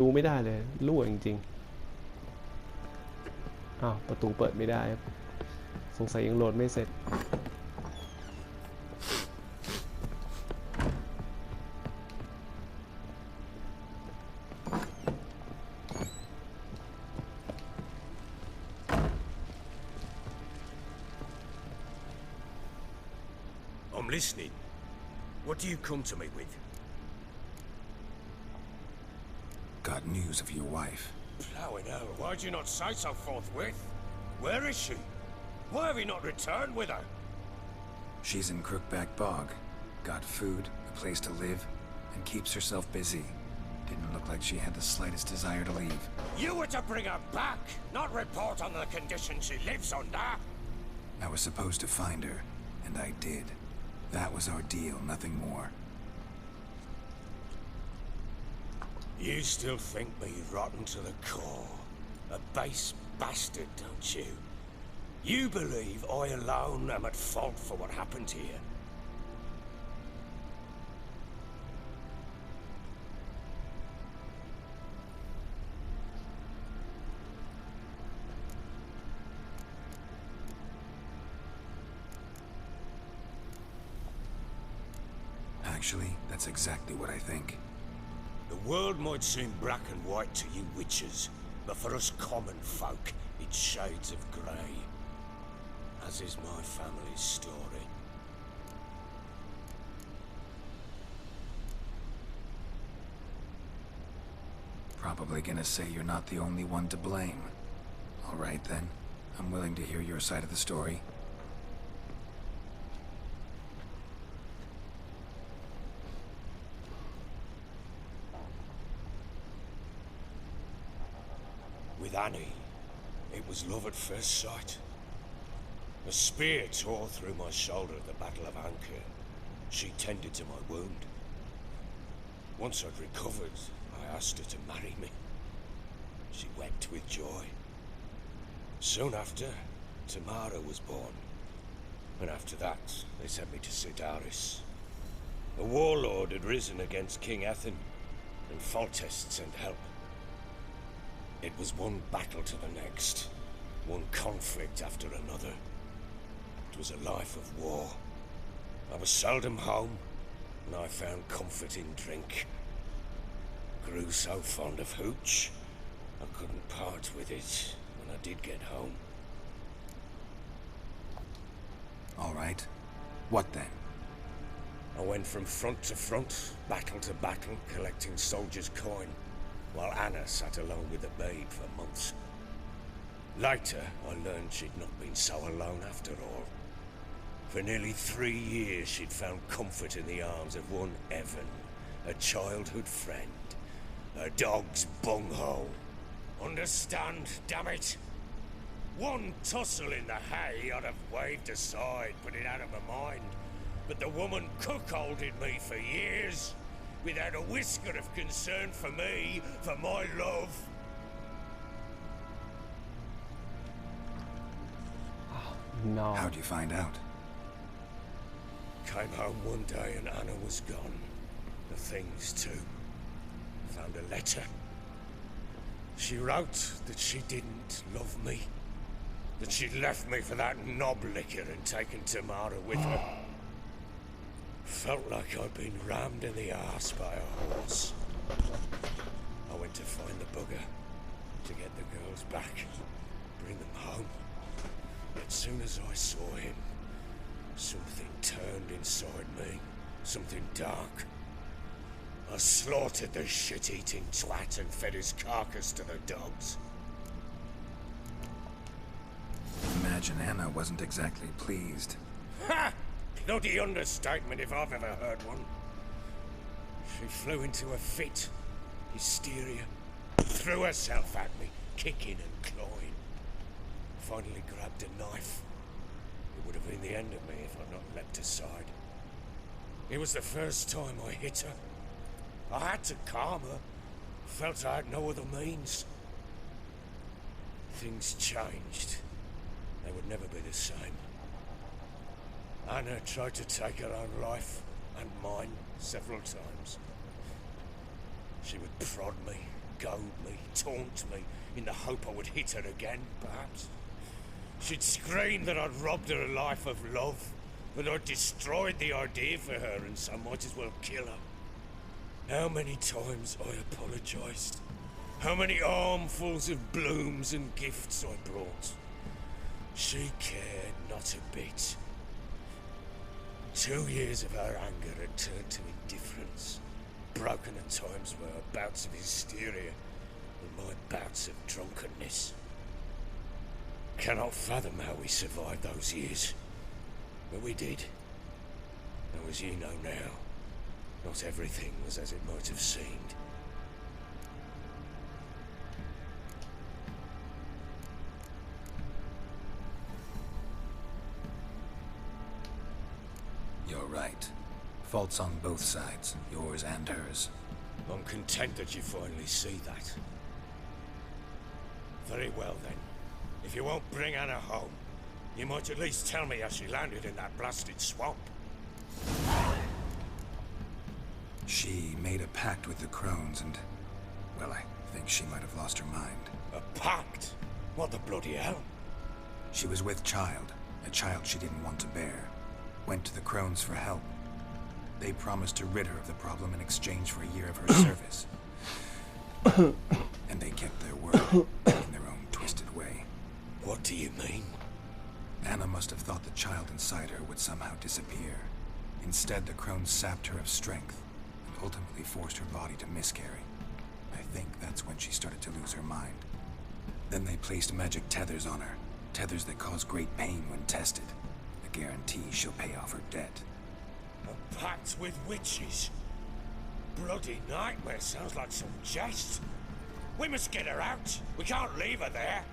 ดูไม่ได้เลยรั่วจริงๆอ้าวประตูเปิดไม่ได้สงสัยยังโหลดไม่เสร็จ I'm listening. What do you come to me with? Got news of your wife. Plowing hell, why'd you not say so forthwith? Where is she? Why have you not returned with her? She's in Crookback Bog. Got food, a place to live, and keeps herself busy. Didn't look like she had the slightest desire to leave. You were to bring her back, not report on the conditions she lives under. I was supposed to find her, and I did. That was our deal, nothing more. You still think me rotten to the core. A base bastard, don't you? You believe I alone am at fault for what happened here. Actually, that's exactly what I think. The world might seem black and white to you witches, but for us common folk, it's shades of grey. As is my family's story. Probably gonna say you're not the only one to blame. All right then, I'm willing to hear your side of the story. With Annie, it was love at first sight. A spear tore through my shoulder at the Battle of Anchor. She tended to my wound. Once I'd recovered, I asked her to marry me. She wept with joy. Soon after, Tamara was born. And after that, they sent me to Sidaris. A warlord had risen against King Ethan, and Foltest sent help. It was one battle to the next, one conflict after another. It was a life of war. I was seldom home, and I found comfort in drink. Grew so fond of hooch, I couldn't part with it when I did get home. All right. What then? I went from front to front, battle to battle, collecting soldiers' coin, while Anna sat alone with the babe for months. Later, I learned she'd not been so alone after all. For nearly 3 years, she'd found comfort in the arms of one Evan, a childhood friend, a dog's bunghole. Understand, damn it? One tussle in the hay I'd have waved aside, put it out of my mind. But the woman cuckolded me for years, without a whisker of concern for me, for my love. No. How'd you find out? Came home one day and Anna was gone. The things too. Found a letter. She wrote that she didn't love me. That she'd left me for that knob licker and taken Tamara with her. Felt like I'd been rammed in the arse by a horse. I went to find the bugger, to get the girls back, bring them home. As soon as I saw him, something turned inside me, something dark. I slaughtered the shit-eating twat and fed his carcass to the dogs. Imagine Anna wasn't exactly pleased. Ha! Bloody understatement if I've ever heard one. She flew into a fit, hysteria, threw herself at me, kicking and clawing. Finally grabbed a knife. It would have been the end of me if I'd not leapt aside. It was the first time I hit her. I had to calm her. Felt I had no other means. Things changed. They would never be the same. Anna tried to take her own life, and mine, several times. She would prod me, goad me, taunt me, in the hope I would hit her again, perhaps. She'd scream that I'd robbed her a life of love, that I'd destroyed the idea for her and so might as well kill her. How many times I apologised. How many armfuls of blooms and gifts I brought. She cared not a bit. 2 years of her anger had turned to indifference, broken at times by her bouts of hysteria and my bouts of drunkenness. Cannot fathom how we survived those years, but we did. Though as you know now, not everything was as it might have seemed. You're right. Faults on both sides, yours and hers. I'm content that you finally see that. Very well then. If you won't bring Anna home, you might at least tell me how she landed in that blasted swamp. She made a pact with the crones and, well, I think she might have lost her mind. A pact? What the bloody hell? She was with child, a child she didn't want to bear. Went to the crones for help. They promised to rid her of the problem in exchange for a year of her service. And they kept their word in their own twisted way. What do you mean? Anna must have thought the child inside her would somehow disappear. Instead, the crones sapped her of strength and ultimately forced her body to miscarry. I think that's when she started to lose her mind. Then they placed magic tethers on her, tethers that cause great pain when tested. A guarantee she'll pay off her debt. A pact with witches? Bloody nightmare, sounds like some jest. We must get her out. We can't leave her there.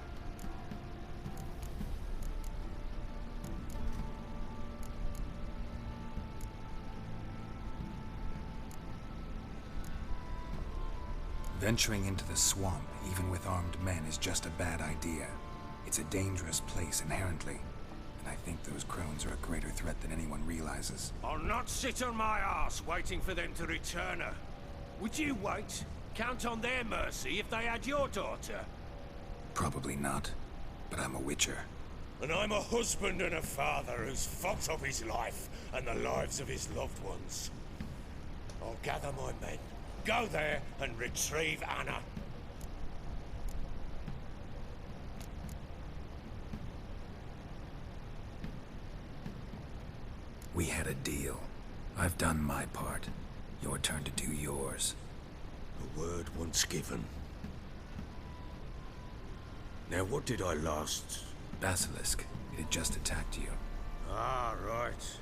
Venturing into the swamp, even with armed men, is just a bad idea. It's a dangerous place inherently, and I think those crones are a greater threat than anyone realizes. I'll not sit on my arse waiting for them to return her. Would you wait? Count on their mercy if they had your daughter? Probably not, but I'm a witcher. And I'm a husband and a father who's fought up his life and the lives of his loved ones. I'll gather my men, go there and retrieve Anna. We had a deal. I've done my part. Your turn to do yours. A word once given. Now what did I last? Basilisk. It had just attacked you. Ah, right.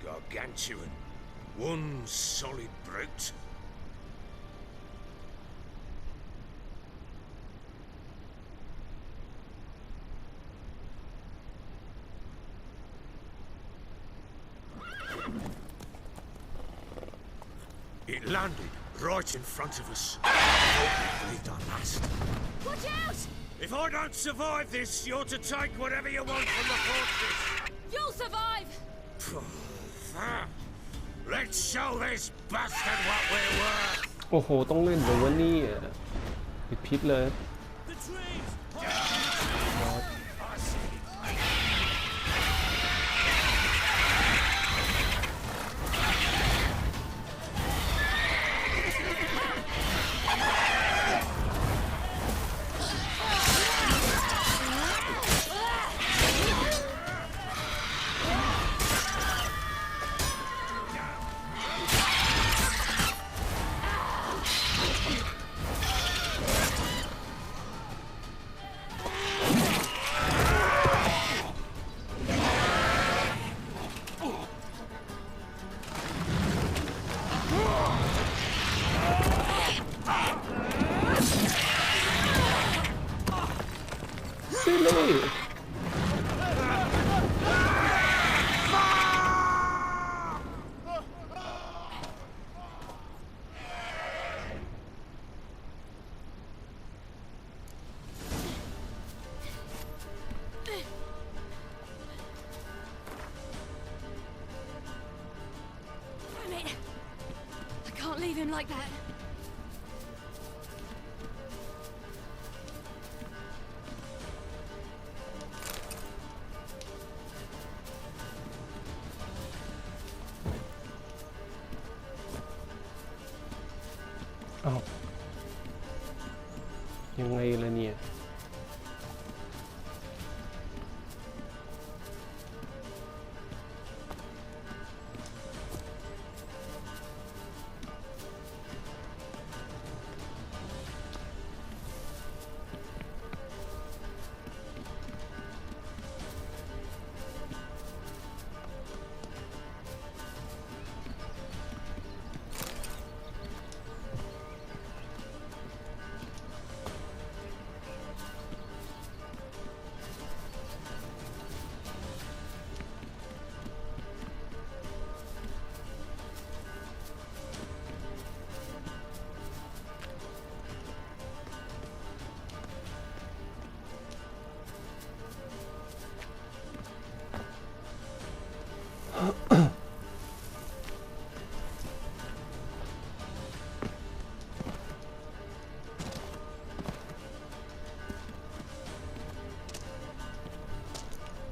Gargantuan. One solid brute. It landed right in front of us. I believed our last. Watch out! If I don't survive this, you're to take whatever you want from the fortress. You'll survive! Let's show this bastard what we're worth. โอ้โหต้องเล่นเลยวะเนี่ยปิดพิษเลย The trees! Silly. Damn it! I can't leave him like that. ยังไงล่ะเนี่ย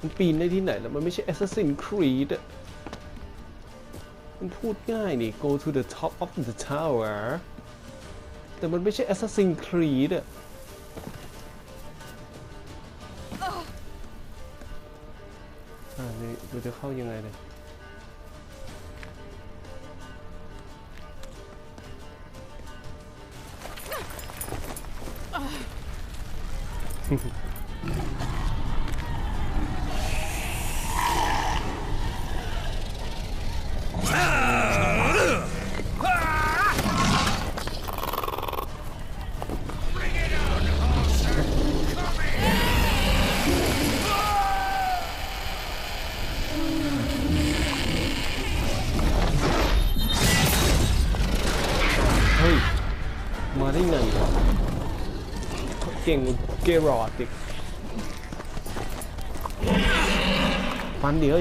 มันปีนได้ที่ไหนแล้วมันไม่ใช่ Assassin's Creed อะมันพูดง่ายนี่ go to the top of the tower แต่มันไม่ใช่ Assassin's Creed อะนี่เราจะเข้ายังไงเนี่ยมาได้ไงวะเก่งเกรอดอีกฟันเดี๋ยว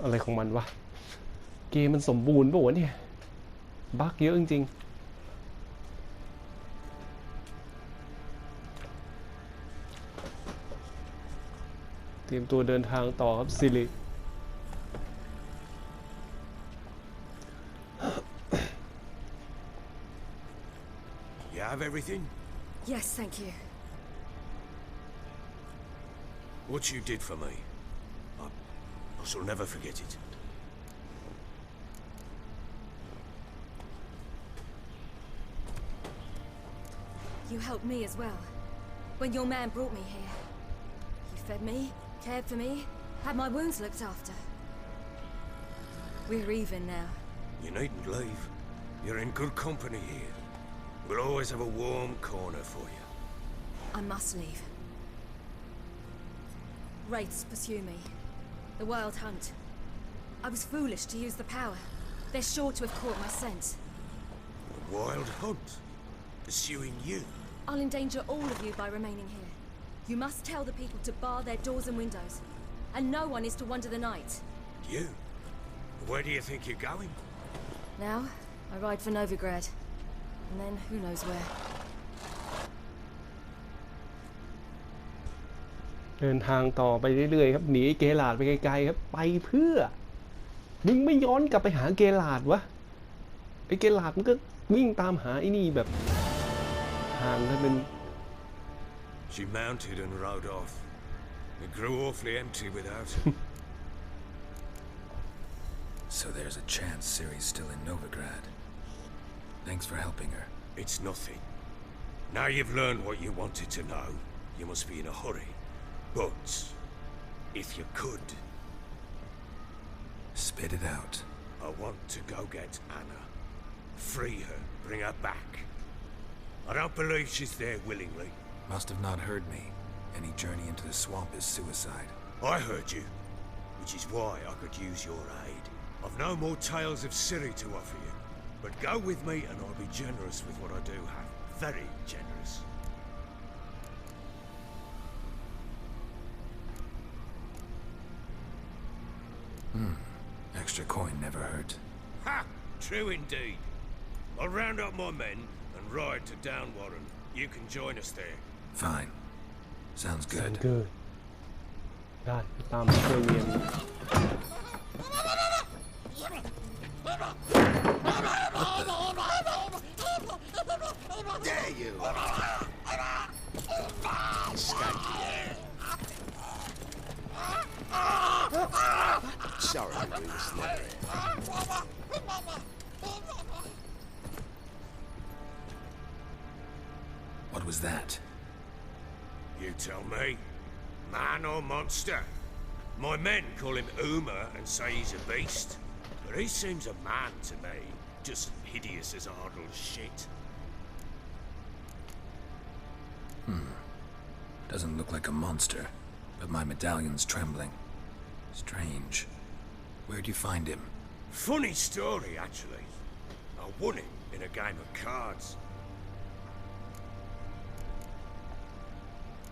อะไรของมันวะเกมมันสมบูรณ์ป่ะวะเนี่ยบั๊กเยอะจริงๆเตรียมตัวเดินทางต่อครับซิริ You have everything? Yes, thank you. What you did for me, I shall never forget it. You helped me as well. When your man brought me here, you fed me, cared for me, had my wounds looked after. We're even now. You needn't leave. You're in good company here. We'll always have a warm corner for you. I must leave. Wraiths pursue me. The Wild Hunt. I was foolish to use the power. They're sure to have caught my scent. The Wild Hunt? Pursuing you? I'll endanger all of you by remaining here. You must tell the people to bar their doors and windows. And no one is to wander the night. You? Where do you think you're going? Now, I ride for Novigrad. And then who knows where. เดินทางต่อไปเรื่อยๆครับหนีเกลาดไปไกลๆครับไปเพื่อมึงไม่ย้อนกลับไปหาเกลาดวะไอ้เกลาดมันก็วิ่งตามหาไอ้นี่แบบห่างกันเป็น She mounted and rode off. It grew awfully empty without her. So there's a chance Ciri's still in Novigrad. Thanks for helping her. It's nothing. Now you've learned what you wanted to know, you must be in a hurry. But if you could... Spit it out. I want to go get Anna. Free her, bring her back. I don't believe she's there willingly. Must have not heard me. Any journey into the swamp is suicide. I heard you, which is why I could use your aid. I've no more tales of Ciri to offer you, but go with me and I'll be generous with what I do have. Very generous. Extra coin never hurt. Ha! True indeed. I'll round up my men and ride to Downwarren. You can join us there. Fine. Sounds เกิ good. นได้ตามเคยเรียน There you are. Skanky. Sorry to bring this letter in. What was that? You tell me. Man or monster? My men call him Uma and say he's a beast. But he seems a man to me. Just hideous as Ardle's shit. Doesn't look like a monster, but my medallion's trembling. Strange. Where'd you find him? Funny story, actually. I won him in a game of cards.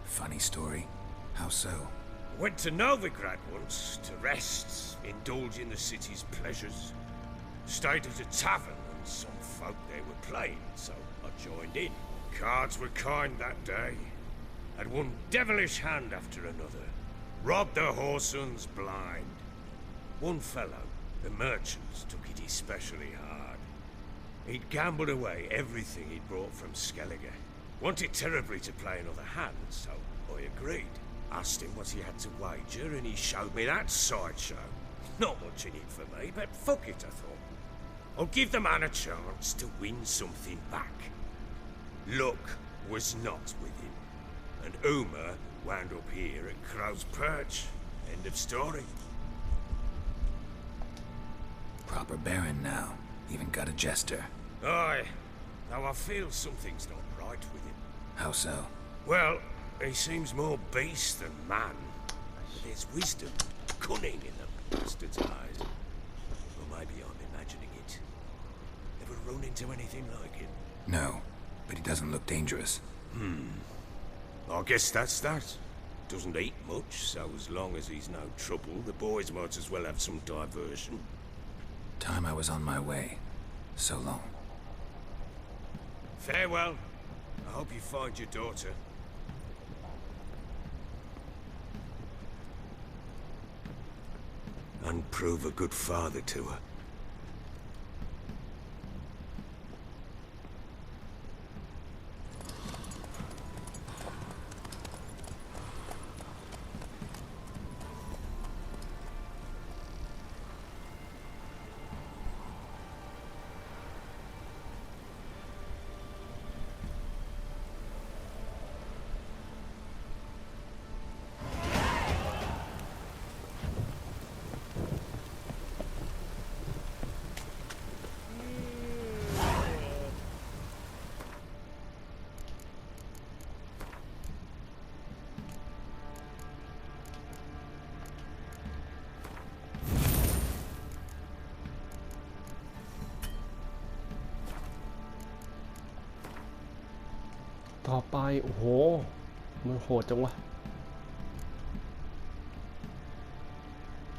Funny story? How so? Went to Novigrad once to rest, indulge in the city's pleasures. Stayed at a tavern and some folk there were playing, so I joined in. Cards were kind that day. Had one devilish hand after another. Robbed the whoresons blind. One fellow, the merchant, took it especially hard. He'd gambled away everything he'd brought from Skellige. Wanted terribly to play another hand, so I agreed. Asked him what he had to wager, and he showed me that sideshow. Not much in it for me, but fuck it, I thought. I'll give the man a chance to win something back. Luck was not with him, and Uma wound up here at Crow's Perch. End of story. Proper baron now. Even got a jester. Aye, though I feel something's not right with him. How so? Well, he seems more beast than man. But there's wisdom, cunning in the bastard's eyes. Or maybe I'm imagining it. Ever run into anything like it? No, but he doesn't look dangerous. I guess that's that. Doesn't eat much, so as long as he's no trouble, the boys might as well have some diversion. Time I was on my way. So long. Farewell. I hope you find your daughter. And prove a good father to her.ต่อไปโอ้โหมันโหดจังวะ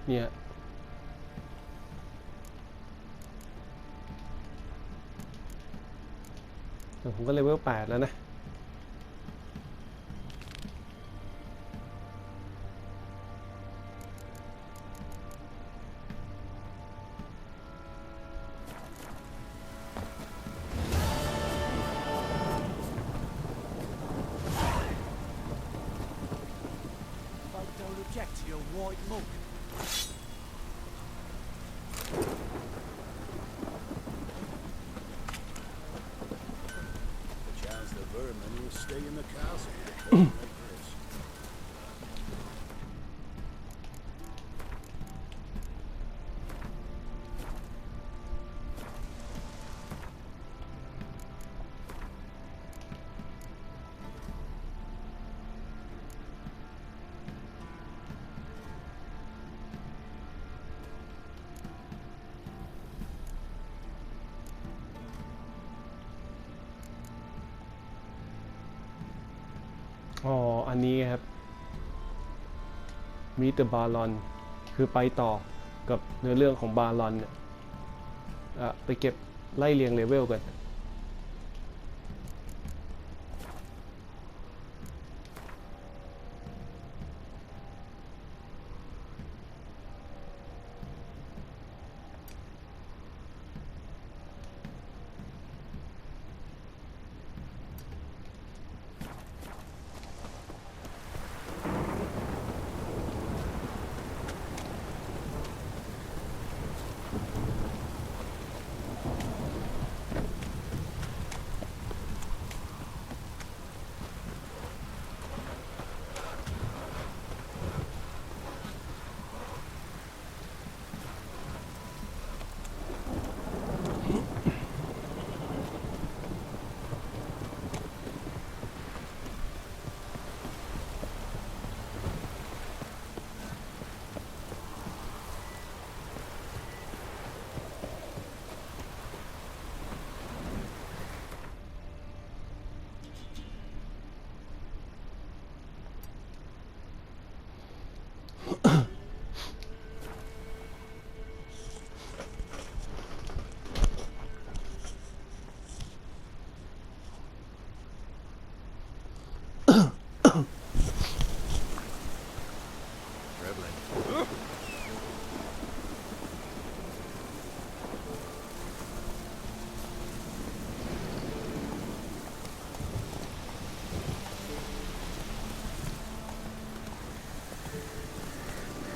เนี่ยผมก็เลเวล8แล้วนะ To your white mug. The chance the vermin will stay in the castle like this. อ๋ออันนี้ครับมีเตอร์บาลอนคือไปต่อกับเนื้อเรื่องของบาลอนเนี่ยไปเก็บไล่เรียงเลเวลกัน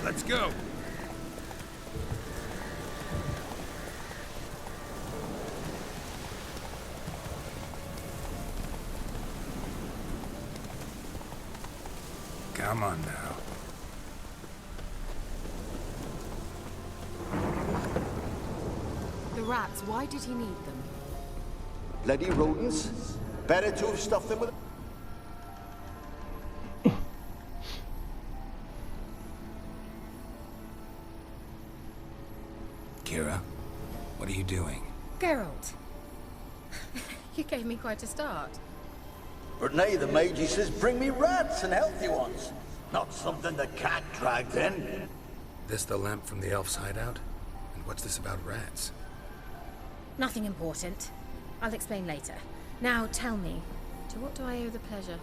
Let's go. Come on now. The rats, why did he need them? Bloody rodents. Better to have stuffed them with... Kira, what are you doing? Geralt. You gave me quite a start. But nay, the mage, he says, bring me rats and healthy ones. Not something the cat dragged in. This the lamp from the elf's hideout? And what's this about rats? Nothing important. I'll explain later. Now tell me, to what do I owe the pleasure?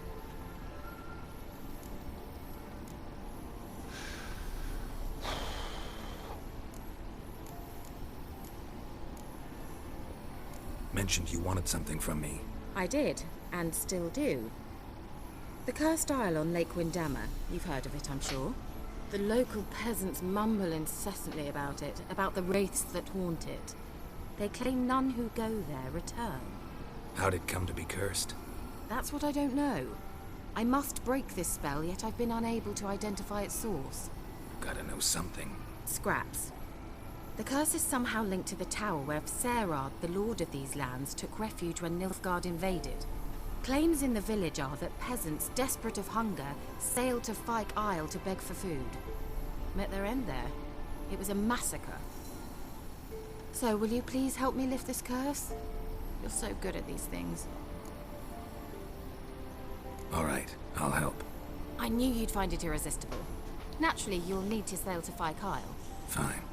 Mentioned you wanted something from me. I did, and still do. The cursed isle on Lake Windammer. You've heard of it, I'm sure. The local peasants mumble incessantly about it, about the wraiths that haunt it. They claim none who go there return. How'd it come to be cursed? That's what I don't know. I must break this spell, yet I've been unable to identify its source. Gotta know something. Scraps. The curse is somehow linked to the tower where Serard, the lord of these lands, took refuge when Nilfgaard invaded. Claims in the village are that peasants, desperate of hunger, sailed to Fyke Isle to beg for food. Met their end there. It was a massacre. So, will you please help me lift this curse? You're so good at these things. All right, I'll help. I knew you'd find it irresistible. Naturally, you'll need to sail to Fyke Isle. Fine.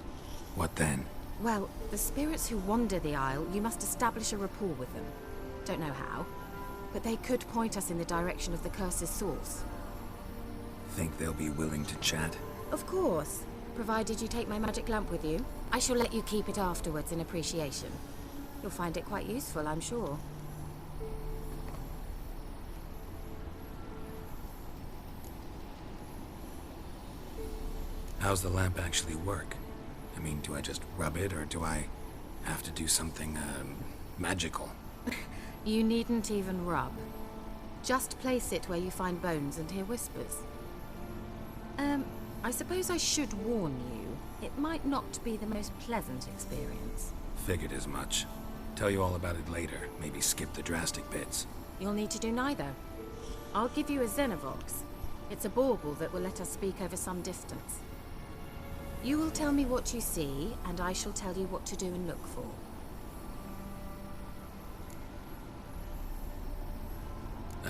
What then? Well, the spirits who wander the Isle, you must establish a rapport with them. Don't know how, but they could point us in the direction of the curse's source. Think they'll be willing to chat? Of course, provided you take my magic lamp with you. I shall let you keep it afterwards in appreciation. You'll find it quite useful, I'm sure. How's the lamp actually work? I mean, do I just rub it, or do I have to do something, magical? You needn't even rub. Just place it where you find bones and hear whispers. I suppose I should warn you. It might not be the most pleasant experience. Figured as much. Tell you all about it later. Maybe skip the drastic bits. You'll need to do neither. I'll give you a Xenovox. It's a bauble that will let us speak over some distance. You will tell me what you see, and I shall tell you what to do and look for.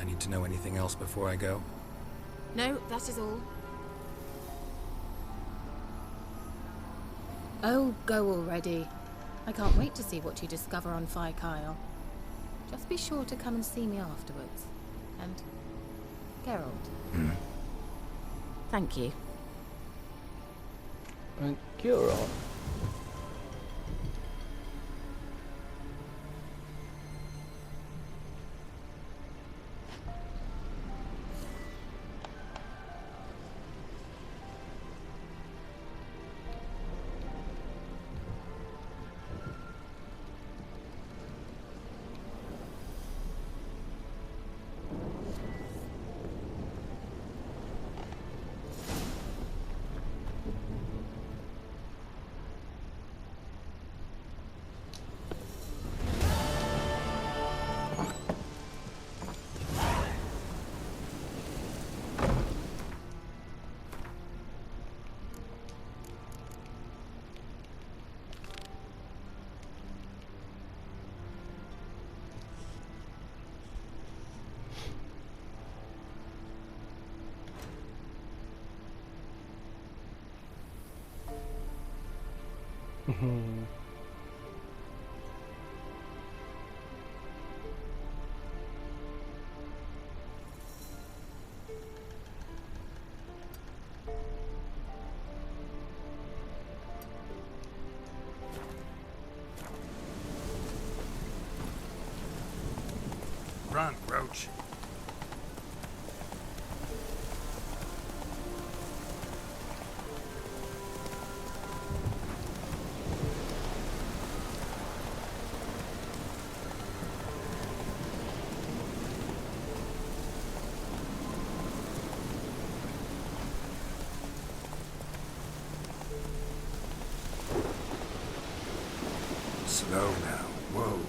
I need to know anything else before I go? No, that is all. Oh, go already. I can't wait to see what you discover on Fire Kyle. Just be sure to come and see me afterwards. And Geralt. Thank you. And Geralt. Run, Roach. Slow now. Whoa.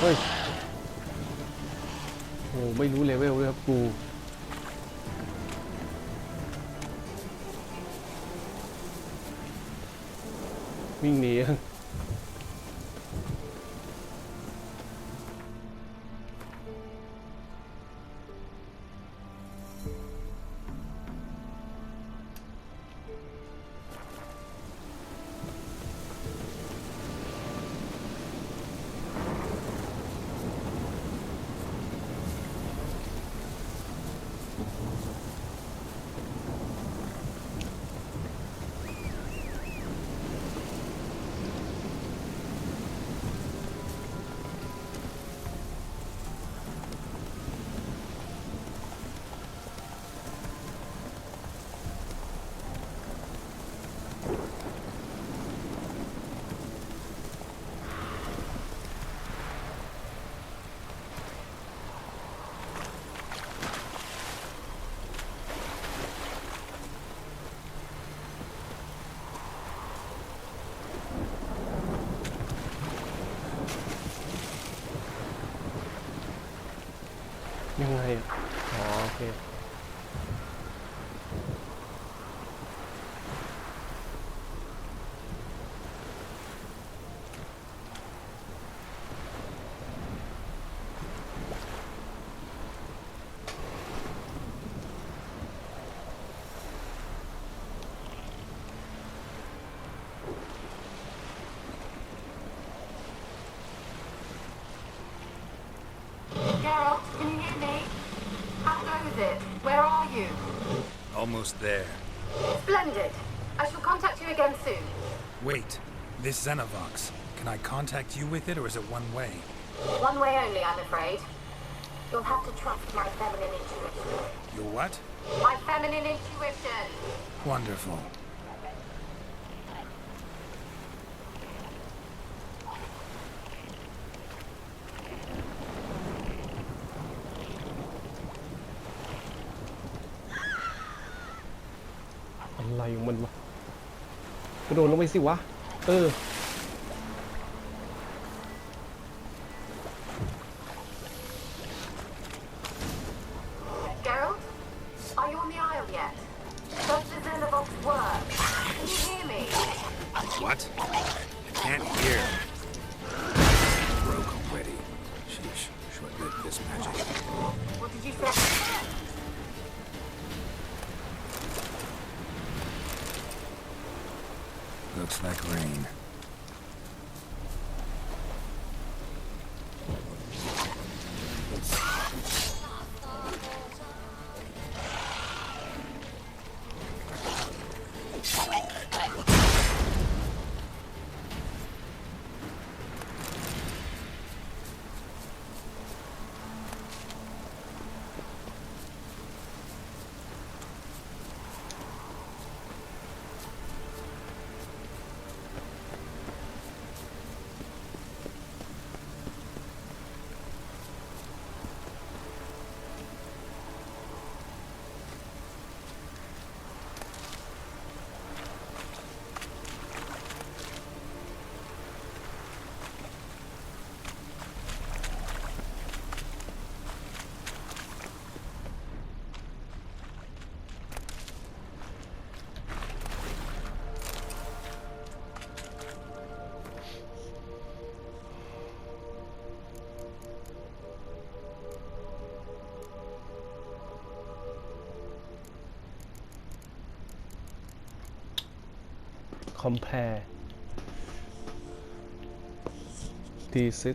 เฮ้ยโอ้ไม่รู้เลเวลเลยครับกูวิ่งหนียังไงอ๋อโอเค Geralt, can you hear me? How goes it? Where are you? Almost there. Splendid. I shall contact you again soon. Wait. This Xenovox. Can I contact you with it, or is it one way? One way only, I'm afraid. You'll have to trust my feminine intuition. Your what? My feminine intuition. Wonderful. อะไรของมันวะกระโดดลงไปสิวะGeralt, are you on the Isle yet? Does the Xenobox work? Can you hear me? What? I can't hear. Broke already. Sheesh. Short-lived this magic. What did you say? Looks like rain. compare thesis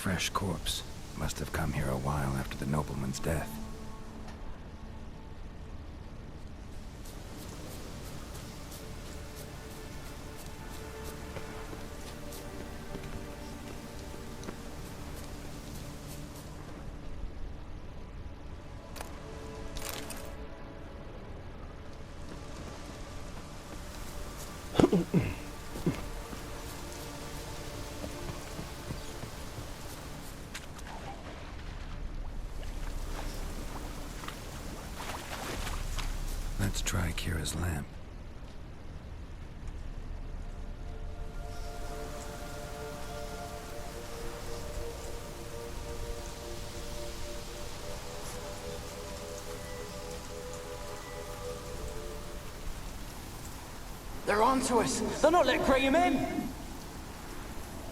fresh corpse. Must have come here a while after the nobleman's death. Let's try Kira's lamp. They're onto us. They're not letting Graham in.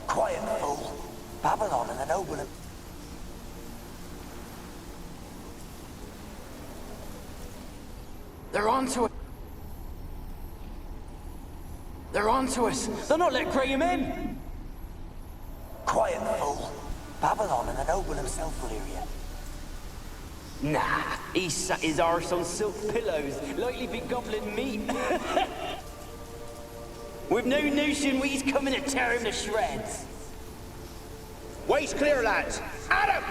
Quiet, fool. Babylon and the noble. They're onto us. They're onto us. They're not letting Graham in. Quiet, fool. Babylon and the noble himself will hear you. Nah, he sat his arse on silk pillows, likely be gobbling meat. With no notion we's coming to tear him to shreds. Waist clear, lads! Adam!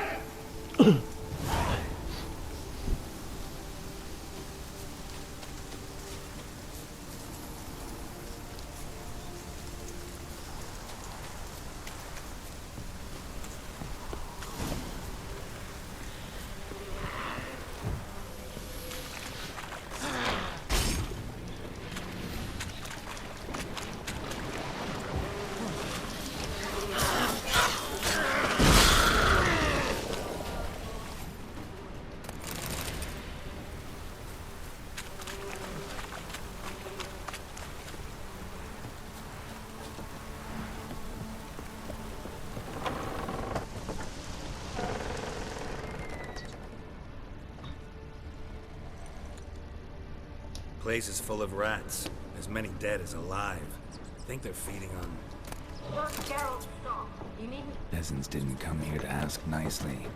The place is full of rats. As many dead as alive. I think they're feeding on... Gerald, stop. You needn't... Peasants didn't come here to ask nicely.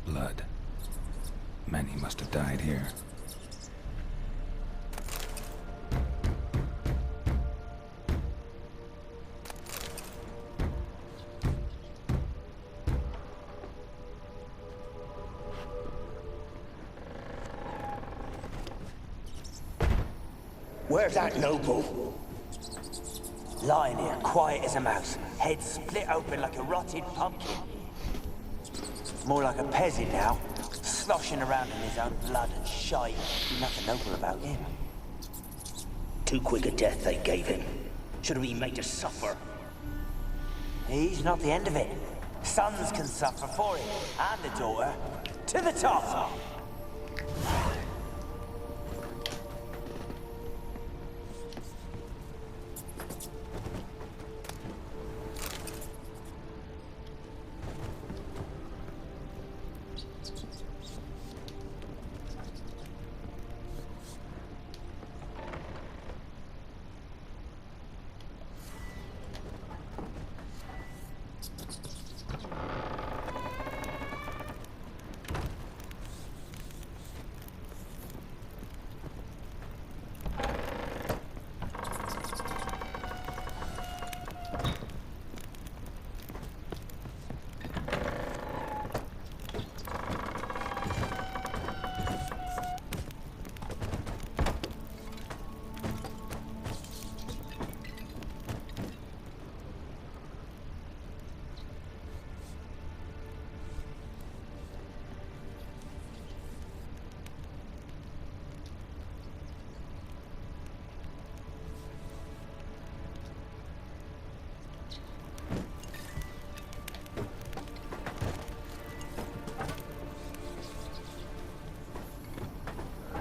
Blood. Many must have died here. Where's that noble? Lying here, quiet as a mouse, head split open like a rotted pumpkin. More like a peasant now, sloshing around in his own blood and shite. Nothing noble about him. Too quick a death they gave him. Should have been made to suffer. He's not the end of it. Sons can suffer for it, and the daughter. To the top!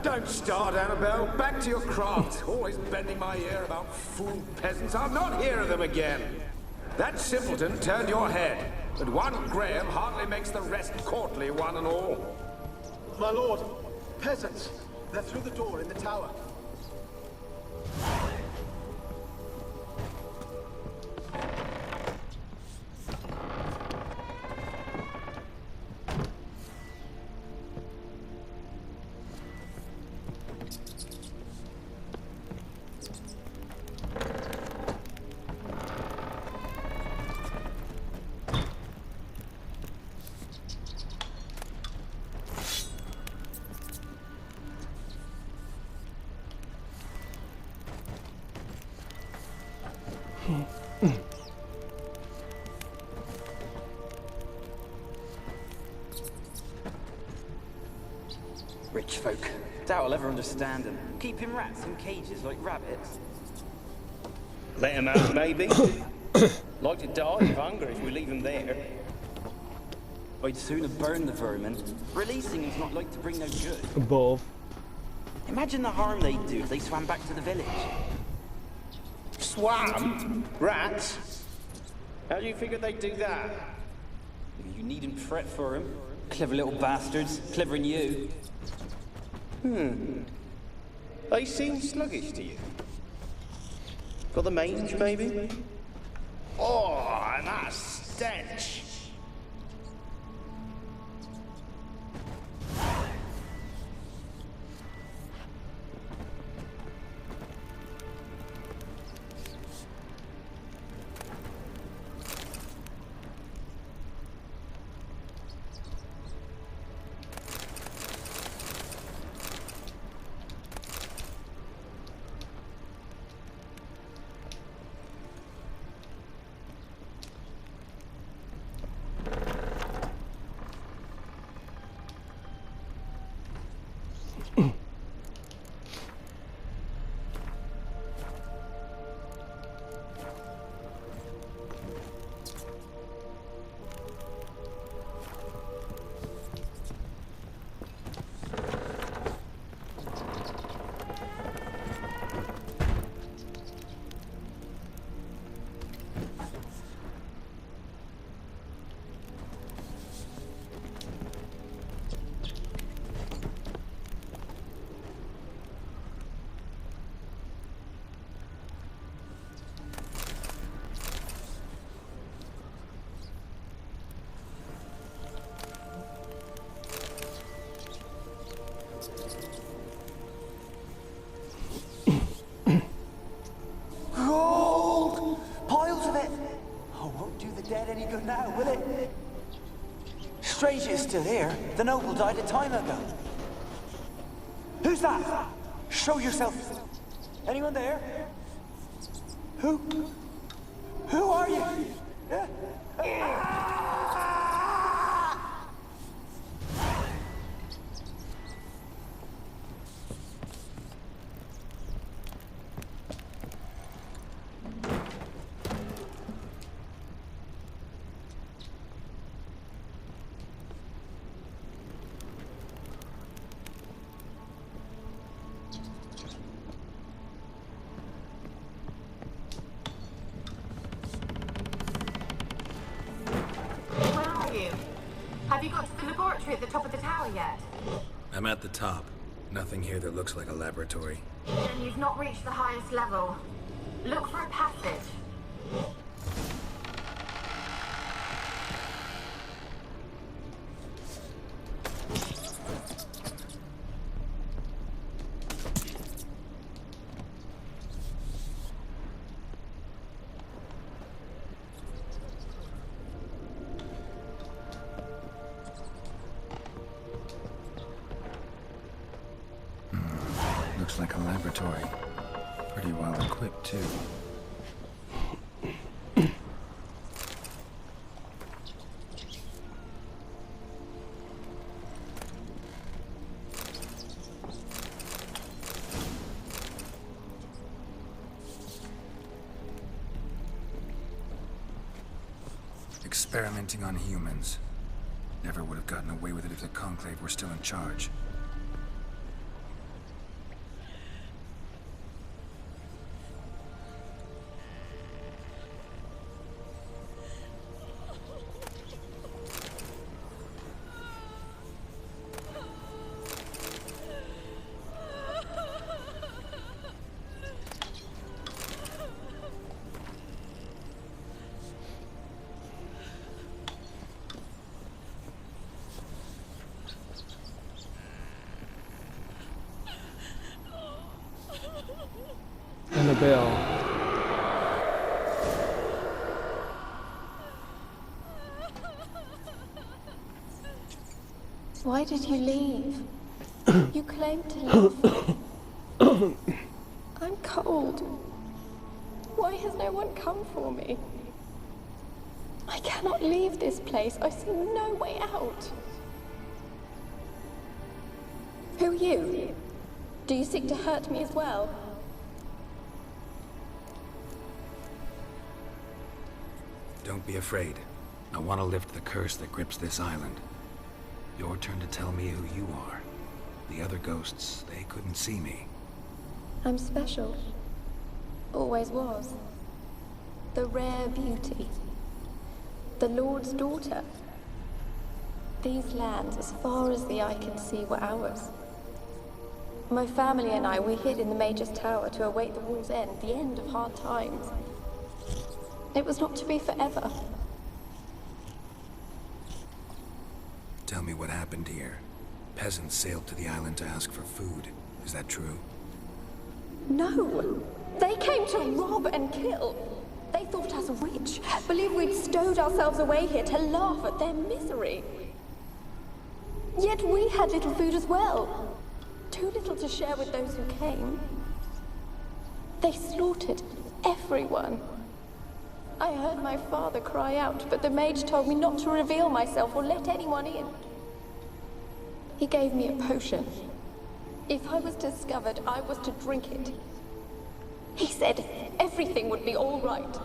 Don't start, Annabelle. Back to your craft. Always bending my ear about fool peasants. I'll not hear of them again. That simpleton turned your head, but one Graham hardly makes the rest courtly, one and all. My lord, peasants. They're through the door in the tower. Rich folk. Doubt I'll ever understand them. Keeping rats in cages like rabbits. Let him out, maybe? Like to die of hunger if we leave them there. I'd sooner burn the vermin. Releasing them's not like to bring no good. Both. Imagine the harm they'd do if they swam back to the village. Swam? Rats? How do you figure they'd do that? You needn't fret for them. Clever little bastards. Clever than you. They seem sluggish to you. Got the mange, maybe? Oh, and that stench! Any good now, will it? Strange it's still here. The noble died a time ago. Who's that? Show yourself. Anyone there? Who are you? Have you got to the laboratory at the top of the tower yet? I'm at the top. Nothing here that looks like a laboratory. Then you've not reached the highest level. Look for a passage. Looks like a laboratory. Pretty well equipped, too. Experimenting on humans. Never would have gotten away with it if the Conclave were still in charge. Annabelle. Why did you leave? You claimed to live. I'm cold. Why has no one come for me? I cannot leave this place. I see no way out. Who are you? Do you seek to hurt me as well? Don't be afraid. I want to lift the curse that grips this island. Your turn to tell me who you are. The other ghosts, they couldn't see me. I'm special. Always was. The rare beauty. The Lord's daughter. These lands, as far as the eye can see, were ours. My family and I, we hid in the Major's Tower to await the war's end, the end of hard times. It was not to be forever. Tell me what happened here. Peasants sailed to the island to ask for food. Is that true? No! They came to rob and kill. They thought us rich, believed we'd stowed ourselves away here to laugh at their misery. Yet we had little food as well. Too little to share with those who came. They slaughtered everyone. I heard my father cry out, but the mage told me not to reveal myself or let anyone in. He gave me a potion. If I was discovered, I was to drink it. He said everything would be all right.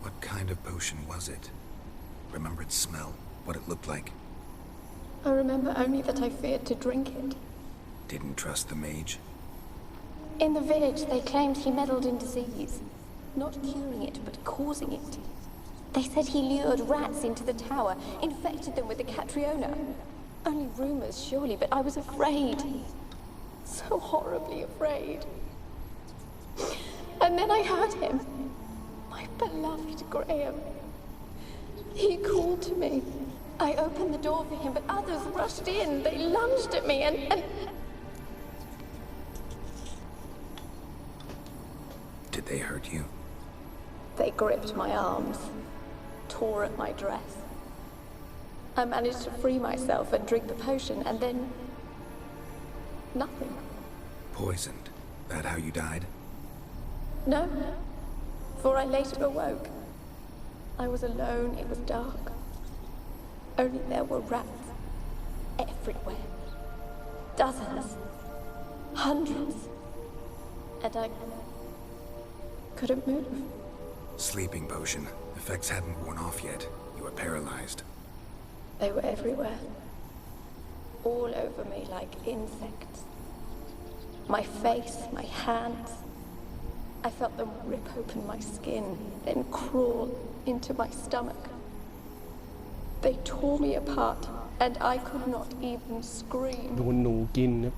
What kind of potion was it? Remember its smell? What it looked like? I remember only that I feared to drink it. Didn't trust the mage? In the village, they claimed he meddled in disease. Not curing it, but causing it. They said he lured rats into the tower, infected them with the Catriona. Only rumors, surely, but I was afraid. So horribly afraid. And then I heard him. My beloved Graham. He called to me. I opened the door for him, but others rushed in. They lunged at me and... Did they hurt you? They gripped my arms, tore at my dress. I managed to free myself and drink the potion, and then... nothing. Poisoned? That how you died? No, for I later awoke. I was alone, it was dark. Only there were rats everywhere. Dozens. Hundreds. And I couldn't move. Sleeping potion. Effects hadn't worn off yet. You were paralyzed. They were everywhere. All over me like insects. My face, my hands. I felt them rip open my skin, then crawl into my stomach. They tore me apart, and I could not even scream. โดนหนูกินครับ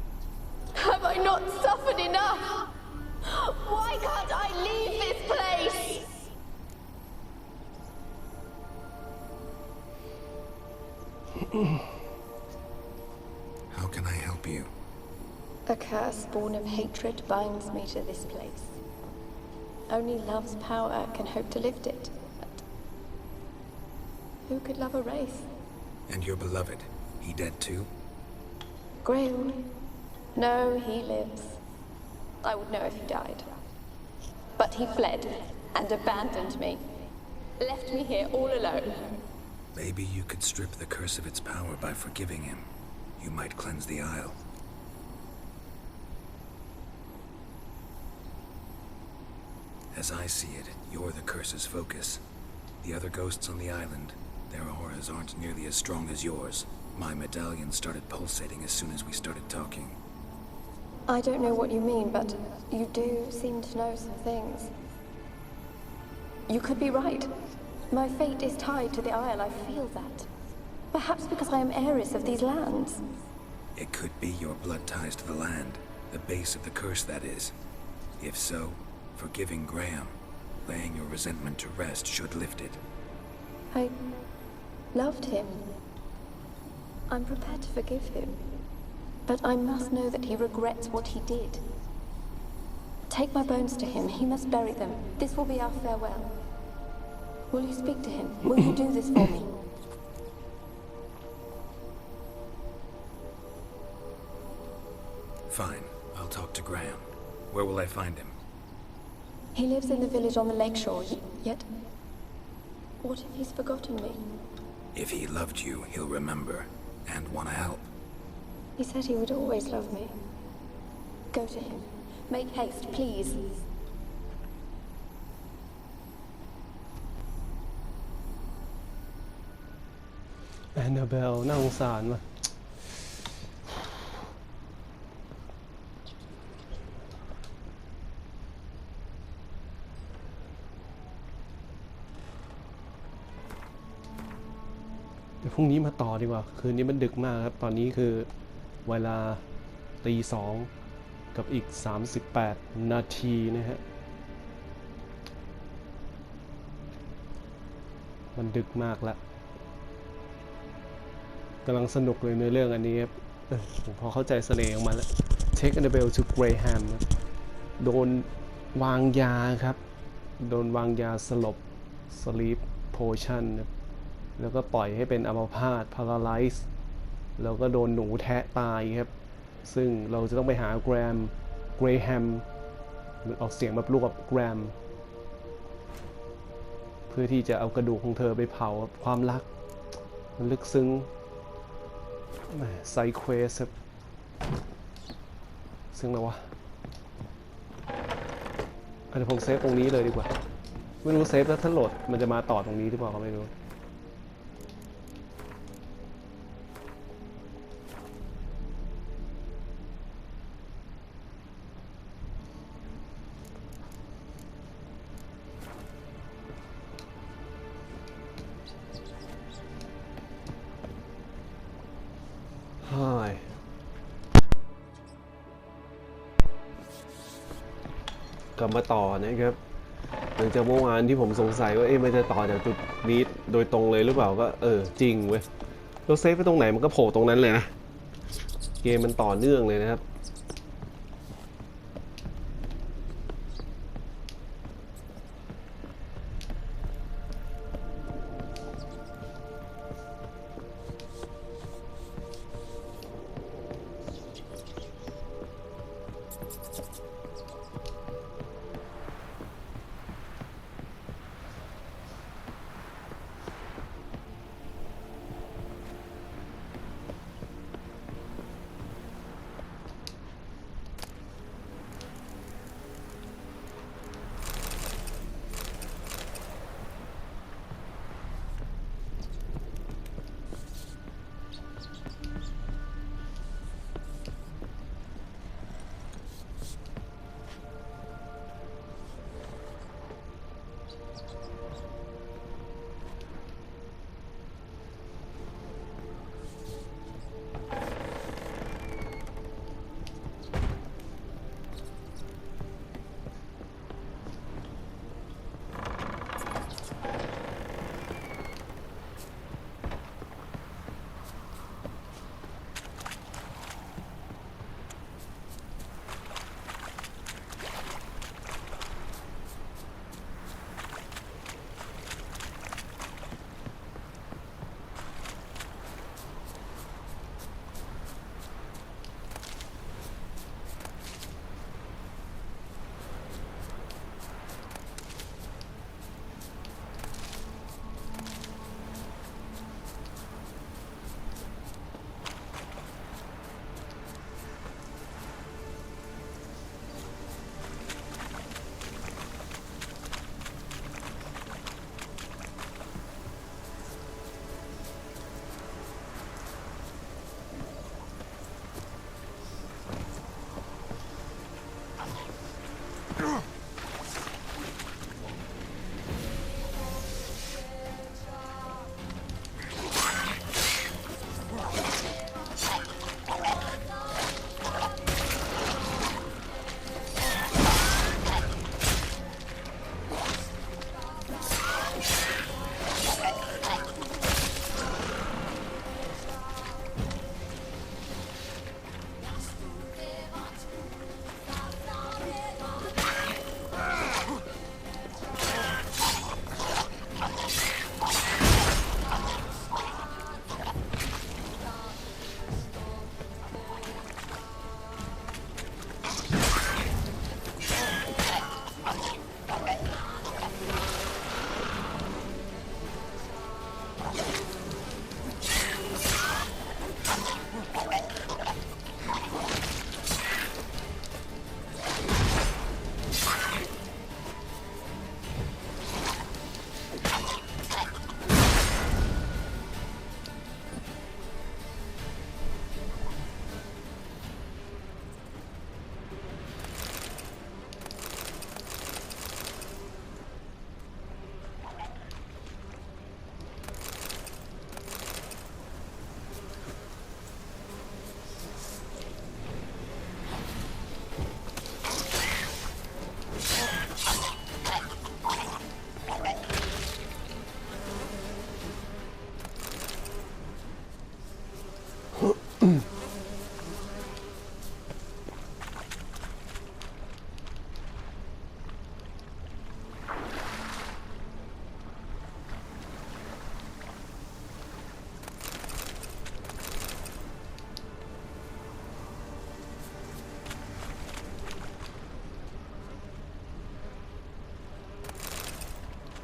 Have I not suffered enough? Why can't I leave this place? How can I help you? A curse born of hatred binds me to this place. Only love's power can hope to lift it. But who could love a wraith? And your beloved, he dead too? Grail? No, he lives. I would know if he died. But he fled and abandoned me. Left me here all alone. Maybe you could strip the curse of its power by forgiving him. You might cleanse the Isle. As I see it, you're the curse's focus. The other ghosts on the island, their auras aren't nearly as strong as yours. My medallion started pulsating as soon as we started talking. I don't know what you mean, but you do seem to know some things. You could be right. My fate is tied to the Isle, I feel that. Perhaps because I am heiress of these lands. It could be your blood ties to the land, the base of the curse, that is. If so, forgiving Graham, laying your resentment to rest should lift it. I loved him. I'm prepared to forgive him. But I must know that he regrets what he did. Take my bones to him. He must bury them. This will be our farewell. Will you speak to him? Will you do this for me? Fine. I'll talk to Graham. Where will I find him? He lives in the village on the lakeshore, yet What if he's forgotten me? If he loved you, he'll remember and want to help. He said he would always love me. Go to him. Make haste, please. Annabelle น่าสงสารว่ะเดี๋ยวพรุ่งนี้มาต่อดีกว่าคืนนี้มันดึกมากครับตอนนี้คือเวลาตีสองกับอีก38นาทีนะฮะมันดึกมากแล้วกำลังสนุกเลยในเรื่องอันนี้ครับผมพอเข้าใจเสน่ห์ของมันแล้ว Take Annabelle to Graham โดนวางยาครับโดนวางยาสลบ Sleep Potion แล้วก็ปล่อยให้เป็นอัมพาต Paralyze แล้วก็โดนหนูแทะตายครับซึ่งเราจะต้องไปหาเกรแฮมออกเสียงแบบลูกกับแกรมเพื่อที่จะเอากระดูกของเธอไปเผาความรักมันลึกซึ้งไซเควสครับซึ่งแล้ววะอาจจะผมเซฟตรงนี้เลยดีกว่าไม่รู้เซฟแล้วถ้าโหลดมันจะมาต่อตรงนี้หรือเปล่าก็ไม่รู้กลับมาต่อนะครับหลังจากเมื่อวานที่ผมสงสัยว่ามันจะต่อจากจุดนี้โดยตรงเลยหรือเปล่าก็จริงเว้ยเราเซฟไปตรงไหนมันก็โผล่ตรงนั้นเลยนะเกมมันต่อเนื่องเลยนะครับ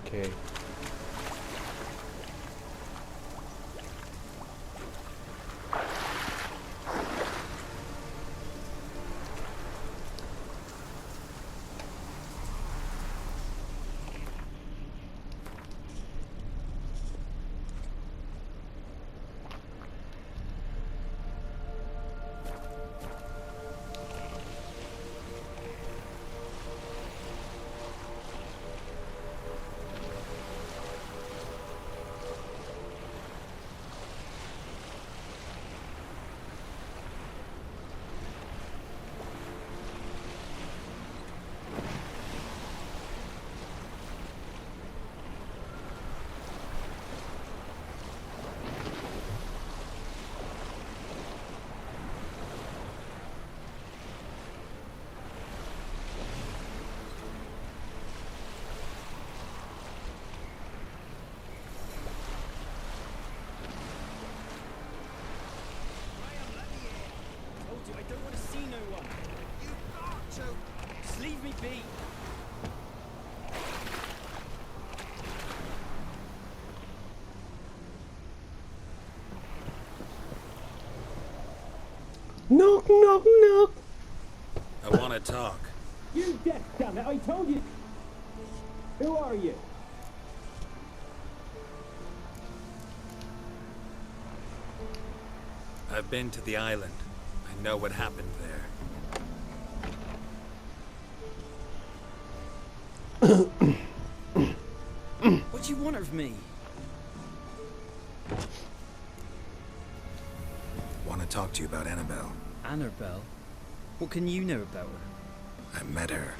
เคนก I want to talk. You deaf, damn it! I told you. Who are you? I've been to the island. I know what happened there. What do you want of me? Want to talk to you about Annabelle. Annabelle? What can you know about her? I met her.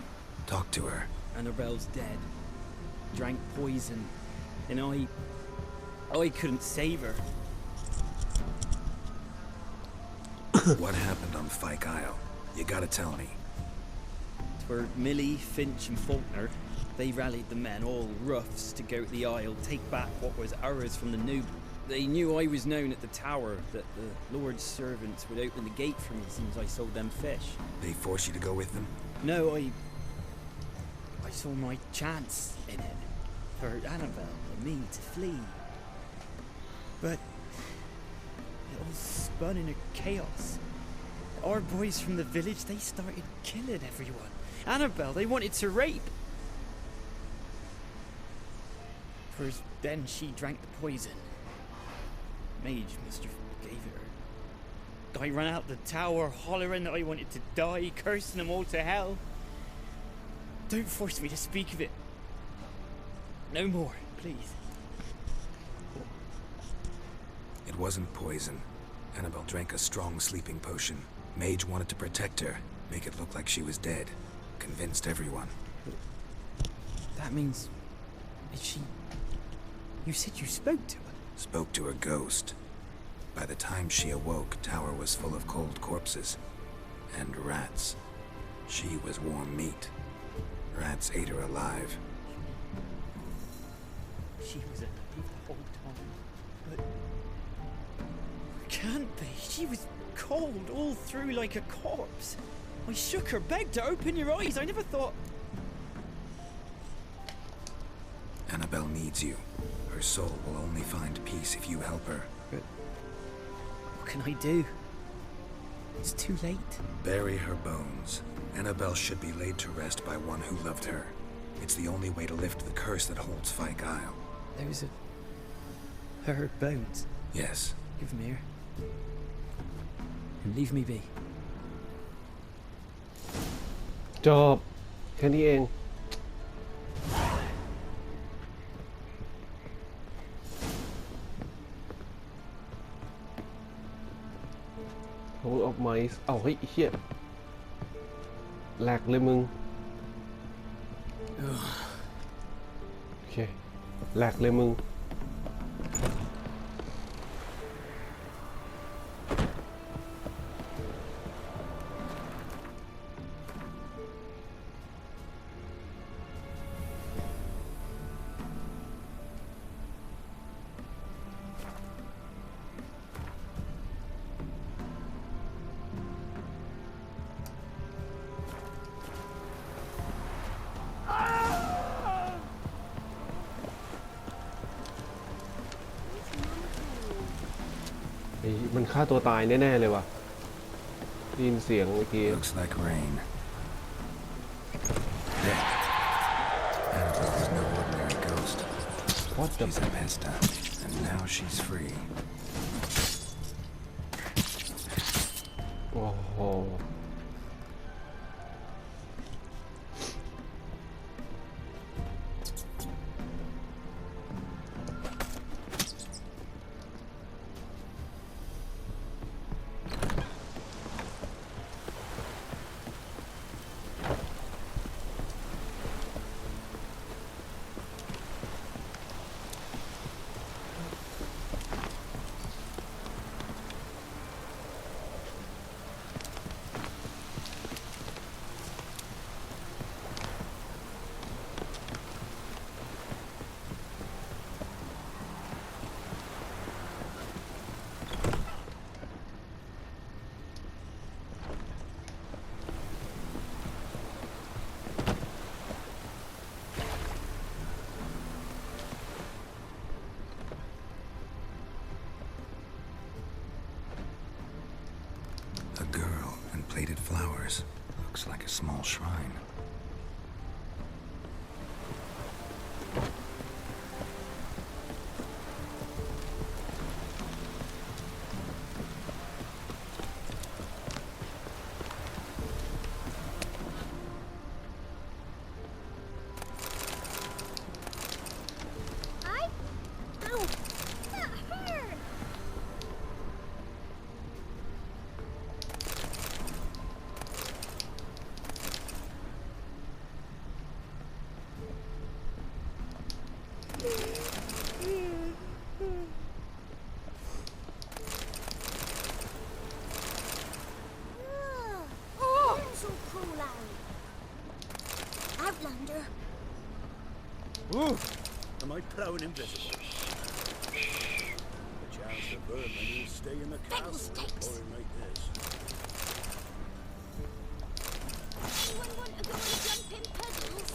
Talked to her. Annabelle's dead. Drank poison. And I couldn't save her. What happened on Fyke Isle? You gotta tell me. For Millie, Finch and Faulkner, they rallied the men, all roughs, to go to the Isle, take back what was ours from the noob. They knew I was known at the tower, that the Lord's servants would open the gate for me as soon as I sold them fish. They forced you to go with them? No, I saw my chance in it, for Annabelle and me to flee. But it all spun in a chaos. Our boys from the village, they started killing everyone. Annabelle, they wanted to rape. First, then she drank the poison. Mage must have gave it her. I ran out the tower hollering that I wanted to die, cursing them all to hell. Don't force me to speak of it. No more, please. It wasn't poison. Annabelle drank a strong sleeping potion. Mage wanted to protect her, make it look like she was dead. Convinced everyone. That means... is she... You said you spoke to her? Spoke to her ghost. By the time she awoke, tower was full of cold corpses. And rats. She was warm meat. Rats ate her alive. She was alive the whole time. But... Can't be. She was cold all through like a corpse. I shook her, begged her, open your eyes. I never thought... Annabelle needs you. Her soul will only find peace if you help her. But... what can I do? It's too late. Bury her bones. Annabelle should be laid to rest by one who loved her. It's the only way to lift the curse that holds Fyke Isle. Those are... her bones? Yes. Give them here. And leave me be. จบแค่นี้เองโอ้ออกไมส์เอาเฮ้ยเฮียแหลกเลยมึงโอเคแหลกเลยมึง มันฆ่าตัวตายแน่ๆเลยว่ะได้ยินเสียงเมื่อกี้ Looks like rain. Dead. Annabelle was no ordinary ghost. What the? She's a pesta, and now she's free. โอ้โหA girl and plated flowers. Looks like a small shrine. Ooh, am I prone invisible? The chance the vermin will stay in the castle pouring like this. Anyone want to go and jump in puddles?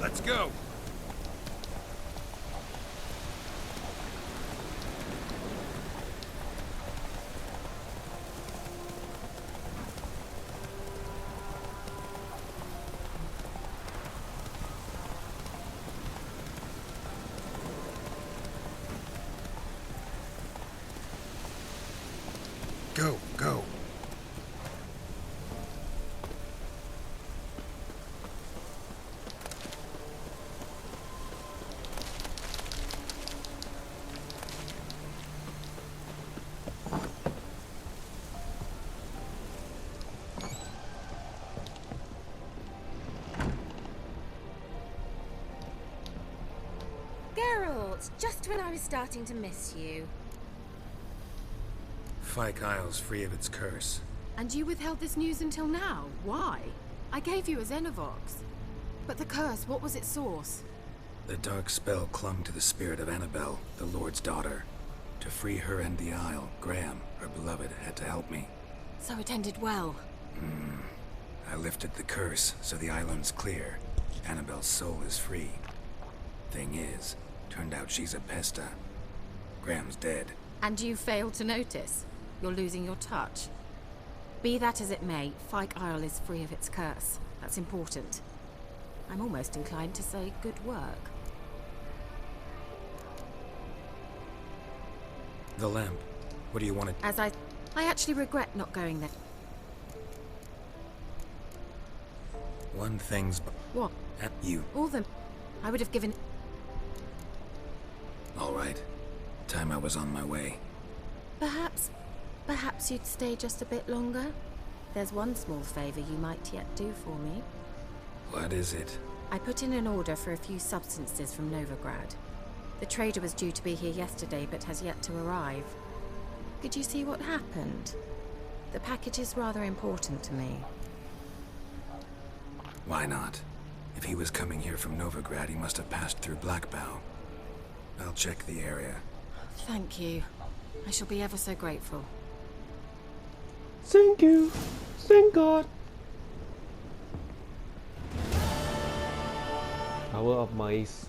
Let's go! Go, go. Geralt, just when I was starting to miss you. Fyke Isle's free of its curse. And you withheld this news until now? Why? I gave you a Xenovox. But the curse, what was its source? The dark spell clung to the spirit of Annabelle, the Lord's daughter. To free her and the Isle, Graham, her beloved, had to help me. So it ended well. I lifted the curse, so the island's clear. Annabelle's soul is free. Thing is, turned out she's a pesta. Graham's dead. And you failed to notice? You're losing your touch. Be that as it may, Fyke Isle is free of its curse. That's important. I'm almost inclined to say good work. The lamp. What do you want to... As I actually regret not going there. One thing's... What? At you. All them. I would have given... All right. Time I was on my way. Perhaps you'd stay just a bit longer? There's one small favor you might yet do for me. What is it? I put in an order for a few substances from Novigrad. The trader was due to be here yesterday but has yet to arrive. Could you see what happened? The package is rather important to me. Why not? If he was coming here from Novigrad, he must have passed through Blackbow. I'll check the area. Thank you. I shall be ever so grateful. Thank you. Thank God. Power of mice.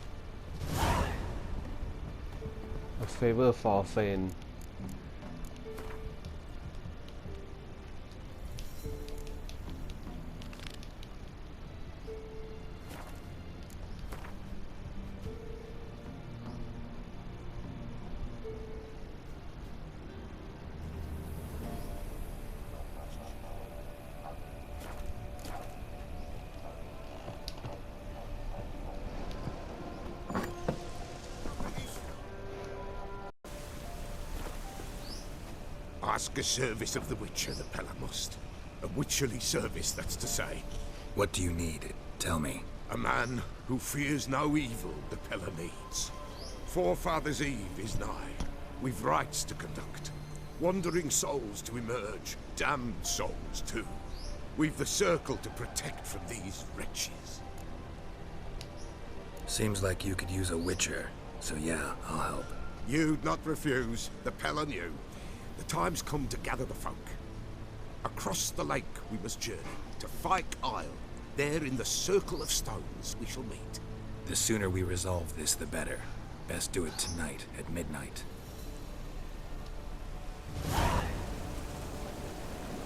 A favor for a friend. Ask a service of the Witcher, the Pella must. A witcherly service, that's to say. What do you need? Tell me. A man who fears no evil the Pella needs. Forefathers' Eve is nigh. We've rites to conduct. Wandering souls to emerge. Damned souls, too. We've the circle to protect from these wretches. Seems like you could use a witcher. So yeah, I'll help. You'd not refuse. The Pella knew. The time's come to gather the folk. Across the lake we must journey, to Fyke Isle. There in the circle of stones we shall meet. The sooner we resolve this, the better. Best do it tonight, at midnight.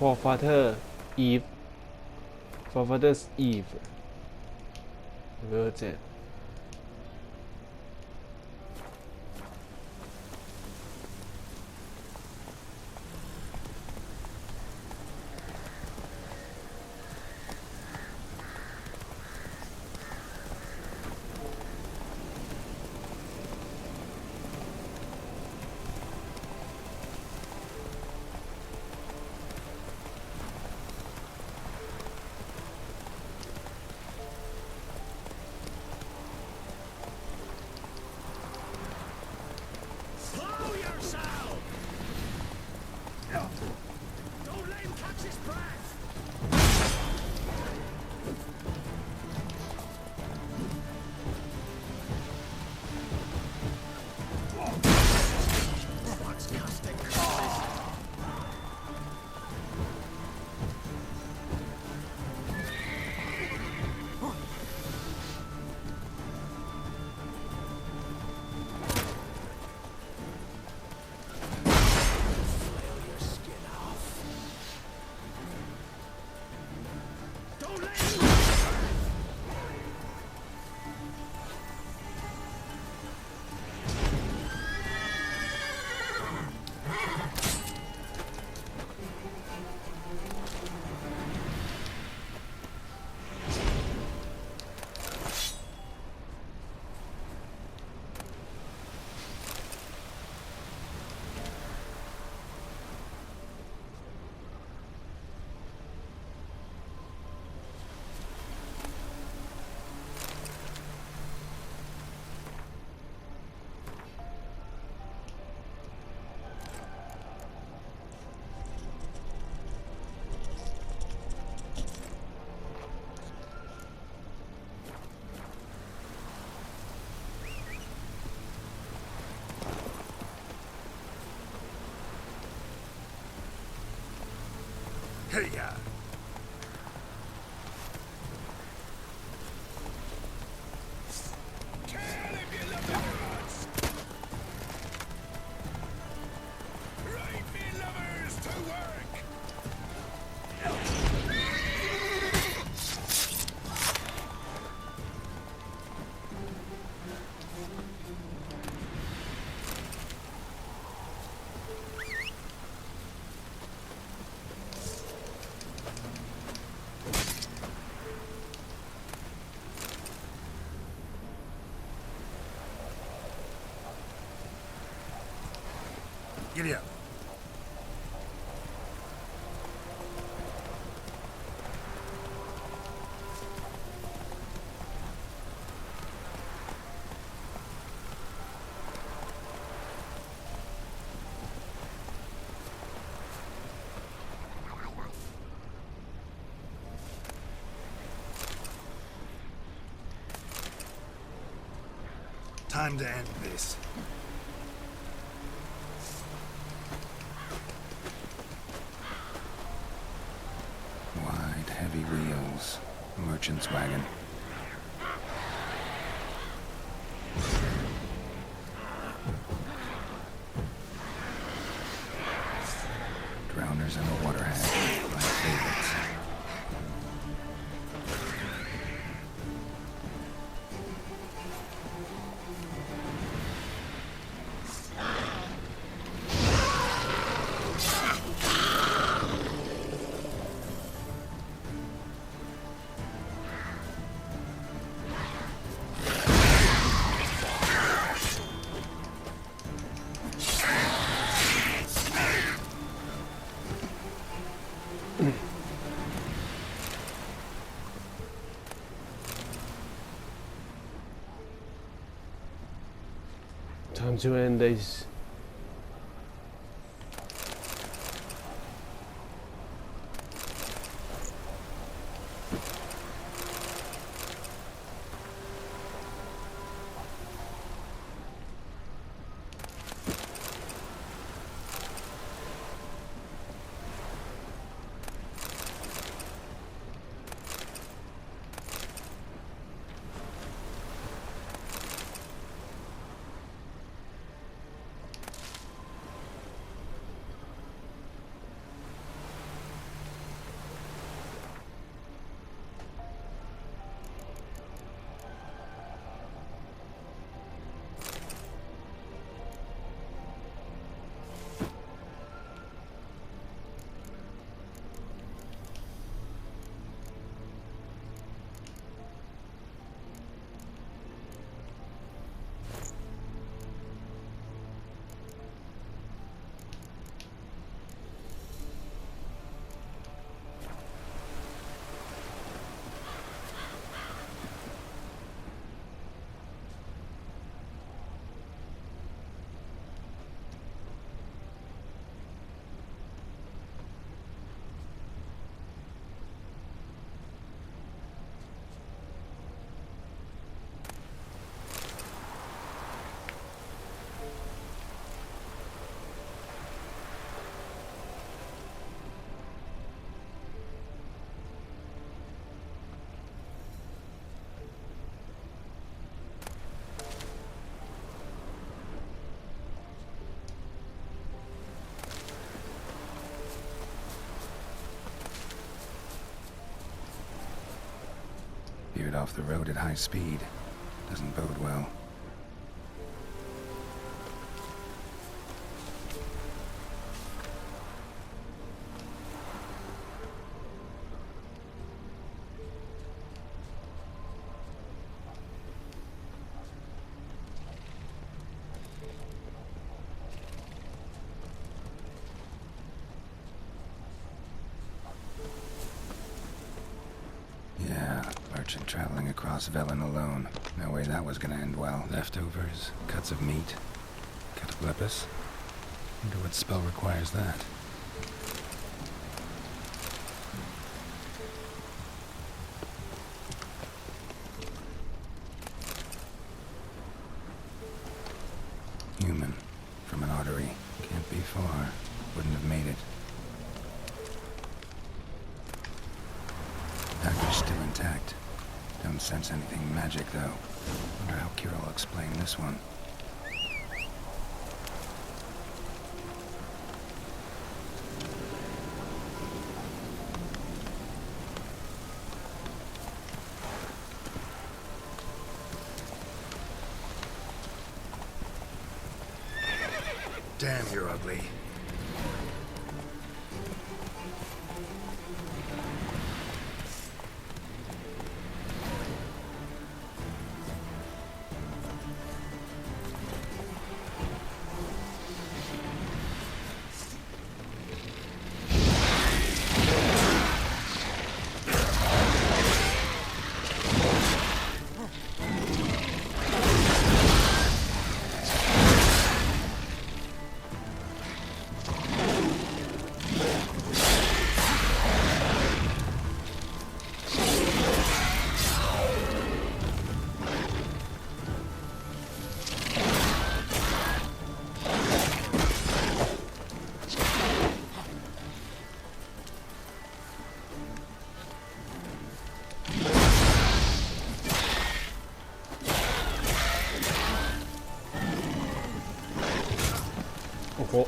Forefather Eve. Forefather's Eve. Virgin. Hey-ya! Giddy up. Time to end this. Wide, heavy wheels. Merchant's wagon. Drowners and the water hat. My favorites. Time to end this. Veered off the road at high speed. Doesn't bode well. Merchant traveling across Velen alone. No way that was gonna end well. Leftovers, cuts of meat, cataplepis. Wonder what spell requires that. Human, from an artery. Can't be far. Wouldn't have made it. Package still intact. Don't sense anything magic, though. Wonder how Kira will explain this one. Damn, you're ugly. อ้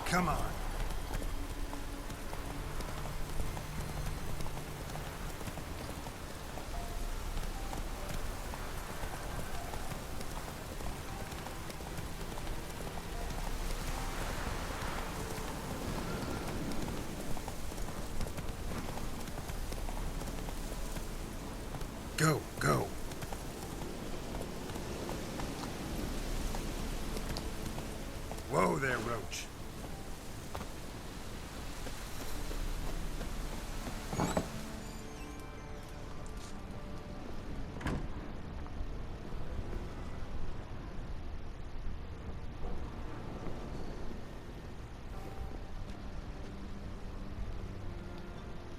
Come on. Go, go. Whoa there, Roach.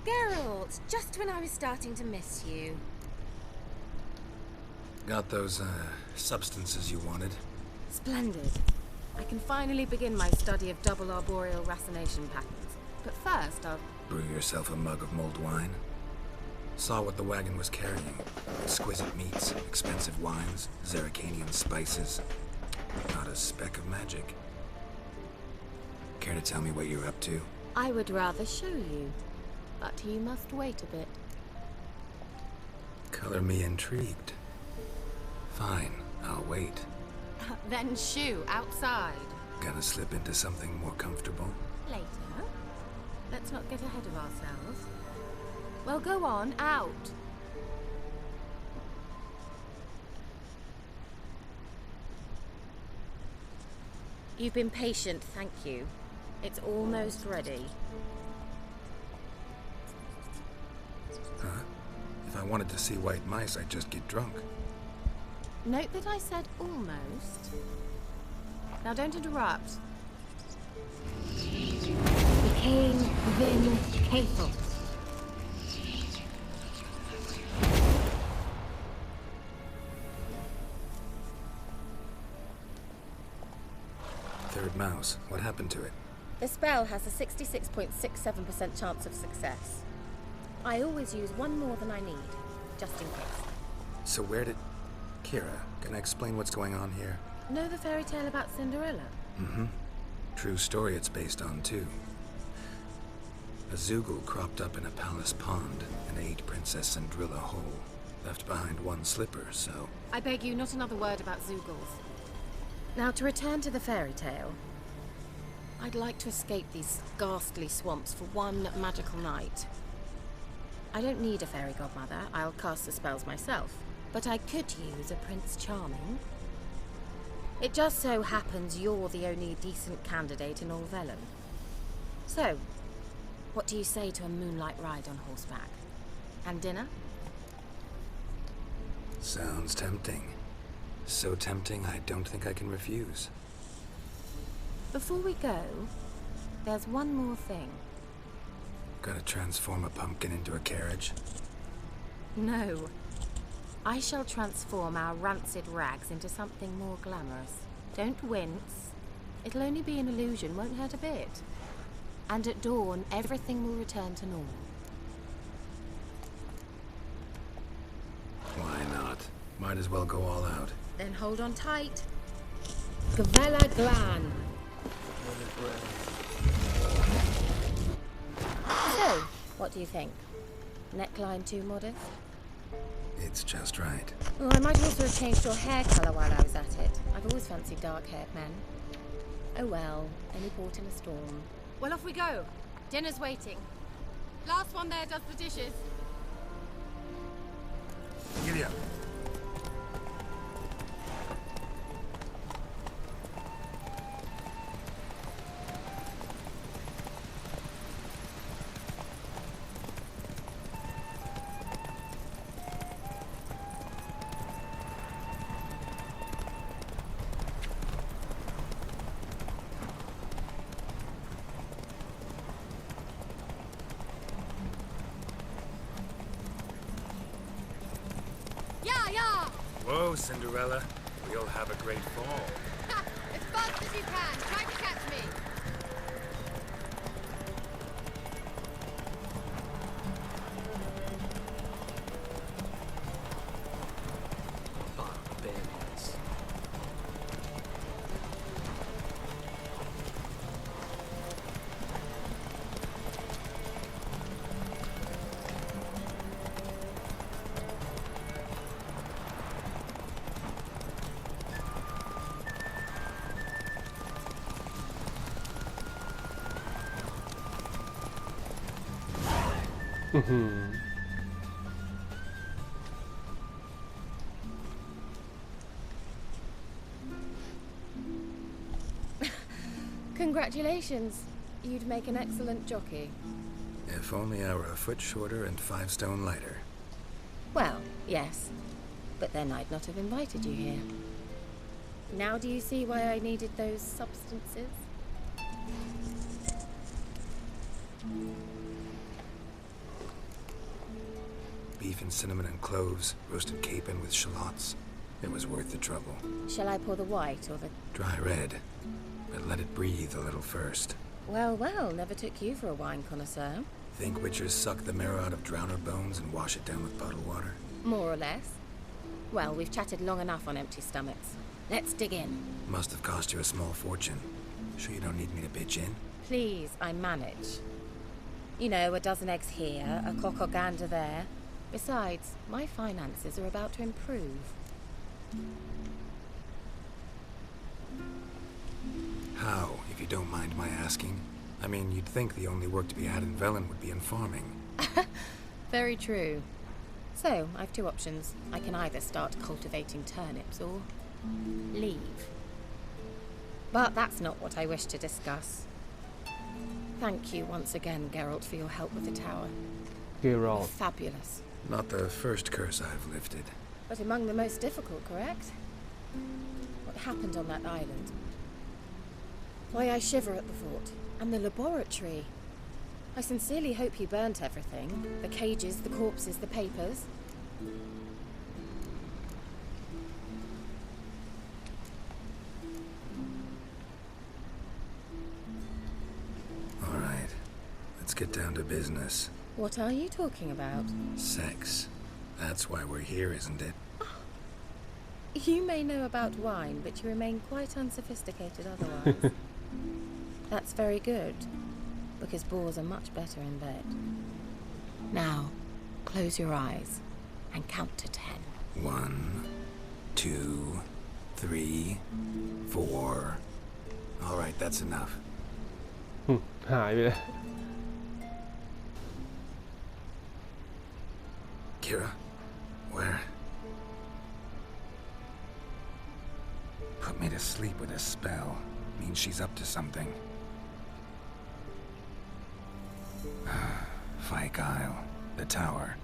Geralt, just when I was starting to miss you. Got those, substances you wanted? Splendid. I can finally begin my study of double arboreal racination patterns. But first, I'll... Brew yourself a mug of mulled wine. Saw what the wagon was carrying. Exquisite meats, expensive wines, Zerrikanian spices. Not a speck of magic. Care to tell me what you're up to? I would rather show you. But you must wait a bit. Color me intrigued. Fine, I'll wait. Then shoo, outside. Gonna slip into something more comfortable? Later. Let's not get ahead of ourselves. Well, go on, out. You've been patient, thank you. It's almost ready. Huh? If I wanted to see white mice, I'd just get drunk. Note that I said almost. Now don't interrupt. Became then capable. Third mouse. What happened to it? The spell has a 66.67% chance of success. I always use one more than I need, just in case. So where did... Kira, can I explain what's going on here? Know the fairy tale about Cinderella? Mm-hmm. True story it's based on, too. A Zoogle cropped up in a palace pond and ate Princess Cinderella whole. Left behind one slipper, so... I beg you, not another word about Zoogles. Now, to return to the fairy tale. I'd like to escape these ghastly swamps for one magical night. I don't need a fairy godmother. I'll cast the spells myself. But I could use a Prince Charming. It just so happens you're the only decent candidate in all Vellum. So, what do you say to a moonlight ride on horseback? And dinner? Sounds tempting. So tempting, I don't think I can refuse. Before we go, there's one more thing. Gotta transform a pumpkin into a carriage? No. I shall transform our rancid rags into something more glamorous. Don't wince. It'll only be an illusion, won't hurt a bit. And at dawn, everything will return to normal. Why not? Might as well go all out. Then hold on tight. Gavella Glan. So, what do you think? Neckline too modest? It's just right. Well, I might also have changed your hair colour while I was at it. I I've always fancied dark-haired men. Oh well, any port in a storm. Well, off we go. Dinner's waiting. Last one there does the dishes. Giddy up. Whoa, Cinderella. We'll have a great fall. Ha! As fast as you can. Try to catch me. Barbarians. Congratulations. You'd make an excellent jockey. If only I were a foot shorter and 5 stone lighter. Well, yes. But then I'd not have invited you here. Now do you see why I needed those substances? Beef and cinnamon and cloves, roasted capon with shallots. It was worth the trouble. Shall I pour the white or the... Dry red, but let it breathe a little first. Well, well, never took you for a wine connoisseur. Think witchers suck the marrow out of drowner bones and wash it down with bottled water? More or less. Well, we've chatted long enough on empty stomachs. Let's dig in. Must have cost you a small fortune. Sure you don't need me to pitch in? Please, I manage. You know, a dozen eggs here, a cock or gander there. Besides, my finances are about to improve. How, if you don't mind my asking? I mean, you'd think the only work to be had in Velen would be in farming. Very true. So, I've two options. I can either start cultivating turnips or leave. But that's not what I wish to discuss. Thank you once again, Geralt, for your help with the tower. Geralt. Fabulous. Not the first curse I've lifted. But among the most difficult, correct? What happened on that island? Why, I shiver at the thought. And the laboratory. I sincerely hope you burnt everything. The cages, the corpses, the papers. All right. Let's get down to business. What are you talking about? Sex. That's why we're here, isn't it? You may know about wine, but you remain quite unsophisticated otherwise. That's very good, because boars are much better in bed. Now, close your eyes and count to 10. 1, 2, 3, 4. All right, that's enough. หายไปเลย Kira, where? Put me to sleep with a spell. Means she's up to something. Fyke Isle, the tower.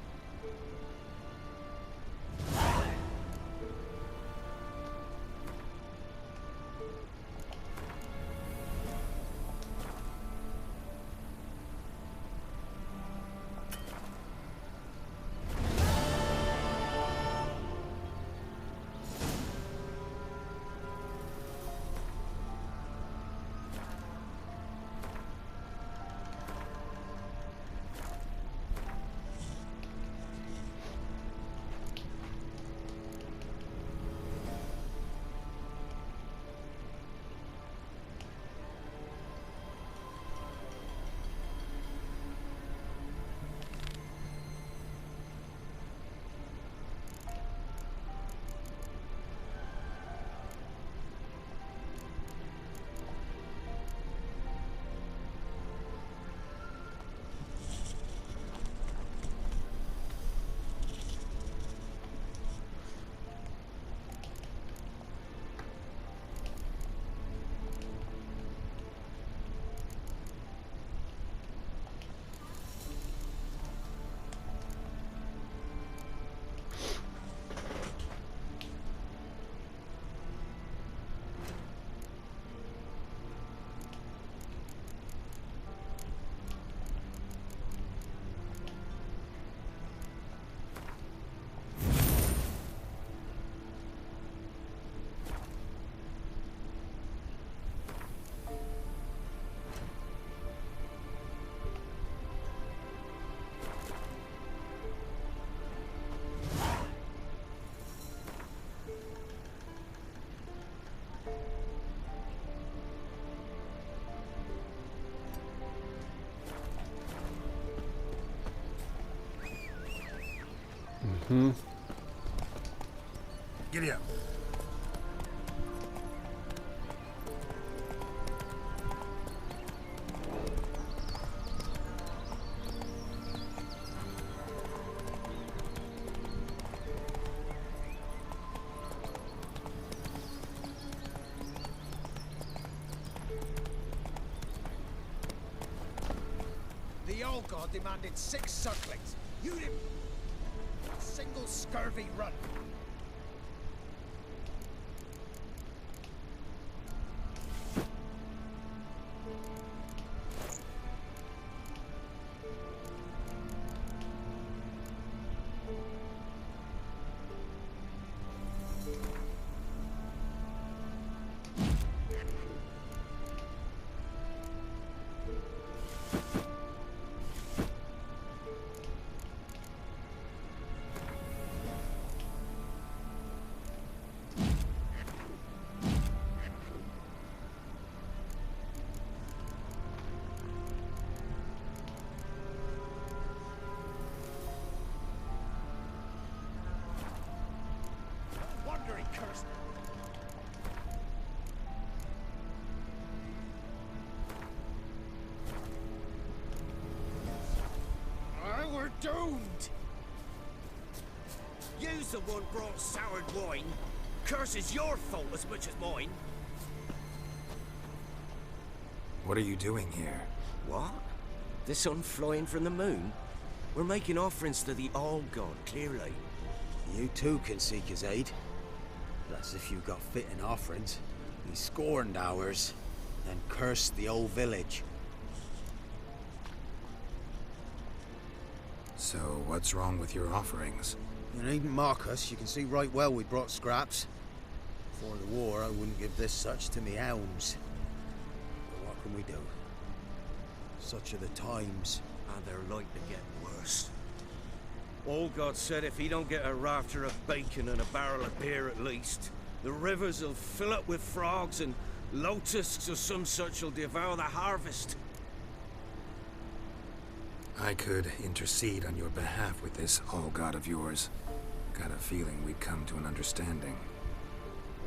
Giddy up. The old god demanded 6 sucklings. You didn't... A single scurvy run. Wandering curse. We're doomed. You's the one brought soured wine. Curse is your fault as much as mine. What are you doing here? What? The sun flying from the moon? We're making offerings to the All-God, clearly. You too can seek his aid. That's if you got fitting offerings. He scorned ours, then cursed the old village. So, what's wrong with your offerings? You needn't mock us. You can see right well we brought scraps. Before the war, I wouldn't give this such to me hounds. But what can we do? Such are the times. And they're like to get worse. All God said if he don't get a rafter of bacon and a barrel of beer at least, the rivers will fill up with frogs and locusts or some such will devour the harvest. I could intercede on your behalf with this all-god of yours. Got a feeling we'd come to an understanding.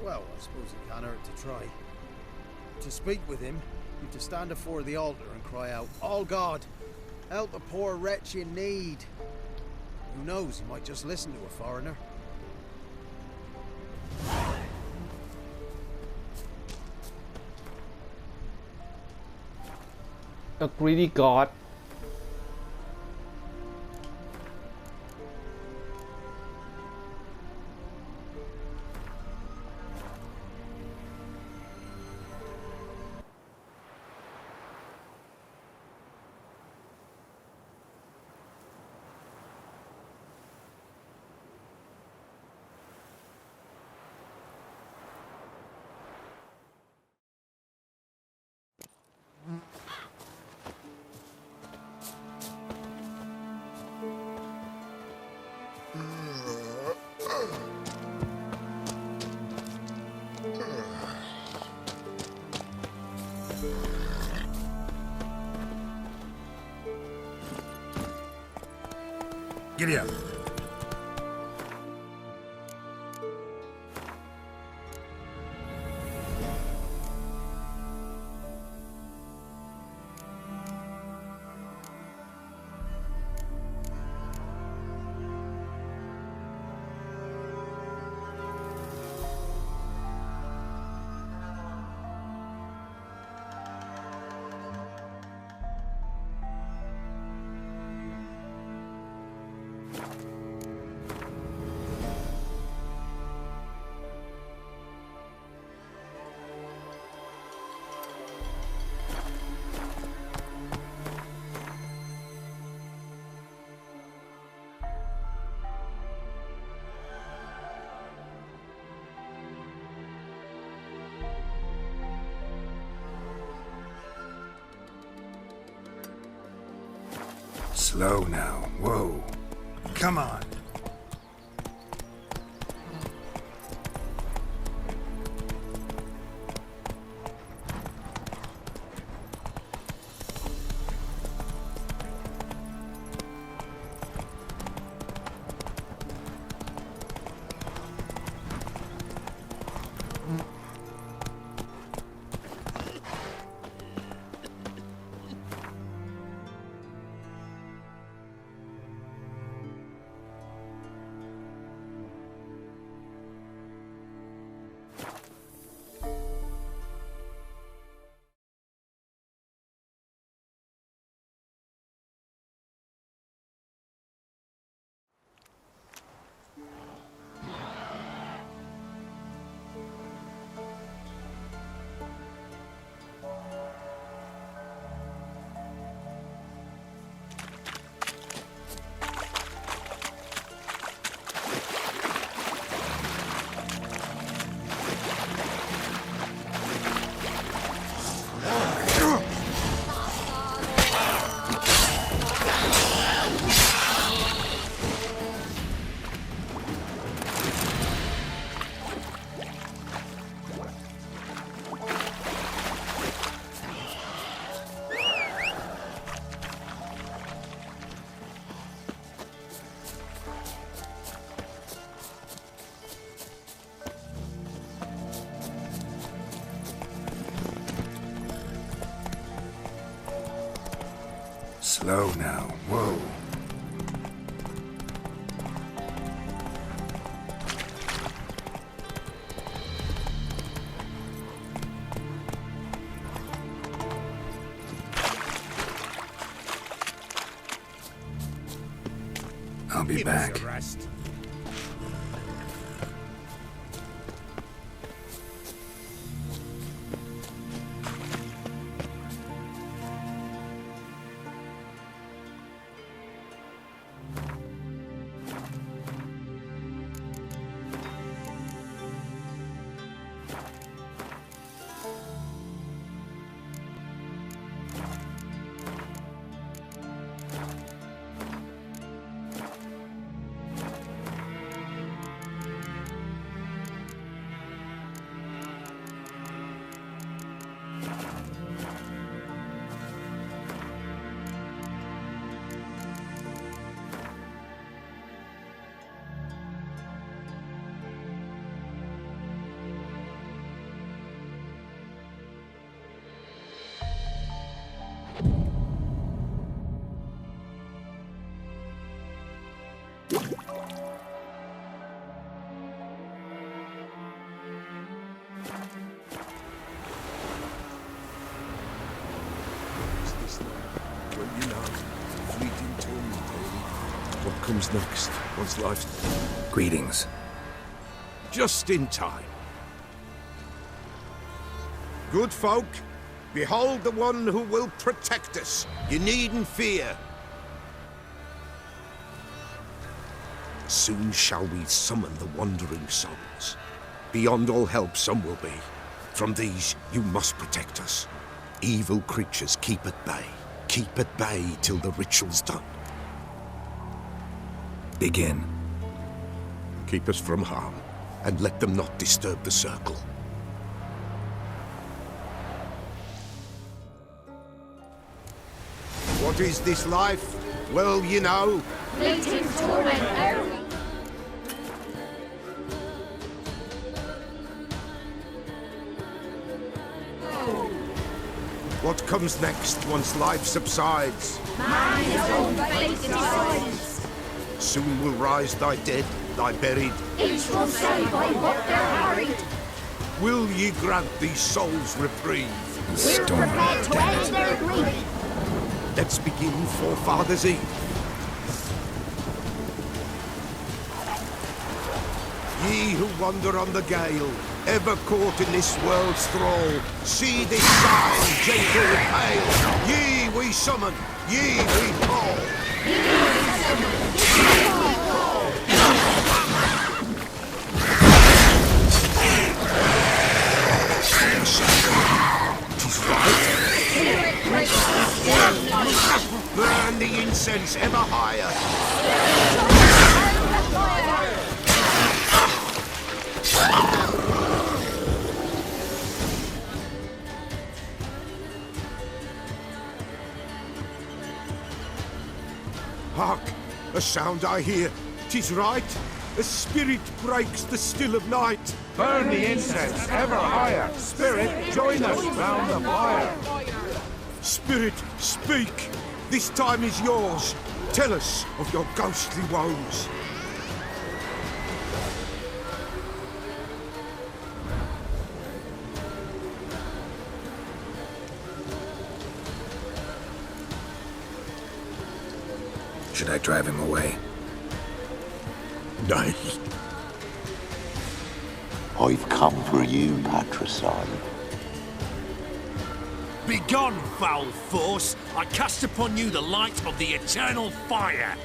Well, I suppose it can't hurt to try. To speak with him, you've to stand before the altar and cry out, "All God, help a poor wretch in need." Who knows, he might just listen to a foreigner. A greedy god. Giddy up. Slow now. Whoa. Come on. Slow now. Whoa. I'll be back. What comes next once life's... Greetings. Just in time. Good folk, behold the one who will protect us. You needn't fear. Soon shall we summon the wandering souls. Beyond all help some will be. From these you must protect us. Evil creatures keep at bay. Keep at bay till the ritual's done. Begin. Keep us from harm, and let them not disturb the circle. What is this life? Well, you know. Fleeting torment only. What comes next once life subsides? Man his own fate decides. Soon will rise thy dead, thy buried. Each will say by what they're harried. Will ye grant these souls reprieve? We're prepared to end their grief. Let's begin Forefathers' Eve. Ye who wander on the gale, ever caught in this world's thrall, see this sign, gentle and pale. Ye we summon, ye we call. Burn the incense ever higher. Hark! A sound I hear. 'Tis right. A spirit breaks the still of night. Burn the incense ever higher. Spirit, join us round the fire. Spirit, speak. This time is yours. Tell us of your ghostly woes. Should I drive him away? Nay. I've come for you, patricide. Begone, foul force! I cast upon you the light of the eternal fire!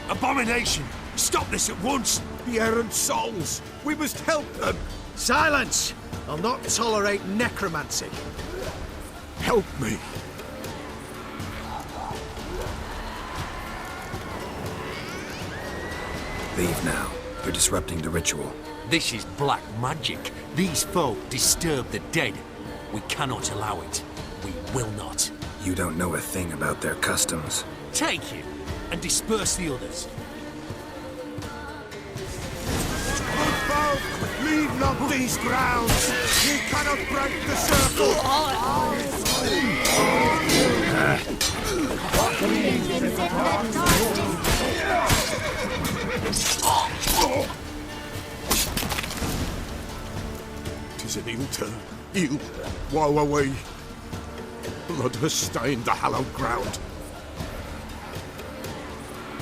Abomination! Stop this at once! The errant souls! We must help them! Silence! I'll not tolerate necromancy. Help me! Leave now. You're disrupting the ritual. This is black magic. These folk disturb the dead. We cannot allow it. We will not. You don't know a thing about their customs. Take him and disperse the others. Good folk, leave not these grounds! You cannot break the circle! Tis an ill turn. Ill. Woe away. Blood has stained the hallowed ground.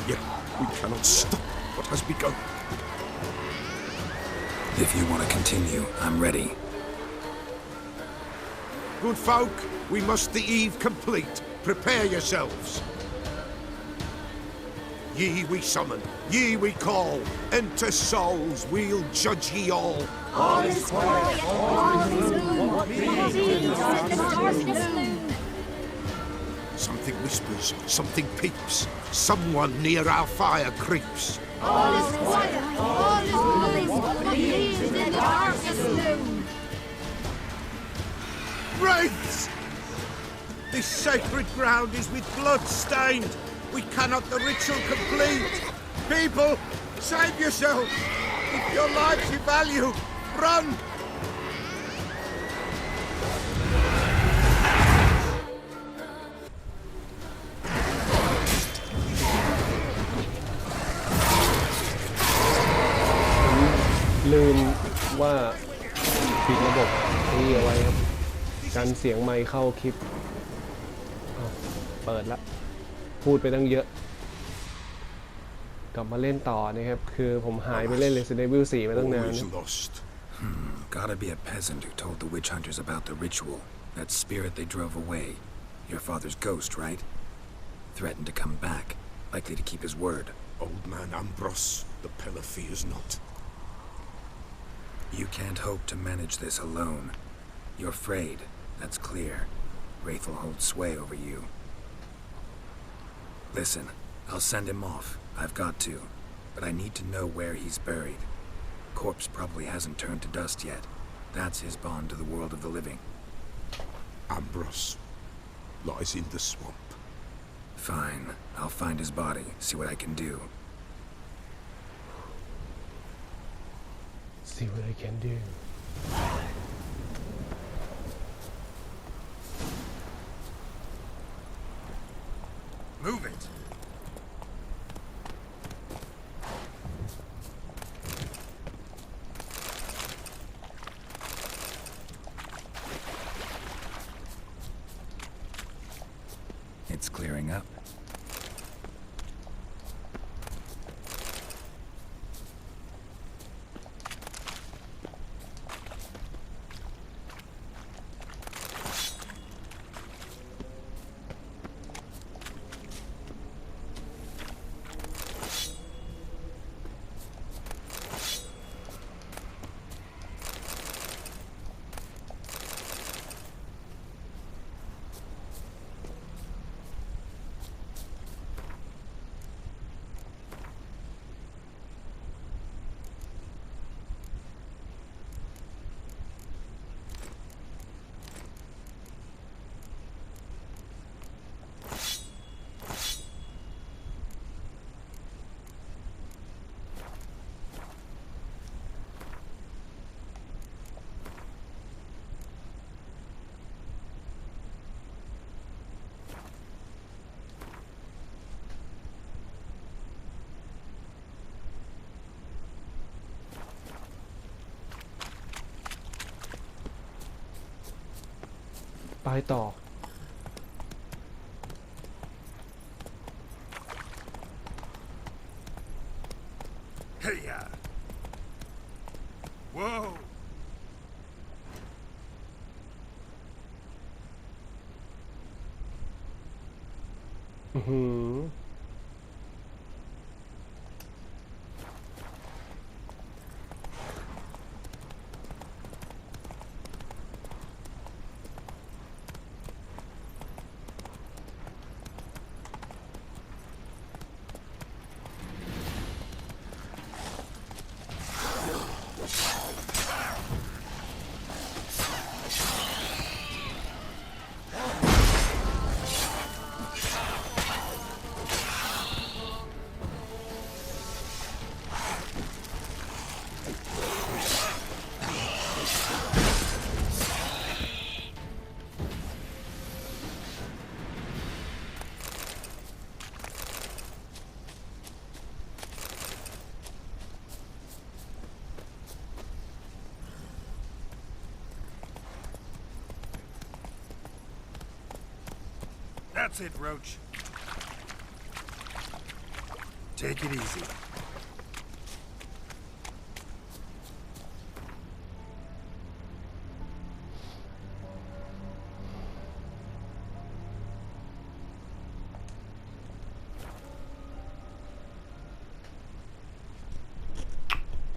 Yet we cannot stop what has begun. If you want to continue, I'm ready. Good folk, we must the eve complete. Prepare yourselves. Ye we summon, ye we call. Enter souls, we'll judge ye all. All is quiet, all is gloom. What means in the darkness loom? Something whispers, something peeps. Someone near our fire creeps. All is quiet, all is gloom. What means in the darkness loom? Wraiths! This sacred ground is with blood stained. We cannot the ritual complete. People, save yourselves. If your lives you value, run!ลืมว่าปิดระบบนี้เอาไว้ครับการเสียงไมค์เข้าคลิปเปิดละพูดไปตั้งเยอะกลับมาเล่นต่อนะครับคือผมหายไปเล่น Resident Evil 4 มาตั้งนาน Gotta be a peasant who told the witch hunters about the ritual. That spirit they drove away. Your father's ghost, right? Threatened to come back. Likely to keep his word. Old man Ambros, the pillar fears not. You can't hope to manage this alone. You're frayed, that's clear. Wraith will hold sway over you. Listen, I'll send him off. I've got to. But I need to know where he's buried. Corpse probably hasn't turned to dust yet. That's his bond to the world of the living. Ambros lies in the swamp. Fine. I'll find his body, see what I can do. See what I can do. Move it! It's clearing up. ไปต่อ Hey ya! Whoa! อือหือThat's it, Roach. Take it easy.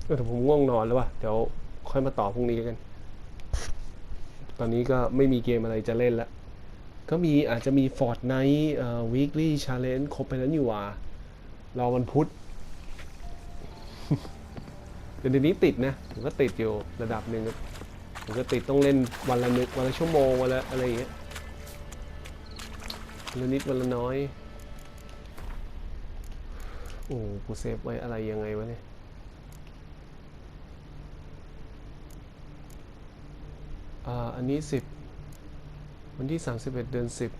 แต่ผมง่วงนอนแล้วว่ะเดี๋ยวค่อยมาต่อพรุ่งนี้กันตอนนี้ก็ไม่มีเกมอะไรจะเล่นละก็มีอาจจะมี Fortnite Weekly Challenge ครบไปแล้วอยู่ว่ะรอวันพุธ เดี๋ยวนี้ติดนะผมก็ติดอยู่ระดับหนึ่งผมก็ติดต้องเล่นวันละชั่วโมงวันละอะไรอย่างเงี้ยวันละนิดวันละน้อยโอ้กูเซฟไว้อะไรยังไงวะเนี่ยอันนี้10วันที่31เดือน10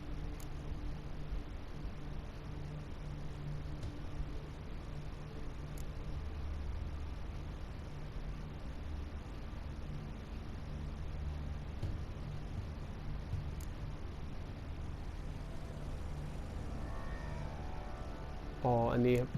อันนี้ครับ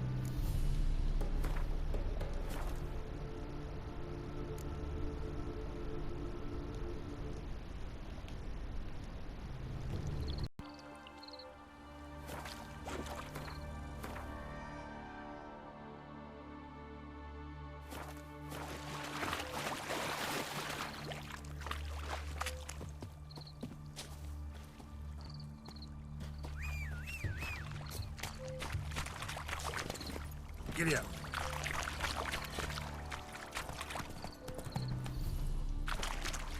Giddy up.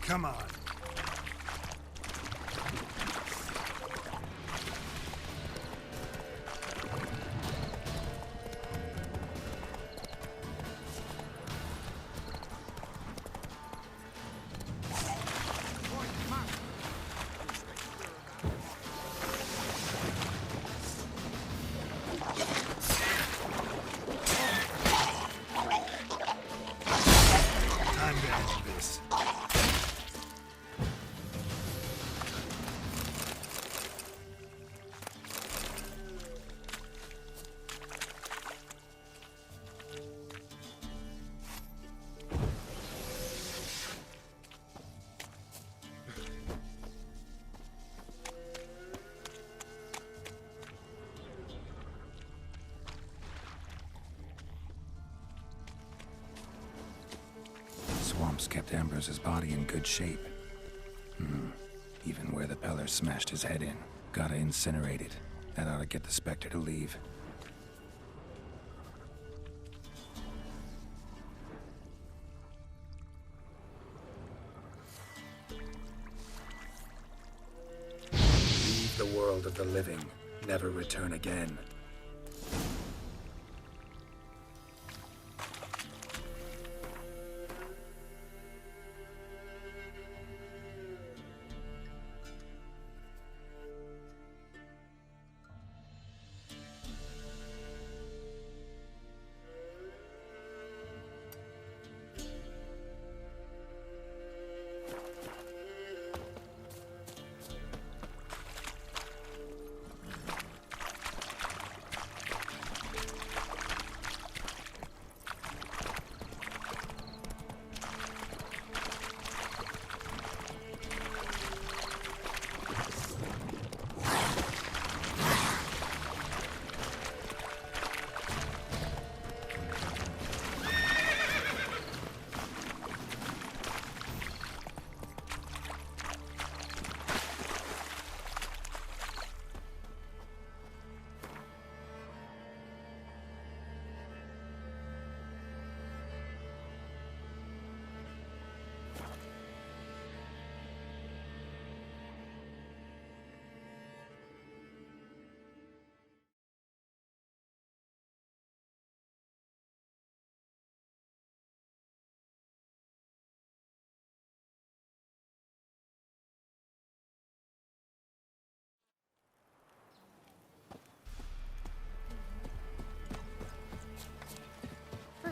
Come on. Swamps kept Ambrose's body in good shape. Even where the Peller smashed his head in. Gotta incinerate it. That ought to get the Spectre to leave. Leave the world of the living. Never return again.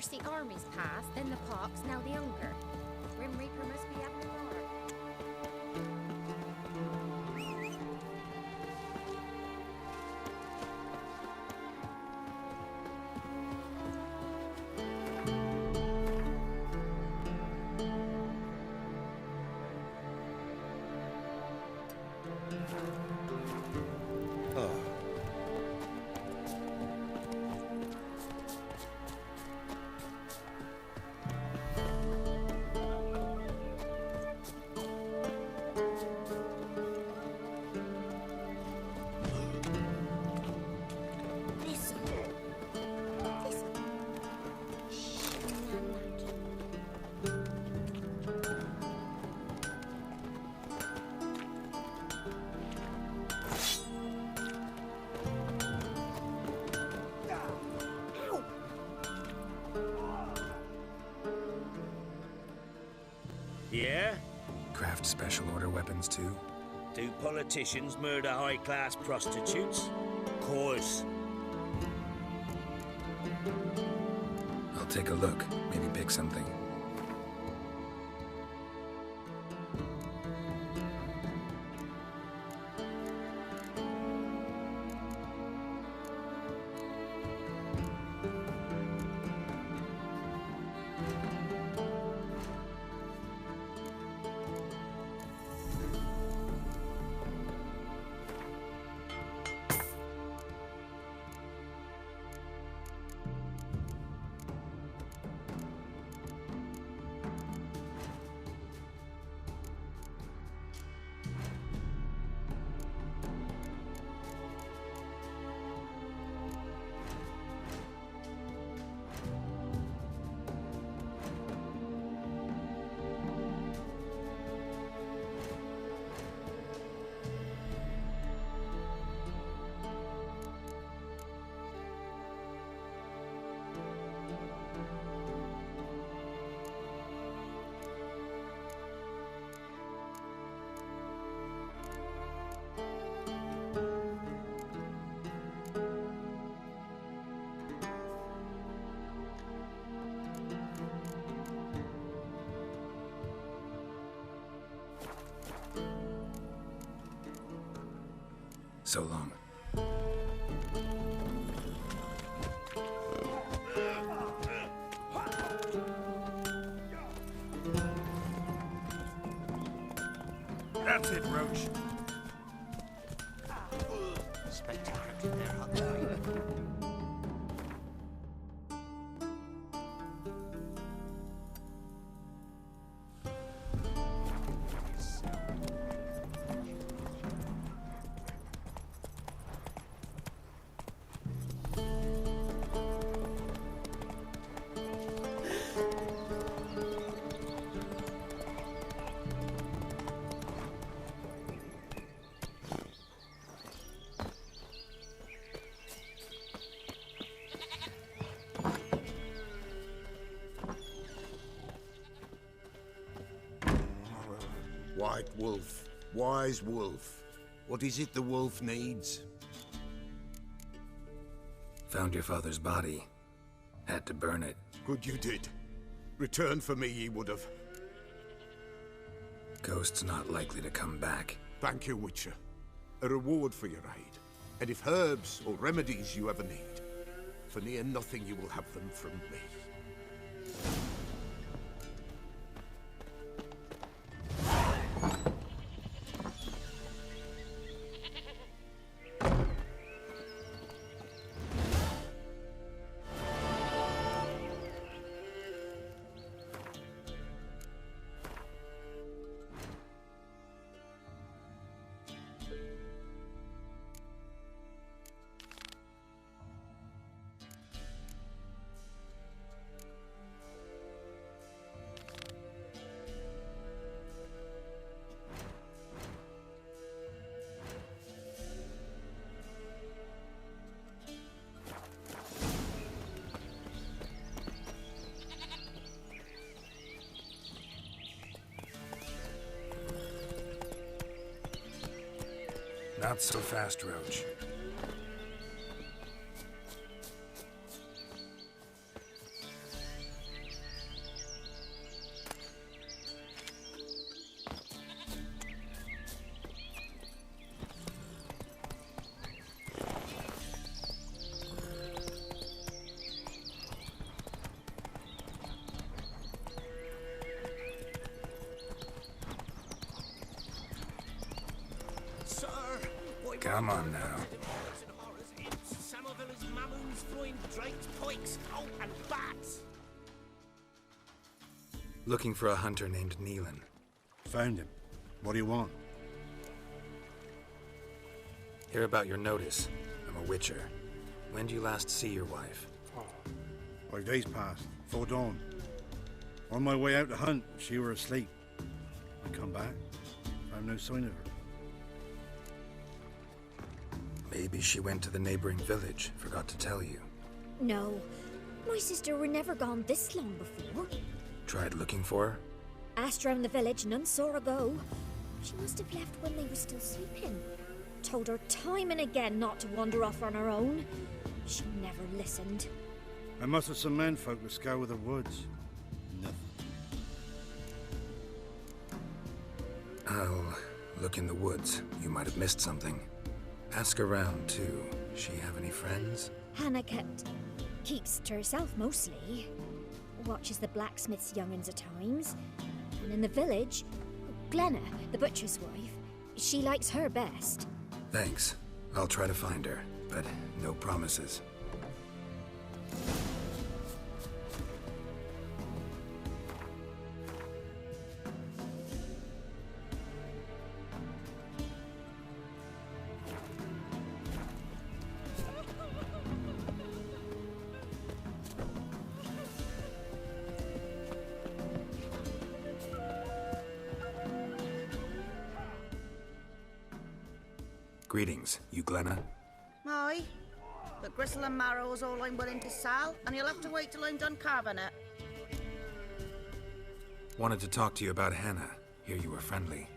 First the armies passed, then the pox, now the hunger. Grim Reaper must be having a lark. Yeah? Craft special order weapons too? Do politicians murder high-class prostitutes? Course. I'll take a look, maybe pick something. So long. That's it, Roach. Spectacular there, Hunger. White wolf, wise wolf. What is it the wolf needs? Found your father's body. Had to burn it. Good you did. Return for me ye would have. Ghost's not likely to come back. Thank you, Witcher. A reward for your aid. And if herbs or remedies you ever need, for near nothing you will have them from me. Not so fast, Roach. Come on now. Looking for a hunter named Neelan. Found him. What do you want? Hear about your notice. I'm a witcher. When do you last see your wife? 5 days passed, before dawn. On my way out to hunt, she were asleep. I come back, found no sign of her. Maybe she went to the neighboring village, forgot to tell you. No, my sister were never gone this long before. Tried looking for her? Asked round the village, none saw her go. She must have left when they were still sleeping. Told her time and again not to wander off on her own. She never listened. I mustered some menfolk to scour the woods. Nothing. I'll look in the woods. You might have missed something. Ask around, too. She have any friends? Hannah keeps to herself mostly. Watches the blacksmith's young'uns at times. And in the village, Glenna, the butcher's wife, she likes her best. Thanks. I'll try to find her, but no promises. Greetings, you Glenna? Aye. The gristle and marrow is all I'm willing to sell, and you'll have to wait till I'm done carving it. Wanted to talk to you about Hannah. Hear you were friendly.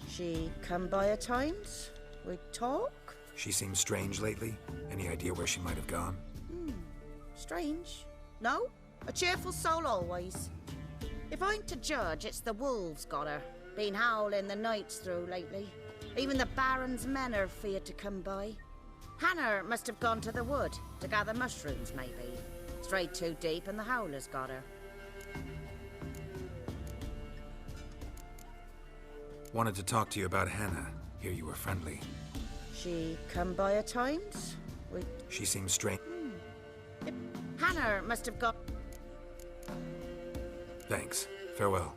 She come by at times? We talk? She seems strange lately. Any idea where she might have gone? Strange. No? A cheerful soul always. If I'm to judge, it's the wolves got her. Been howling the nights through lately. Even the Baron's men are feared to come by. Hannah must have gone to the wood to gather mushrooms, maybe. Strayed too deep and the howlers got her. Wanted to talk to you about Hannah. Hear you were friendly. She come by at times? She seems strange. Hannah must have got... Thanks. Farewell.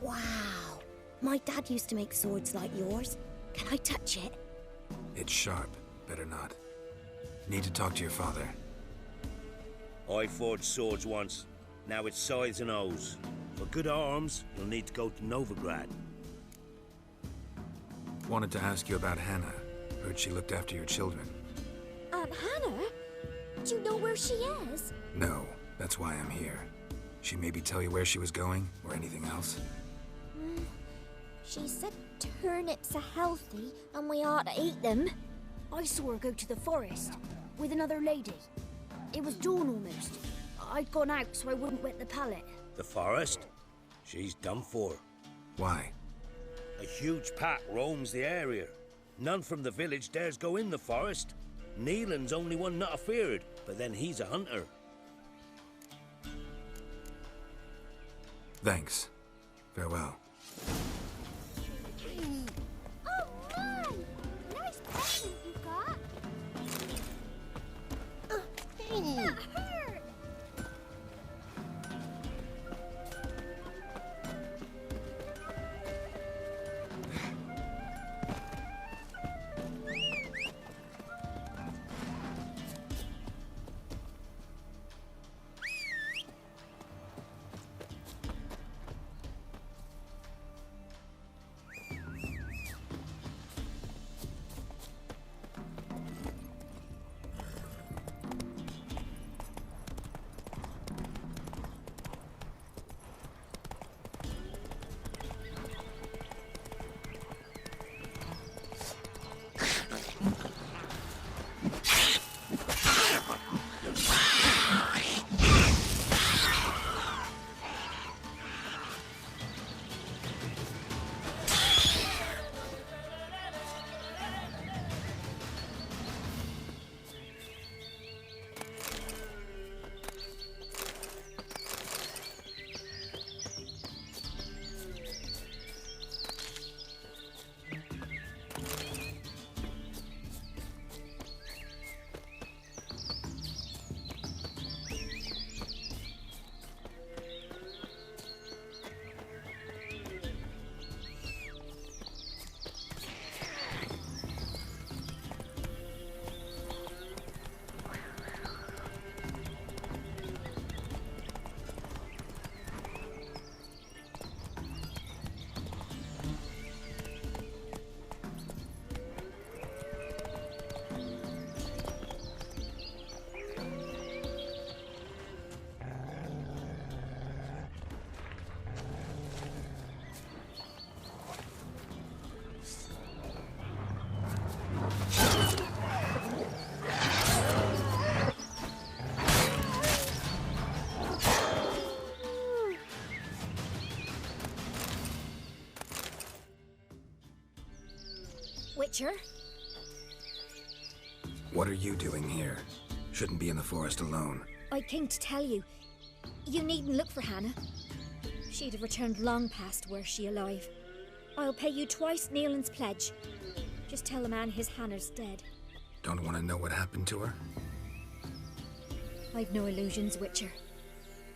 Wow. My dad used to make swords like yours. Can I touch it? It's sharp. Better not. Need to talk to your father. I forged swords once. Now it's scythes and hoes. For good arms, you'll need to go to Novigrad. Wanted to ask you about Hannah. Heard she looked after your children. Hannah? Do you know where she is? No, that's why I'm here. She maybe tell you where she was going, or anything else? She said turnips are healthy and we ought to eat them. I saw her go to the forest with another lady. It was dawn almost. I'd gone out so I wouldn't wet the pallet. The forest? She's done for. Why? A huge pack roams the area. None from the village dares go in the forest. Neelan's only one not afeared, but then he's a hunter. Thanks. Farewell. Oh, man! Nice present you got. That hurt! Witcher? What are you doing here? Shouldn't be in the forest alone. I came to tell you. You needn't look for Hannah. She'd have returned long past were she alive. I'll pay you twice Neelan's pledge. Just tell the man his Hannah's dead. Don't want to know what happened to her? I've no illusions, Witcher.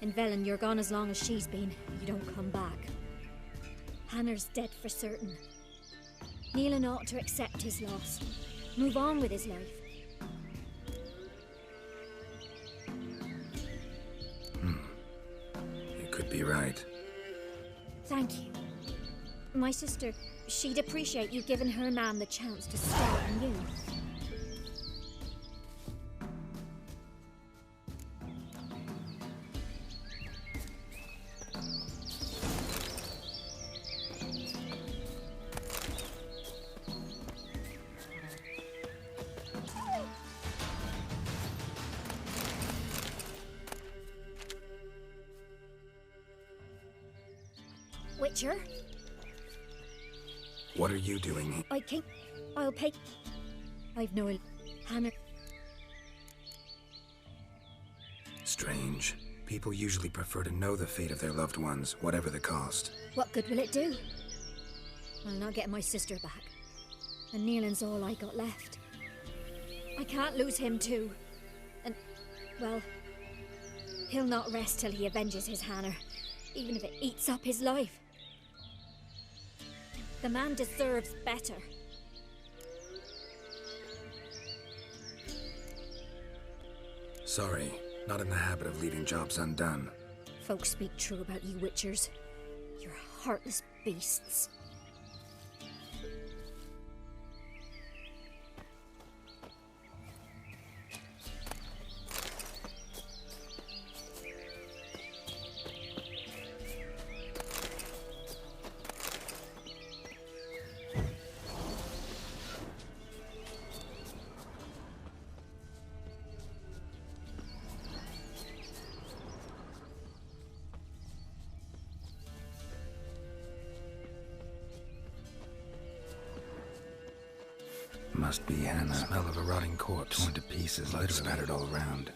In Velen, you're gone as long as she's been. You don't come back. Hannah's dead for certain. Neelan ought to accept his loss. Move on with his life. You could be right. Thank you. My sister, she'd appreciate you giving her man the chance to start anew. Witcher? What are you doing here? I came... I'll pay... I've no... Hannah... Strange. People usually prefer to know the fate of their loved ones, whatever the cost. What good will it do? I'll not get my sister back. And Neelan's all I got left. I can't lose him too. And, well... He'll not rest till he avenges his Hannah, even if it eats up his life. The man deserves better. Sorry, not in the habit of leaving jobs undone. Folks speak true about you Witchers. You're heartless beasts. Must be Hannah. Smell of a rotting corpse, torn to pieces, blood spattered all around.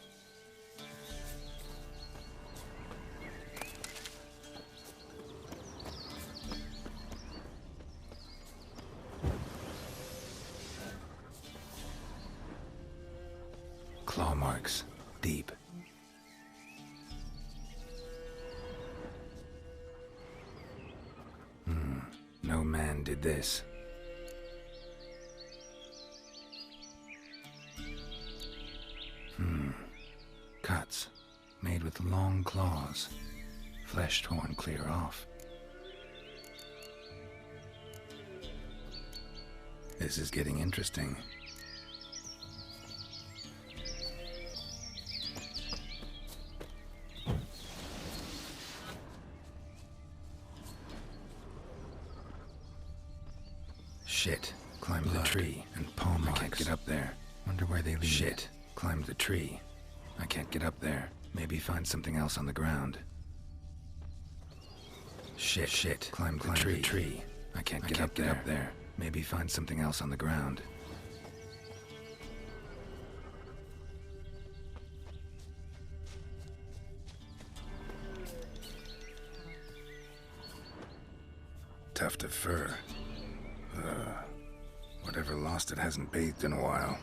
Claw marks, deep. No man did this. Cuts, made with long claws, flesh torn clear off. This is getting interesting. Shit, climbed the tree and palm marks. I can't get up there. Wonder where they lead. Shit, climbed the tree. I can't get up there. Maybe find something else on the ground. Shit, climbed the tree. I can't get up there. Maybe find something else on the ground. Tuft of fur. Whatever lost it hasn't bathed in a while.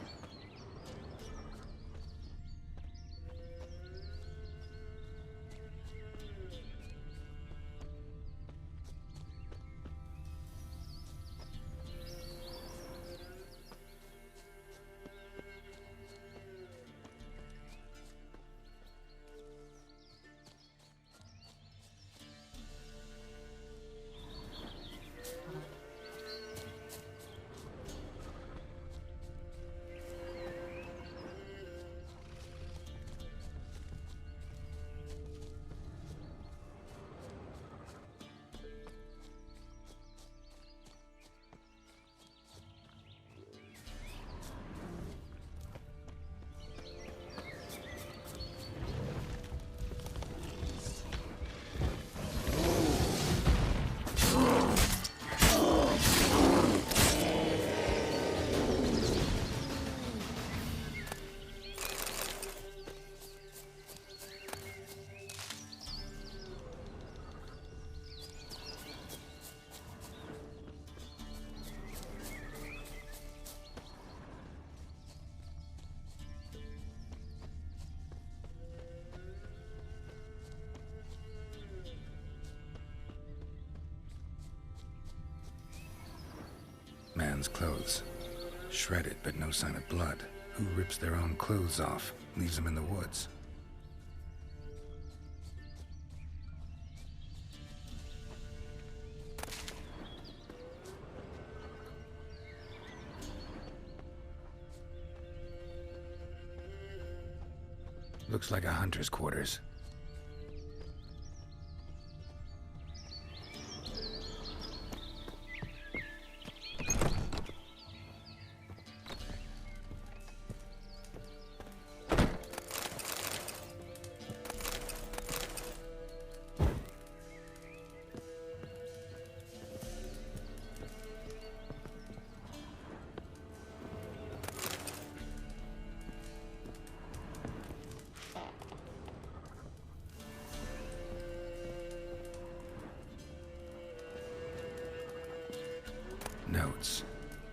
man's clothes. Shredded, but no sign of blood. Who rips their own clothes off, leaves them in the woods? Looks like a hunter's quarters. Notes.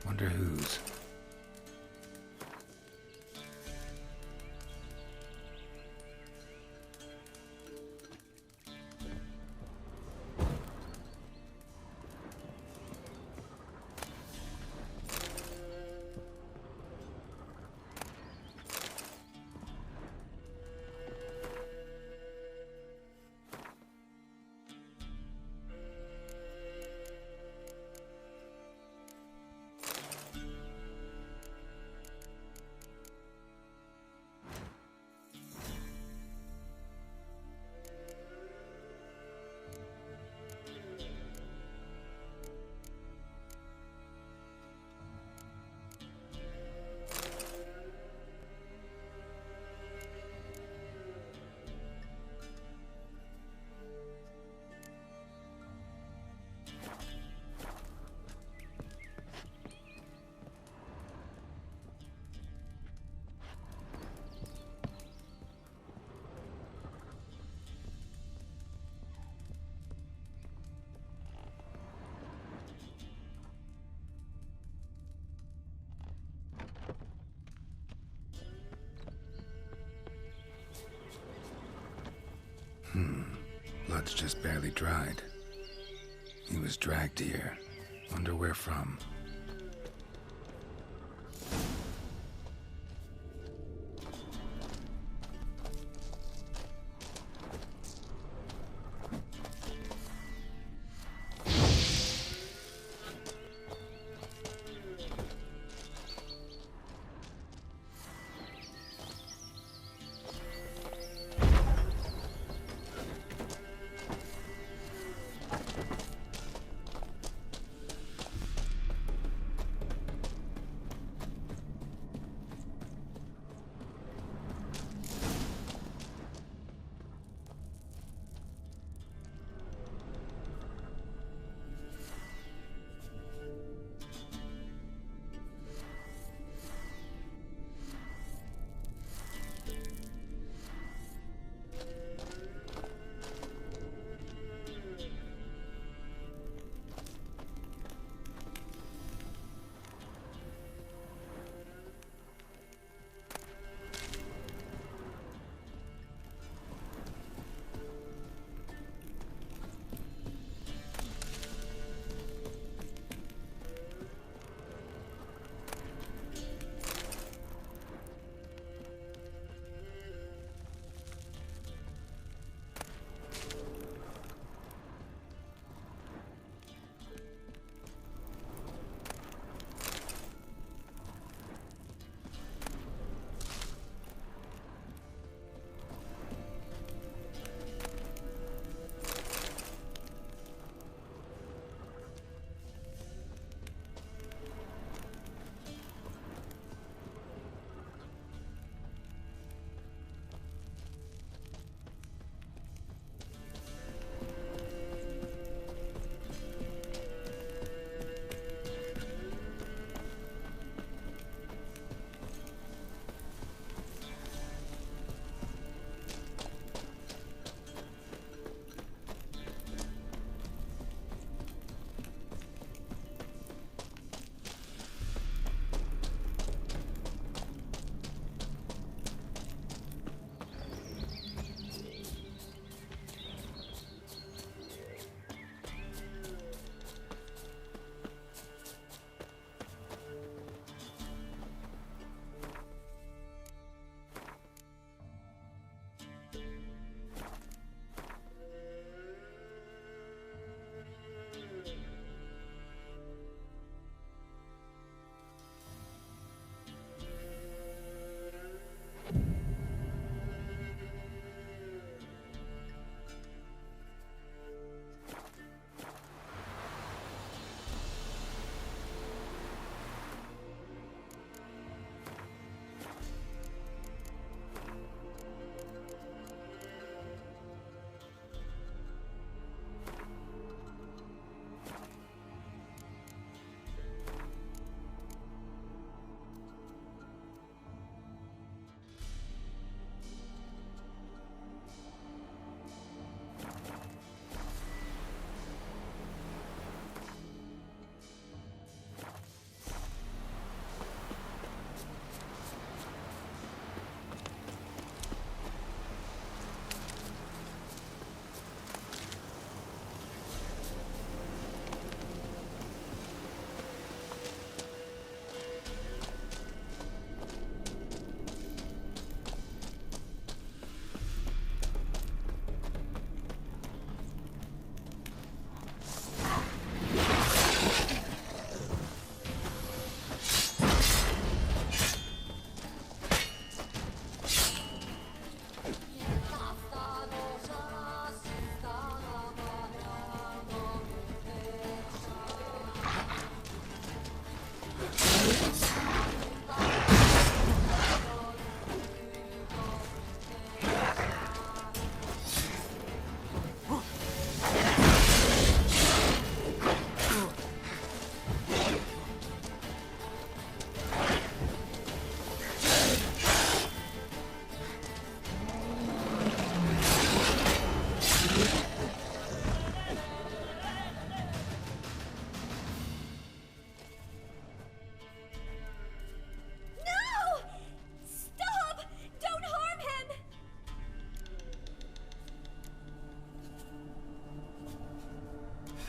Wonder whose. Blood's just barely dried. He was dragged here. Wonder where from.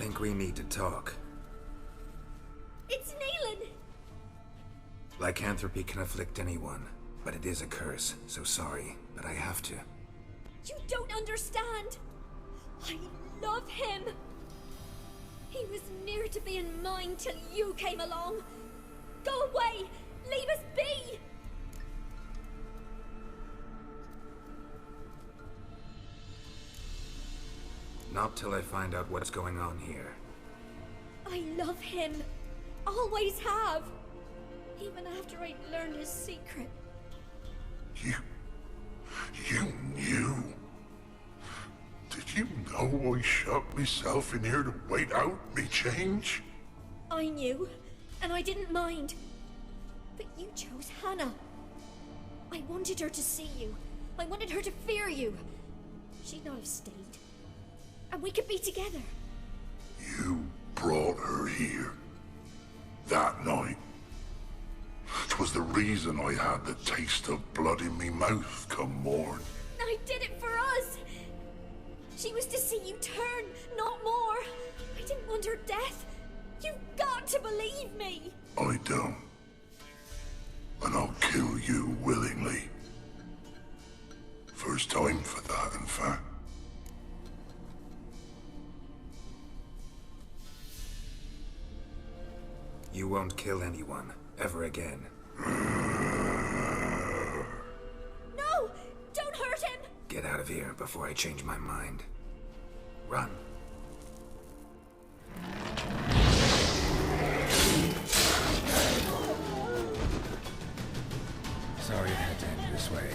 think we need to talk. It's Neelan! Lycanthropy can afflict anyone, but it is a curse, so sorry, but I have to. You don't understand! I love him! He was near to being mine till you came along! Go away! Leave us be! Not till I find out what's going on here. I love him! Always have! Even after I'd learned his secret. You knew? Did you know I shut myself in here to wait out me change? I knew, and I didn't mind. But you chose Hannah. I wanted her to see you. I wanted her to fear you. She'd not have stayed. And we could be together. You brought her here. That night. 'Twas the reason I had the taste of blood in me mouth come morn. I did it for us. She was to see you turn, not more. I didn't want her death. You've got to believe me. I don't. And I'll kill you willingly. First time for that, in fact. You won't kill anyone, ever again. No! Don't hurt him! Get out of here before I change my mind. Run. Sorry it had to end this way.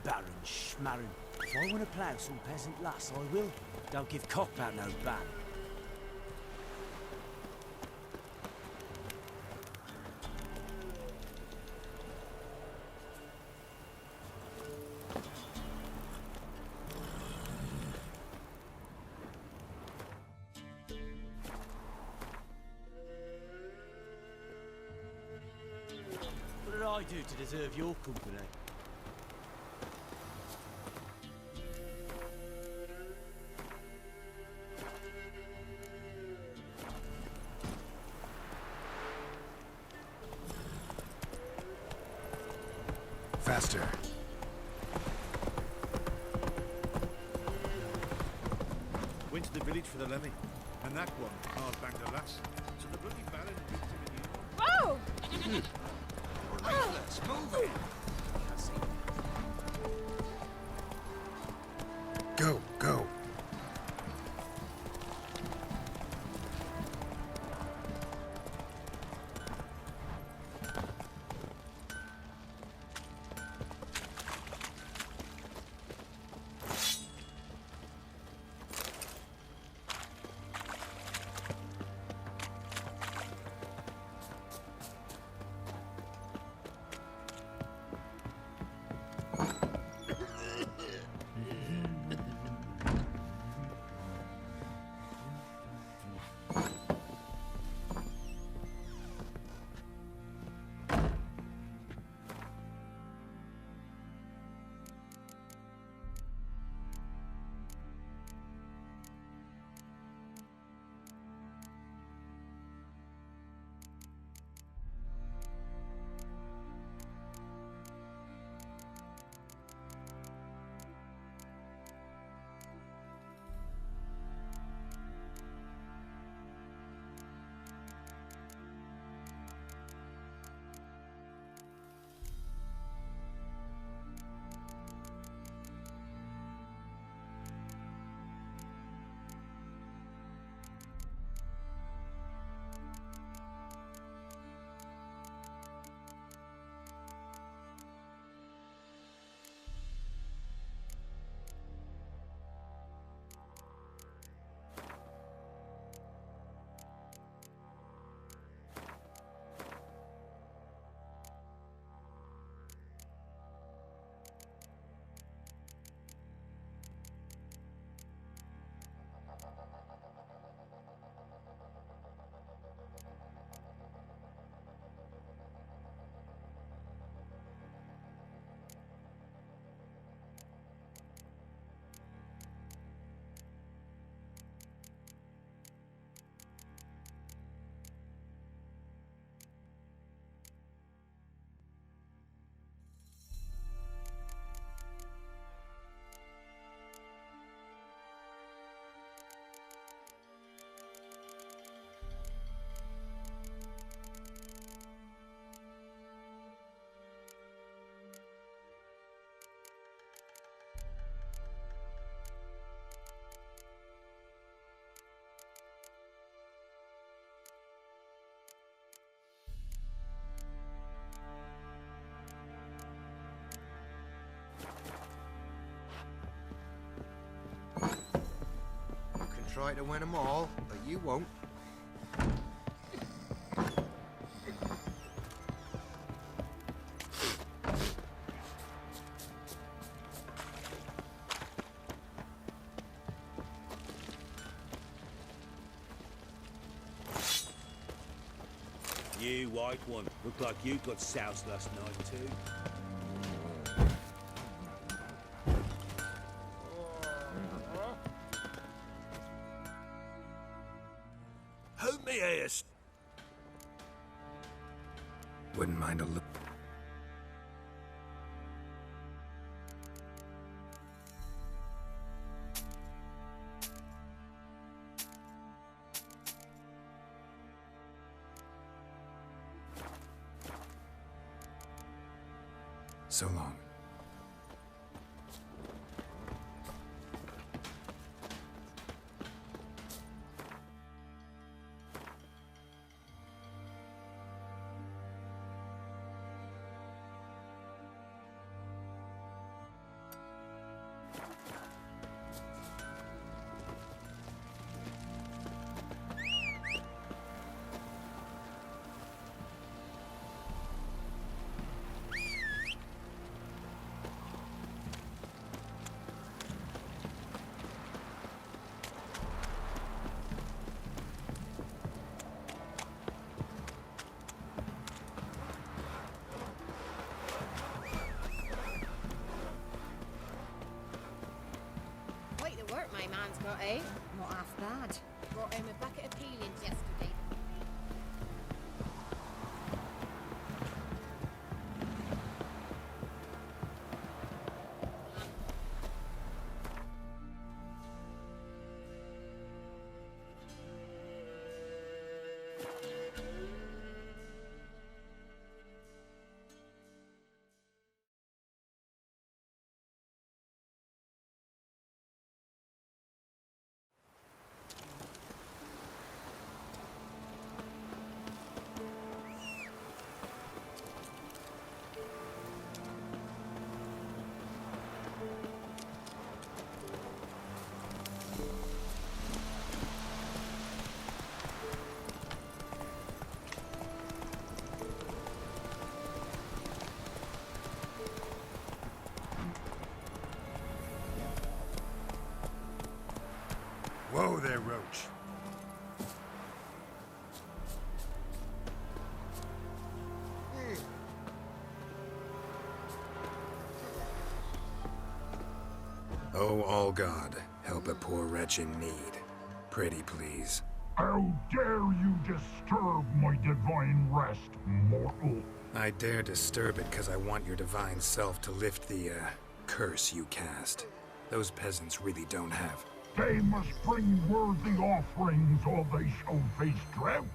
Baron Schmarren. If I want to plough some peasant lass, I will. Don't give cock about no ban. What did I do to deserve your company? Faster. Went to the village for the levy, and that one hard banged the lass. So the bloody baron beats him in the Whoa! Let's move it. Go, go. Try to win them all, but you won't. You white one, look like you got soused last night too. Hold me ears. Wouldn't mind a look. So long. Not eh? Not half bad. Brought home a bucket of peelings yesterday. Whoa there, Roach. Oh, all God, help a poor wretch in need. Pretty please. How dare you disturb my divine rest, mortal? I dare disturb it because I want your divine self to lift the, curse you cast. Those peasants really don't have. They must bring worthy offerings or they shall face drought,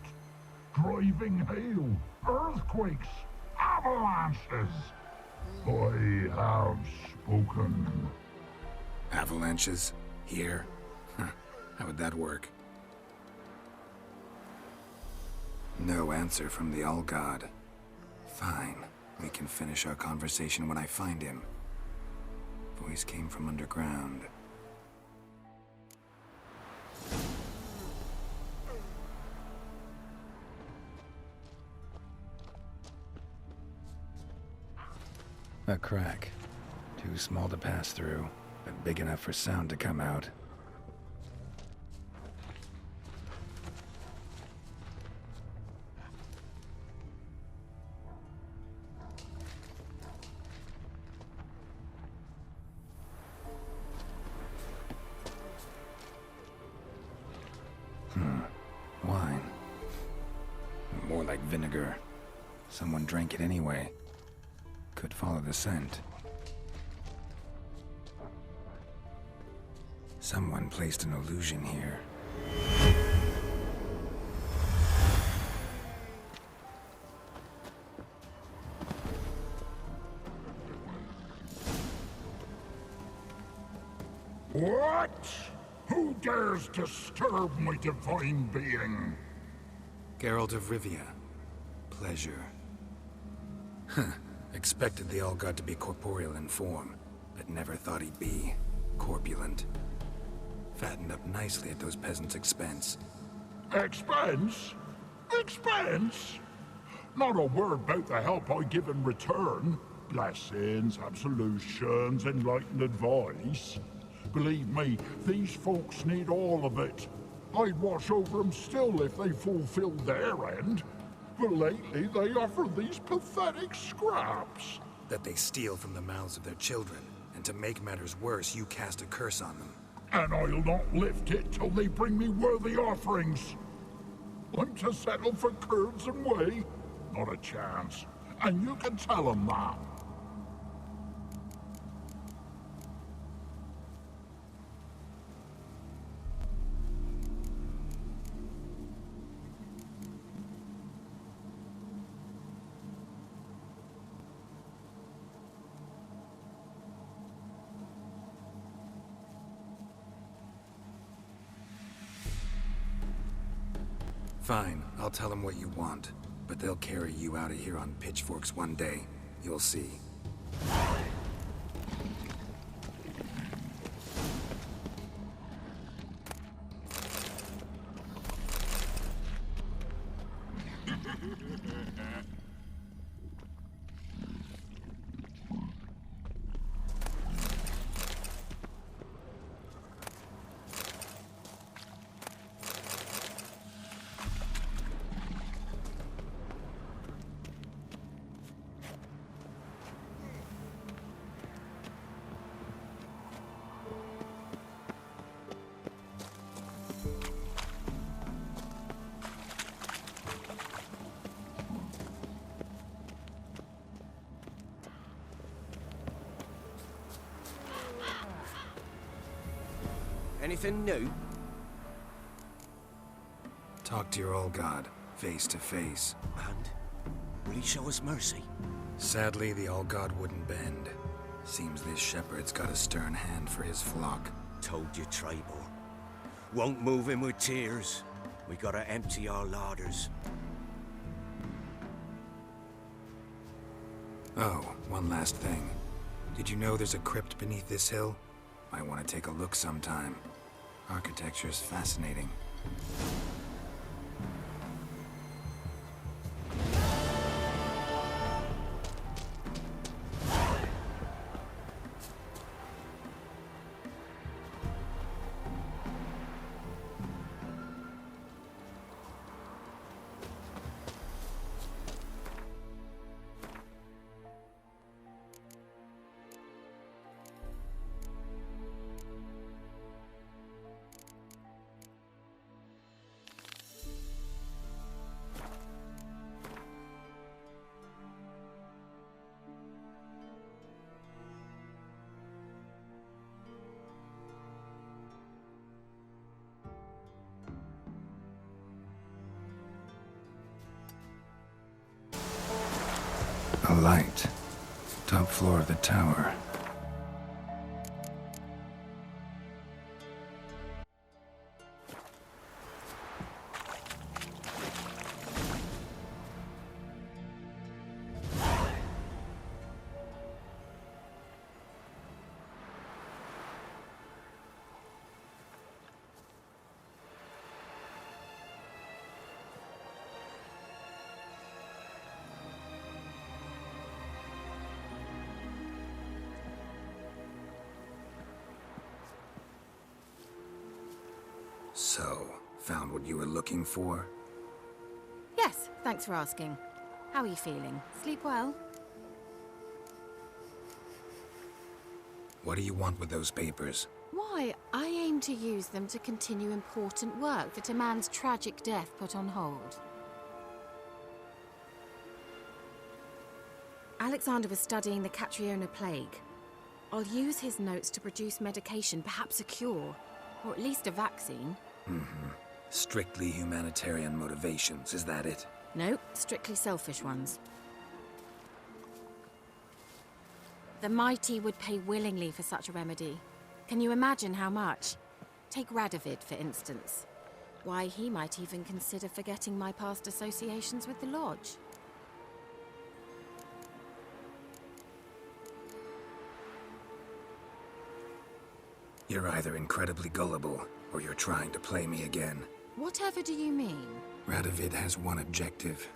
driving hail, earthquakes, avalanches. I have spoken. Avalanches? Here? Huh. How would that work? No answer from the All-God. Fine. We can finish our conversation when I find him. Voice came from underground. A crack. Too small to pass through, but big enough for sound to come out. Wine. More like vinegar. Someone drank it anyway. Could follow the scent. Someone placed an illusion here. What? Who dares disturb my divine being? Geralt of Rivia. Pleasure. Huh. Expected the All-God to be corporeal in form, but never thought he'd be corpulent. Fattened up nicely at those peasants' expense. Expense? Expense? Not a word about the help I give in return. Blessings, absolutions, enlightened advice. Believe me, these folks need all of it. I'd watch over them still if they fulfilled their end. But lately they offer these pathetic scraps. That they steal from the mouths of their children, and to make matters worse, you cast a curse on them. And I'll not lift it till they bring me worthy offerings. I'm to settle for curds and whey? Not a chance. And you can tell them that. Fine, I'll tell them what you want. But they'll carry you out of here on pitchforks one day. You'll see. Anything new? Talk to your old god, face to face. And? Will he show us mercy? Sadly, the old god wouldn't bend. Seems this shepherd's got a stern hand for his flock. Told you, Trebor. Won't move him with tears. We gotta empty our larders. Oh, one last thing. Did you know there's a crypt beneath this hill? Might want to take a look sometime. Architecture's fascinating. A light. Top floor of the tower. So, found what you were looking for? Yes, thanks for asking. How are you feeling? Sleep well? What do you want with those papers? Why, I aim to use them to continue important work that a man's tragic death put on hold. Alexander was studying the Catriona plague. I'll use his notes to produce medication, perhaps a cure, or at least a vaccine. Strictly humanitarian motivations, is that it? No, strictly selfish ones. The mighty would pay willingly for such a remedy. Can you imagine how much? Take Radovid, for instance. Why, he might even consider forgetting my past associations with the Lodge. You're either incredibly gullible, or you're trying to play me again. Whatever do you mean? Radovid has one objective: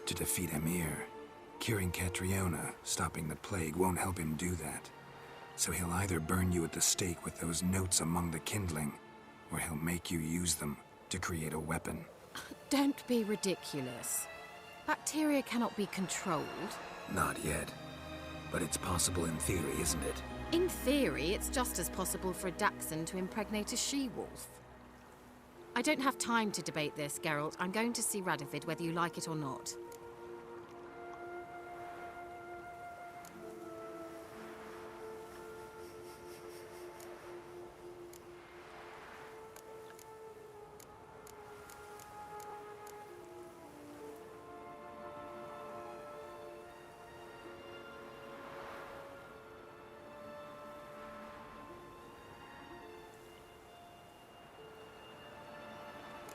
to defeat Emir. Curing Catriona, stopping the plague, won't help him do that. So he'll either burn you at the stake with those notes among the kindling, or he'll make you use them to create a weapon. Don't be ridiculous. Bacteria cannot be controlled. Not yet. But it's possible in theory, isn't it? In theory, it's just as possible for a Dachshund to impregnate a she-wolf. I don't have time to debate this, Geralt. I'm going to see Radovid whether you like it or not.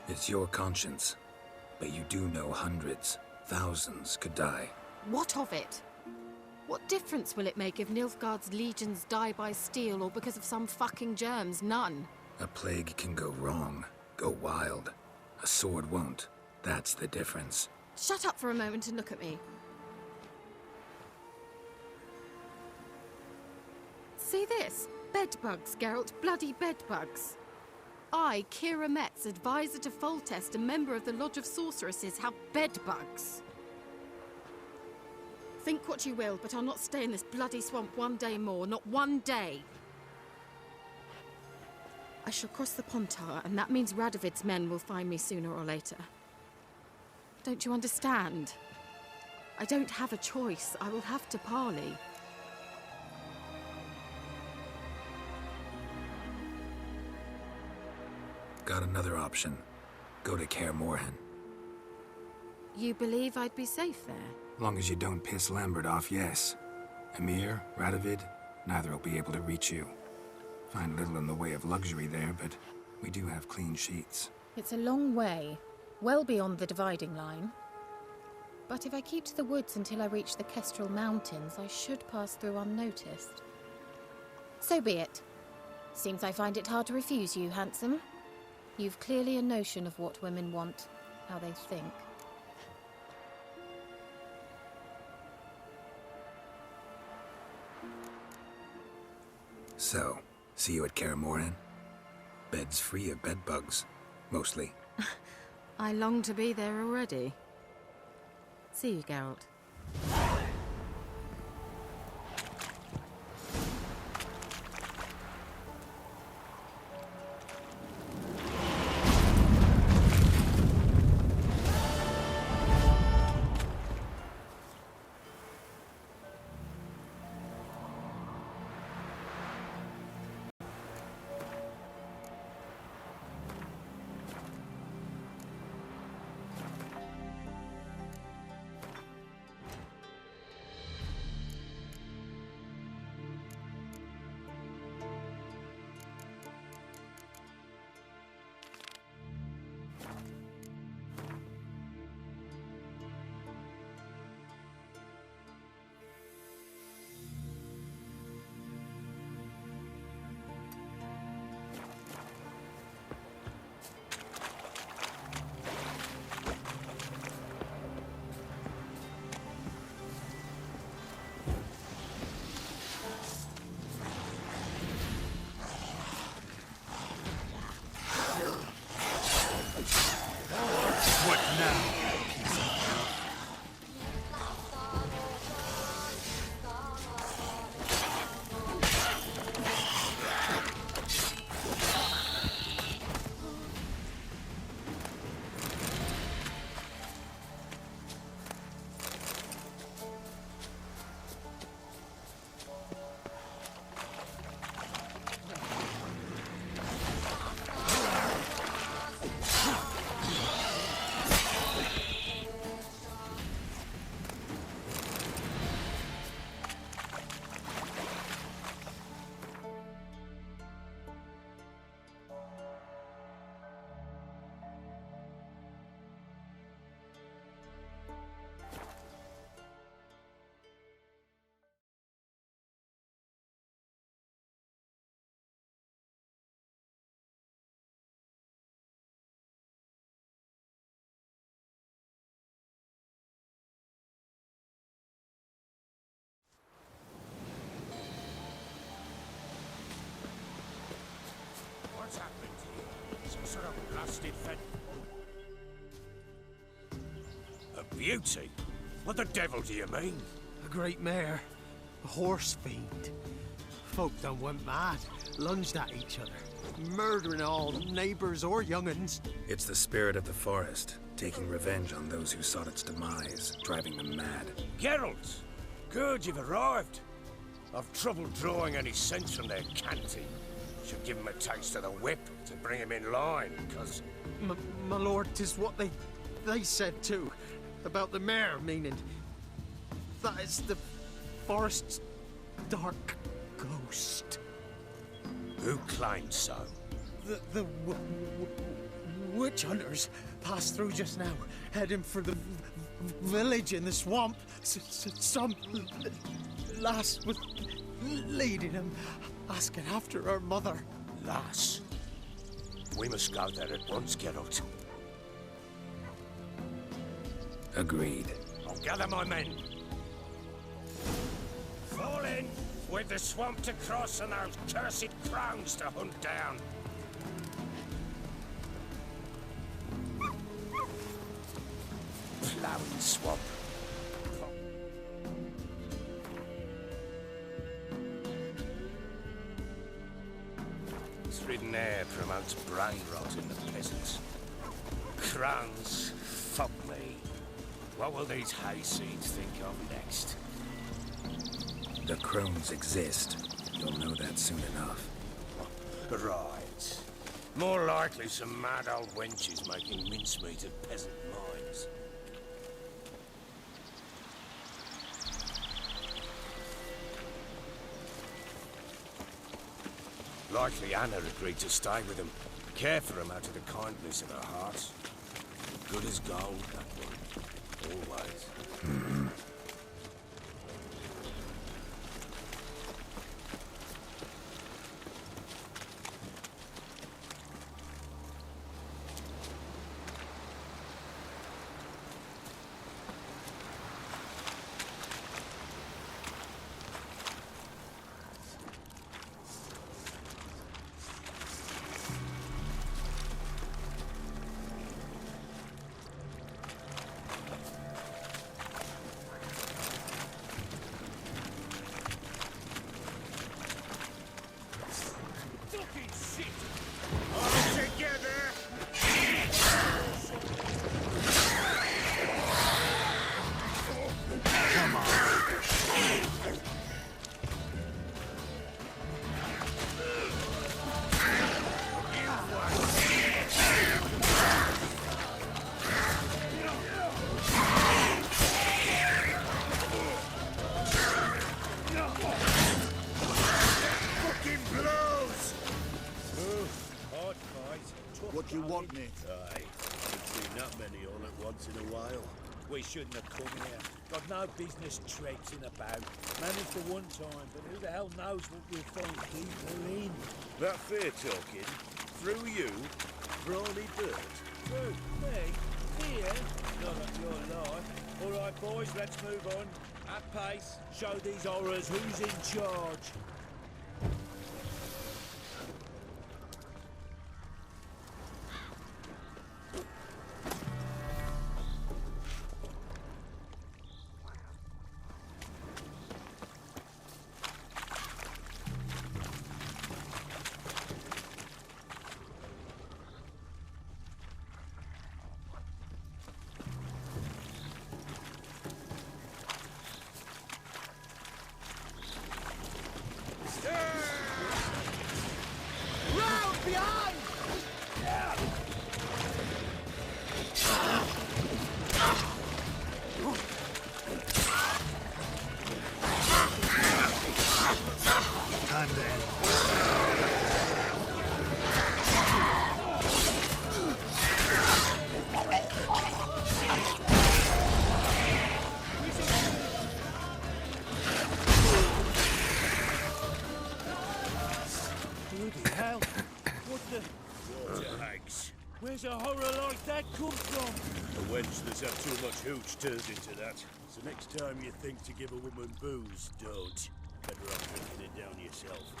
It's your conscience. But you do know hundreds, thousands could die. What of it? What difference will it make if Nilfgaard's legions die by steel or because of some fucking germs? None. A plague can go wrong, go wild. A sword won't. That's the difference. Shut up for a moment and look at me. See this? Bedbugs, Geralt. Bloody bedbugs. I, Kira Metz, advisor to Foltest, a member of the Lodge of Sorceresses, have bedbugs. Think what you will, but I'll not stay in this bloody swamp one day more. Not one day. I shall cross the Pontar, and that means Radovid's men will find me sooner or later. Don't you understand? I don't have a choice. I will have to parley. Got another option. Go to Kaer Morhen. You believe I'd be safe there? Long as you don't piss Lambert off, yes. Emir, Radovid, neither will be able to reach you. Find little in the way of luxury there, but we do have clean sheets. It's a long way, well beyond the dividing line. But if I keep to the woods until I reach the Kestrel Mountains, I should pass through unnoticed. So be it. Seems I find it hard to refuse you, handsome. You've clearly a notion of what women want, how they think. So, see you at Kaer Morhen? Bed's free of bedbugs, mostly. I long to be there already. See you, Geralt. What's happened here? Some sort of blasted A beauty? What the devil do you mean? A great mare. A horse fiend. Folk done went mad, lunged at each other, murdering all neighbours or young'uns. It's the spirit of the forest, taking revenge on those who sought its demise, driving them mad. Geralt! Good, you've arrived. I've trouble drawing any sense from their canting. Should give him a taste of the whip to bring him in line, because... My lord, 'tis what they said too. About the mare, meaning... that is the forest's dark ghost. Who claims so? The witch hunters passed through just now, heading for the village in the swamp. Some lass was leading them, asking after her mother. Lass? We must go there at once, Geralt. Agreed. I'll gather my men. Fall in! With the swamp to cross and those cursed crowns to hunt down. Ploughing swamp. Ridden air promotes brain rot in the peasants. Crowns, fuck me. What will these hayseeds think of next? The crones exist. You'll know that soon enough. Right. More likely some mad old wenches making mincemeat of peasant minds. Likely Anna agreed to stay with them, care for them out of the kindness of her heart. Good as gold, that one. Always. What do you want, mate? Aye, haven't seen that many all at once in a while. We shouldn't have come here. Got no business traipsing about. Managed the one time, but who the hell knows what we'll find people in? That fair talking? Through you? Brawly bird? Through me? Here? Not at your life. All right, boys, let's move on. At pace. Show these horrors who's in charge. Where's a horror like that come from? A wench that's had too much hooch turns into that. So next time you think to give a woman booze, don't. Better off drinking it down yourself.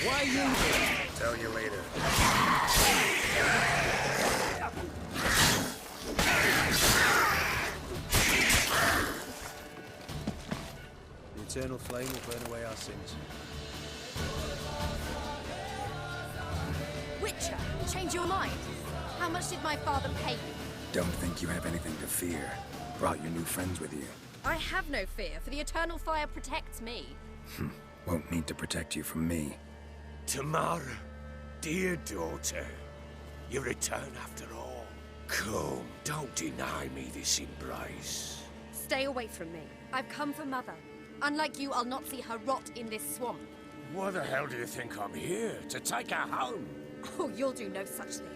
Why you here? Tell you later. The eternal flame will burn away our sins. Witcher, change your mind. How much did my father pay you? Don't think you have anything to fear. Brought your new friends with you. I have no fear, for the eternal fire protects me. Won't need to protect you from me. Tamara, dear daughter, you return after all. Come, don't deny me this embrace. Stay away from me. I've come for Mother. Unlike you, I'll not see her rot in this swamp. Why the hell do you think I'm here? To take her home? Oh, you'll do no such thing.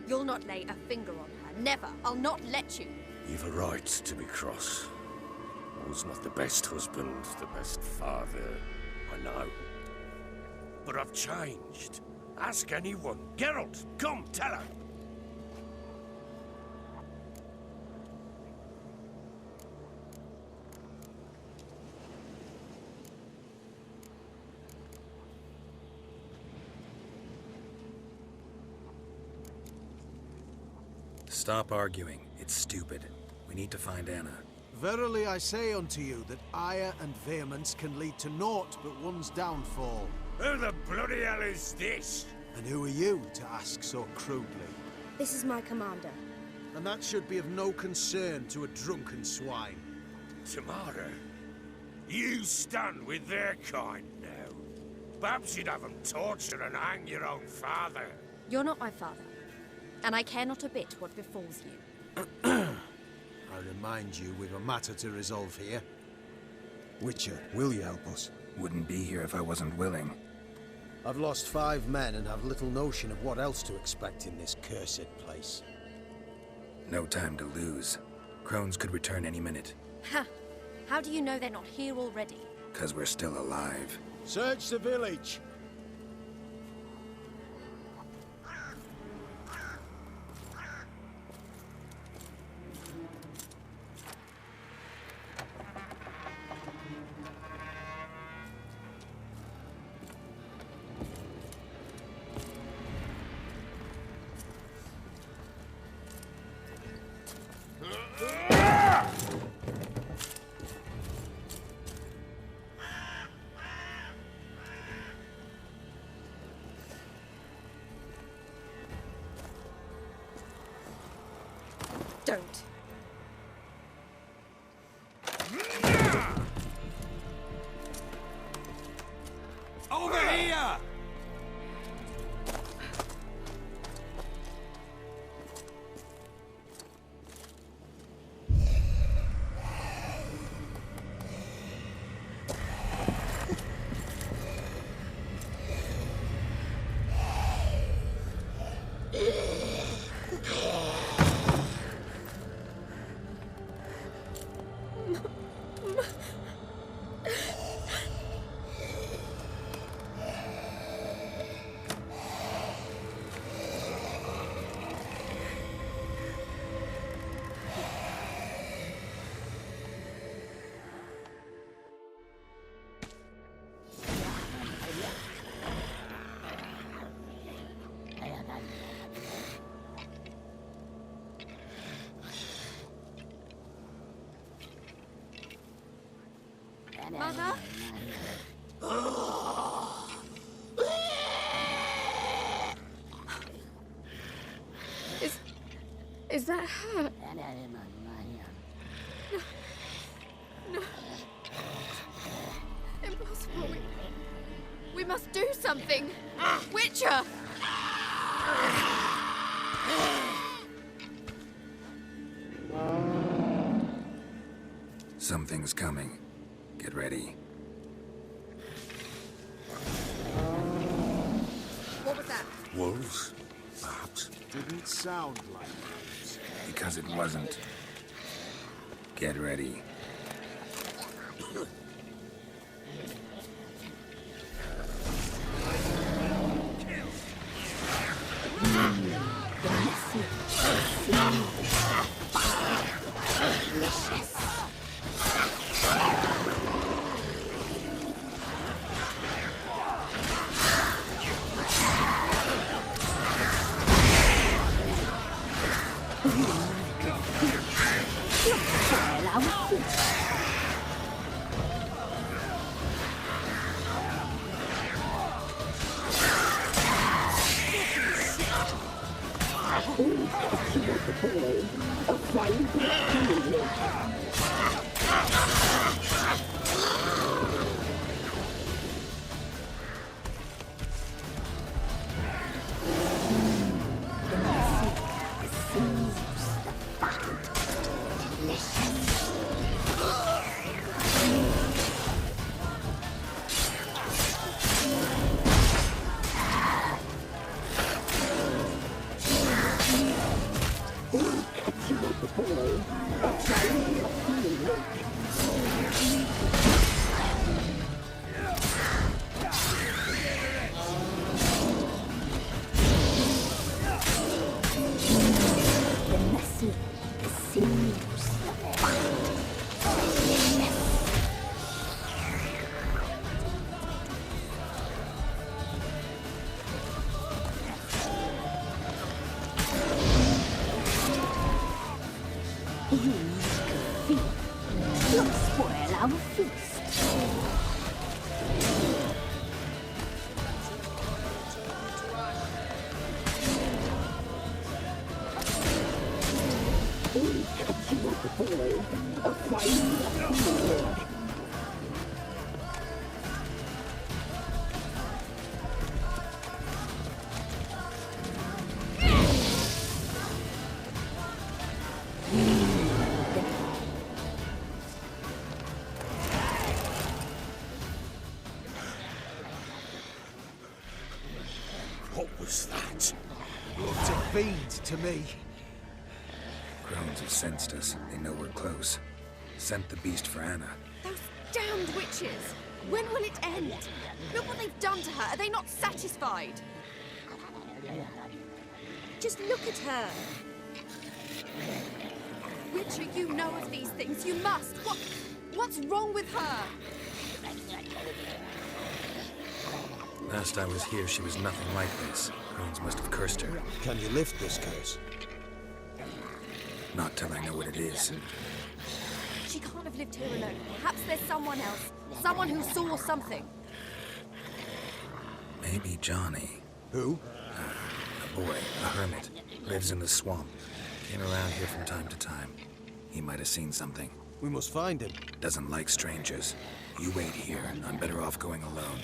You'll not lay a finger on her. Never. I'll not let you. You've a right to be cross. I was not the best husband, the best father, I know. But I've changed. Ask anyone. Geralt, come, tell her. Stop arguing. It's stupid. We need to find Anna. Verily I say unto you that ire and vehemence can lead to naught but one's downfall. Who the bloody hell is this? And who are you to ask so crudely? This is my commander. And that should be of no concern to a drunken swine. Tamara, you stand with their kind now. Perhaps you'd have them torture and hang your own father. You're not my father, and I care not a bit what befalls you. I remind you we've a matter to resolve here. Witcher, will you help us? Wouldn't be here if I wasn't willing. I've lost 5 men and have little notion of what else to expect in this cursed place. No time to lose. Crones could return any minute. Ha! How do you know they're not here already? 'Cause we're still alive. Search the village! Don't. Over here! Mother? Is that her? No. Impossible. We must do something. Witcher! Something's coming. Get ready. What was that? Wolves? Perhaps. Didn't sound like wolves. Because it wasn't. Get ready. have a feast. What was that? Looked a fiend to me. Crones have sensed us. They know we're close. Sent the beast for Anna. Those damned witches! When will it end? Look what they've done to her. Are they not satisfied? Just look at her. Witcher, you know of these things. You must. What's wrong with her? Last I was here, she was nothing like this. Crones must have cursed her. Can you lift this curse? Not till I know what it is. She can't have lived here alone. Perhaps there's someone else. Someone who saw something. Maybe Johnny. Who? A boy, a hermit. Lives in the swamp. Came around here from time to time. He might have seen something. We must find him. Doesn't like strangers. You wait here. I'm better off going alone.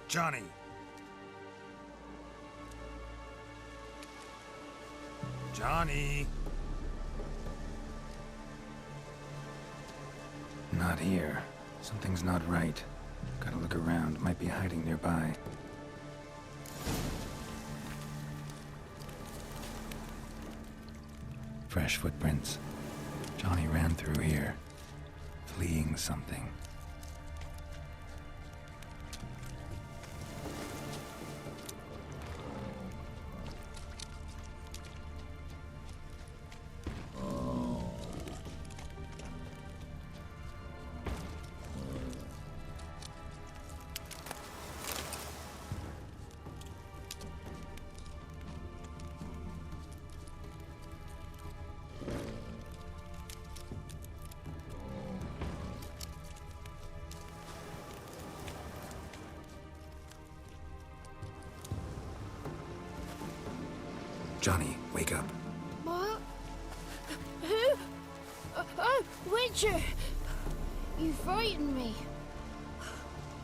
Johnny! Johnny! Not here. Something's not right. Gotta look around. Might be hiding nearby. Fresh footprints. Johnny ran through here, fleeing something. Johnny, wake up. What? Who? Oh, Witcher! You frightened me.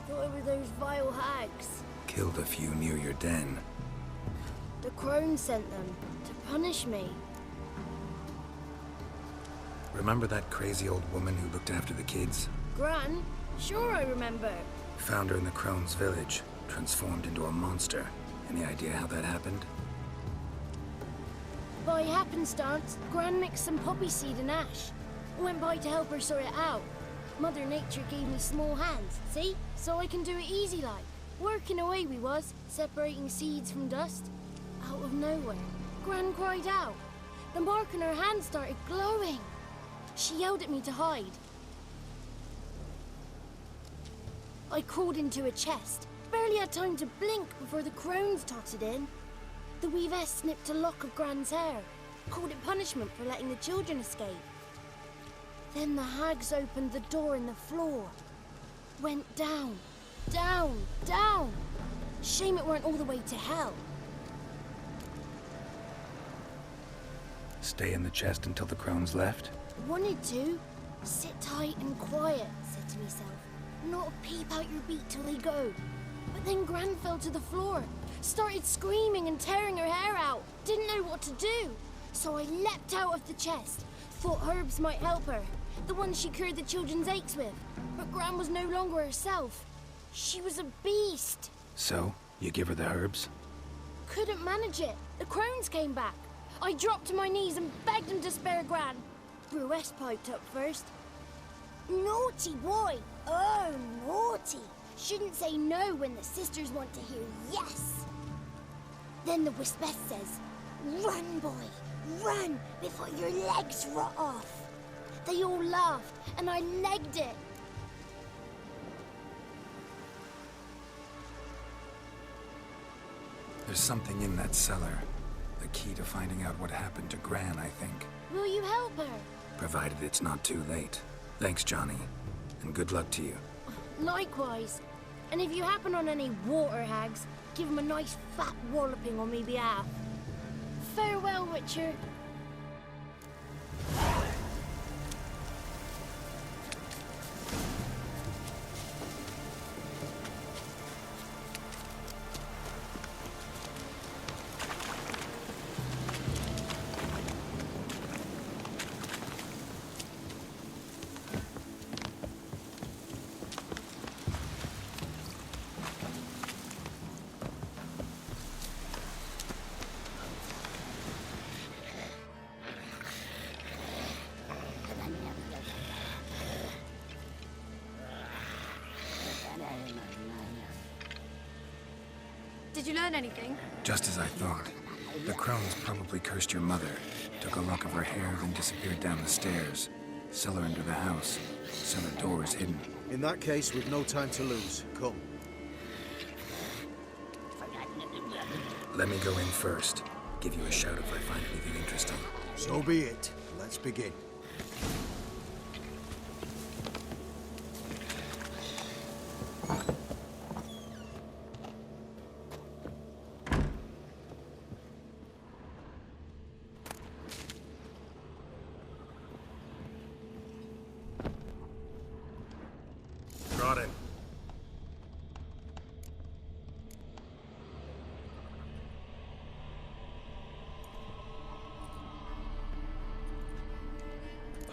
Thought it were those vile hags. Killed a few near your den. The crone sent them to punish me. Remember that crazy old woman who looked after the kids? Gran? Sure I remember. Found her in the Crone's village, transformed into a monster. Any idea how that happened? By happenstance, Gran mixed some poppy seed and ash. Went by to help her sort it out. Mother Nature gave me small hands, see? So I can do it easy like. Working away we was, separating seeds from dust. Out of nowhere, Gran cried out. The mark on her hand started glowing. She yelled at me to hide. I crawled into a chest. Barely had time to blink before the crones totted in. The weavess snipped a lock of Gran's hair, called it punishment for letting the children escape. Then the hags opened the door in the floor. Went down, down, down. Shame it weren't all the way to hell. Stay in the chest until the crones left? Wanted to. Sit tight and quiet, said to myself. Not a peep out your beat till they go. But then Gran fell to the floor. Started screaming and tearing her hair out. Didn't know what to do. So I leapt out of the chest. Thought herbs might help her. The ones she cured the children's aches with. But Gran was no longer herself. She was a beast. So, you give her the herbs? Couldn't manage it. The crones came back. I dropped to my knees and begged them to spare Gran. Bruce piped up first. Naughty boy. Oh, naughty. Shouldn't say no when the sisters want to hear yes. Then the Wispess says, run, boy, run before your legs rot off. They all laughed, and I legged it. There's something in that cellar. The key to finding out what happened to Gran, I think. Will you help her? Provided it's not too late. Thanks, Johnny. And good luck to you. Likewise. And if you happen on any water hags, give them a nice fat walloping on me behalf. Farewell, Witcher. Did you learn anything? Just as I thought. The crones probably cursed your mother, took a lock of her hair, then disappeared down the stairs. Cellar under the house. Cellar door is hidden. In that case, we've no time to lose. Come. Let me go in first. Give you a shout if I find anything interesting. So be it. Let's begin. Brought in.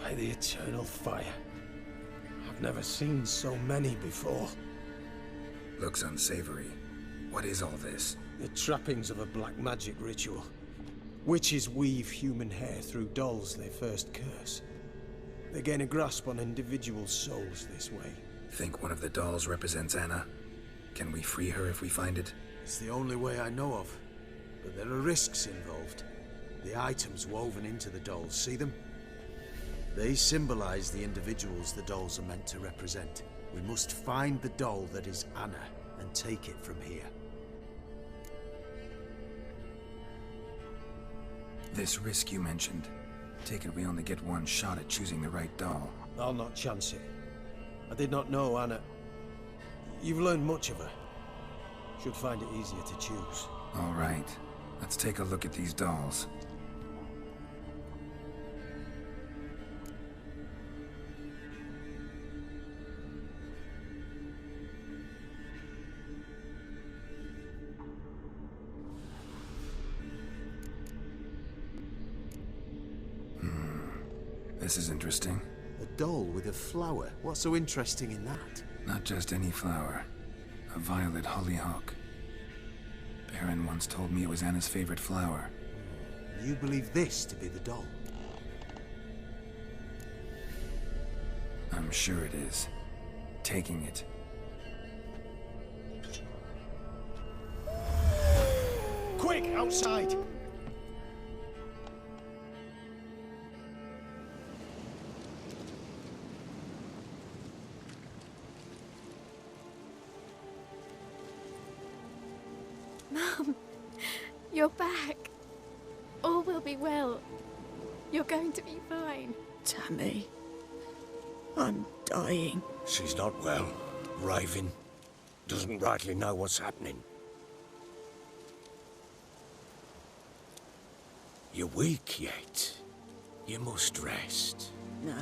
By the eternal fire. I've never seen so many before. Looks unsavory. What is all this? The trappings of a black magic ritual. Witches weave human hair through dolls they first curse. They gain a grasp on individual souls this way. Think one of the dolls represents Anna? Can we free her if we find it? It's the only way I know of. But there are risks involved. The items woven into the dolls, see them? They symbolize the individuals the dolls are meant to represent. We must find the doll that is Anna and take it from here. This risk you mentioned. Take it we only get one shot at choosing the right doll. I'll not chance it. I did not know Anna. You've learned much of her. Should find it easier to choose. All right. Let's take a look at these dolls. This is interesting. A doll with a flower? What's so interesting in that? Not just any flower. A violet hollyhock. Baron once told me it was Anna's favorite flower. You believe this to be the doll? I'm sure it is. Taking it. Quick, outside! Mum, you're back. All will be well. You're going to be fine. Tammy, I'm dying. She's not well. Raving. Doesn't rightly know what's happening. You're weak yet. You must rest. No.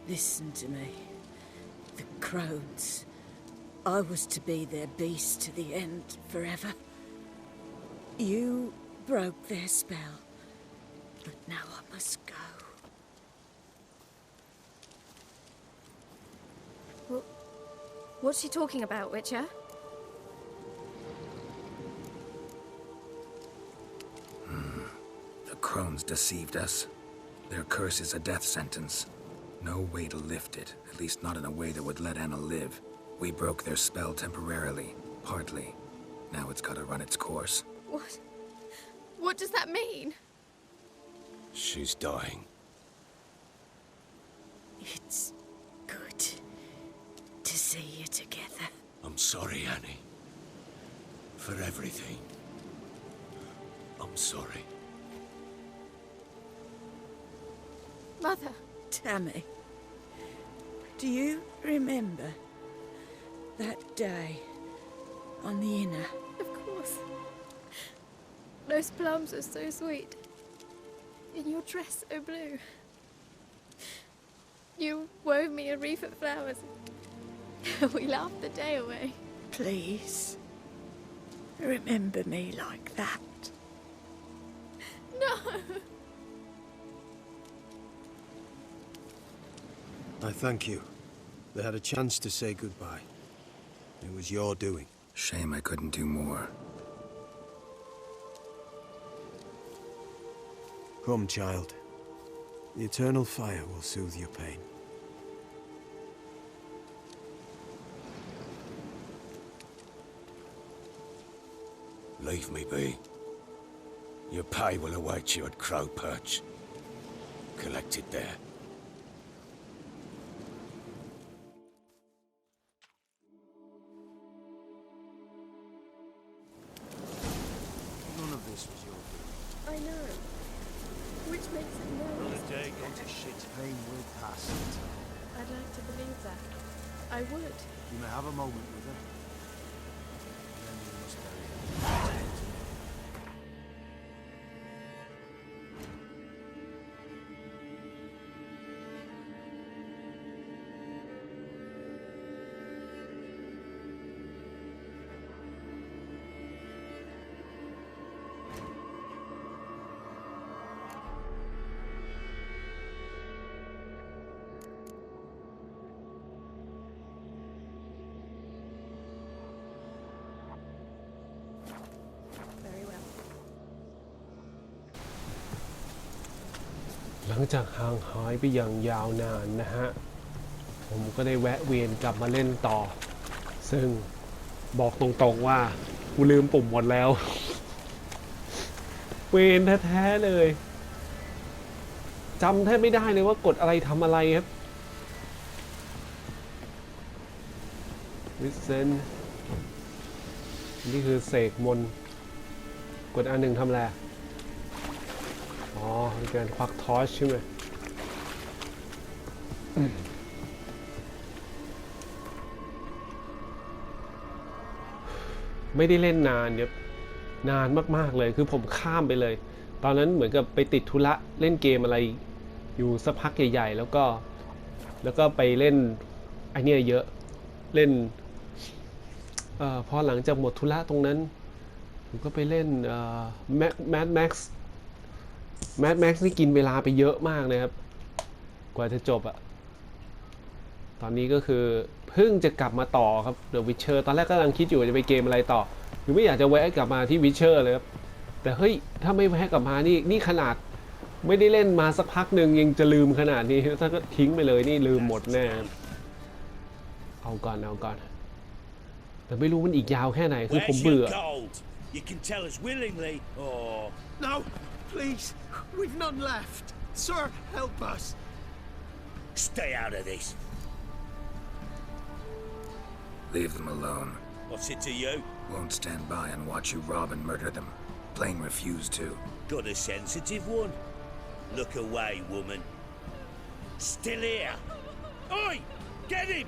Listen to me. The crones. I was to be their beast to the end, forever. You broke their spell. But now I must go. What's she talking about, Witcher? The crones deceived us. Their curse is a death sentence. No way to lift it, at least not in a way that would let Anna live. We broke their spell temporarily, partly. Now it's gotta run its course. What? What does that mean? She's dying. It's good to see you together. I'm sorry, Annie. For everything. I'm sorry. Mother. Tammy, do you remember that day on the Inner? Of course. Those plums are so sweet. And your dress so blue. You wove me a wreath of flowers. We laughed the day away. Please, remember me like that. No! I thank you. They had a chance to say goodbye. It was your doing. Shame I couldn't do more. Come, child. The eternal fire will soothe your pain. Leave me be. Your pay will await you at Crow Perch. Collect it there. None of this was your doing. I know. Which makes it more... The day gone to shit, pain will pass in time. I'd like to believe that. I would. You may have a moment with her. And then you must bury her. ลังจากห่างหายไปอย่างยาวนานนะฮะผมก็ได้แวะเวียนกลับมาเล่นต่อซึ่งบอกตรงๆว่ากูลืมปุ่มหมดแล้วเวนแท้ๆเลยจำแทบไม่ได้เลยว่ากดอะไรทำอะไรครับวิเซนนี่คือเสกมนต์กดอันหนึ่งทำอะไรอ๋อเป็นการควักทอร์ชใช่ไหมไม่ได้เล่นนานเนี่ยนานมากๆเลยคือผมข้ามไปเลยตอนนั้นเหมือนกับไปติดธุระเล่นเกมอะไรอยู่สักพักใหญ่ๆแล้วก็ไปเล่นไอเนี้ยเยอะเล่นพอหลังจากหมดธุระตรงนั้นผมก็ไปเล่นแมดแม็กซ์นี่กินเวลาไปเยอะมากเลยครับกว่าจะจบอะตอนนี้ก็คือเพิ่งจะกลับมาต่อครับ The Witcher ตอนแรกก็กำลังคิดอยู่จะไปเกมอะไรต่อหรือไม่อยากจะแวะกลับมาที่ Witcher เลยครับแต่เฮ้ยถ้าไม่แวะกลับมานี่ขนาดไม่ได้เล่นมาสักพักหนึ่งยังจะลืมขนาดนี้ถ้าก็ทิ้งไปเลยนี่ลืมหมดแน่เอาก่อนแต่ไม่รู้มันอีกยาวแค่ไหนคือผมเบื่อ You can tell us willingly, or... No, please. We've none left. Sir, help us. Stay out of this. Leave them alone. What's it to you? Won't stand by and watch you rob and murder them. Plain refuse to. Got a sensitive one? Look away, woman. Still here. Oi! Get him!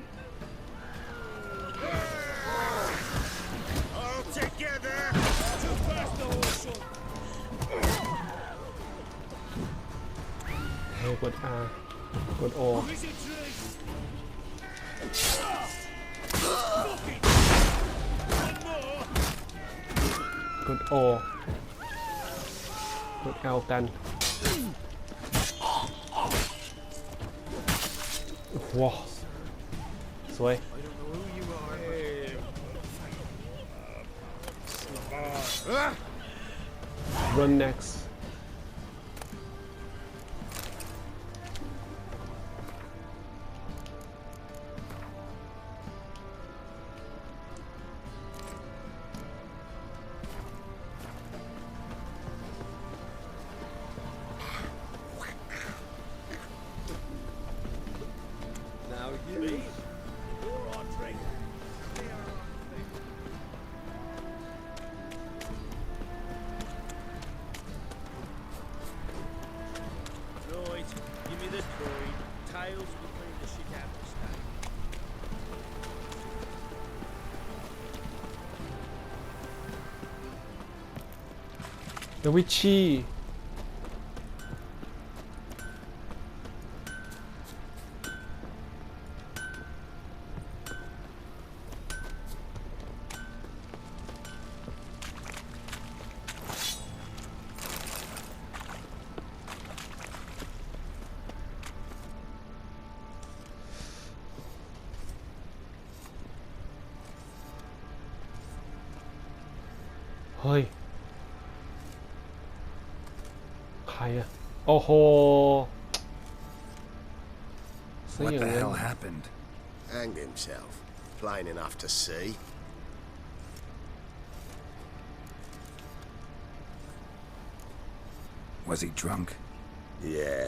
All together! Too fast, the horse. กด R กด O กด O กด L กันว้าวสวย Run next เดวิชีเฮ้ยใครอะโอ้โห What the hell happened? Hanged himself. Plain enough to see. Was he drunk? Yeah.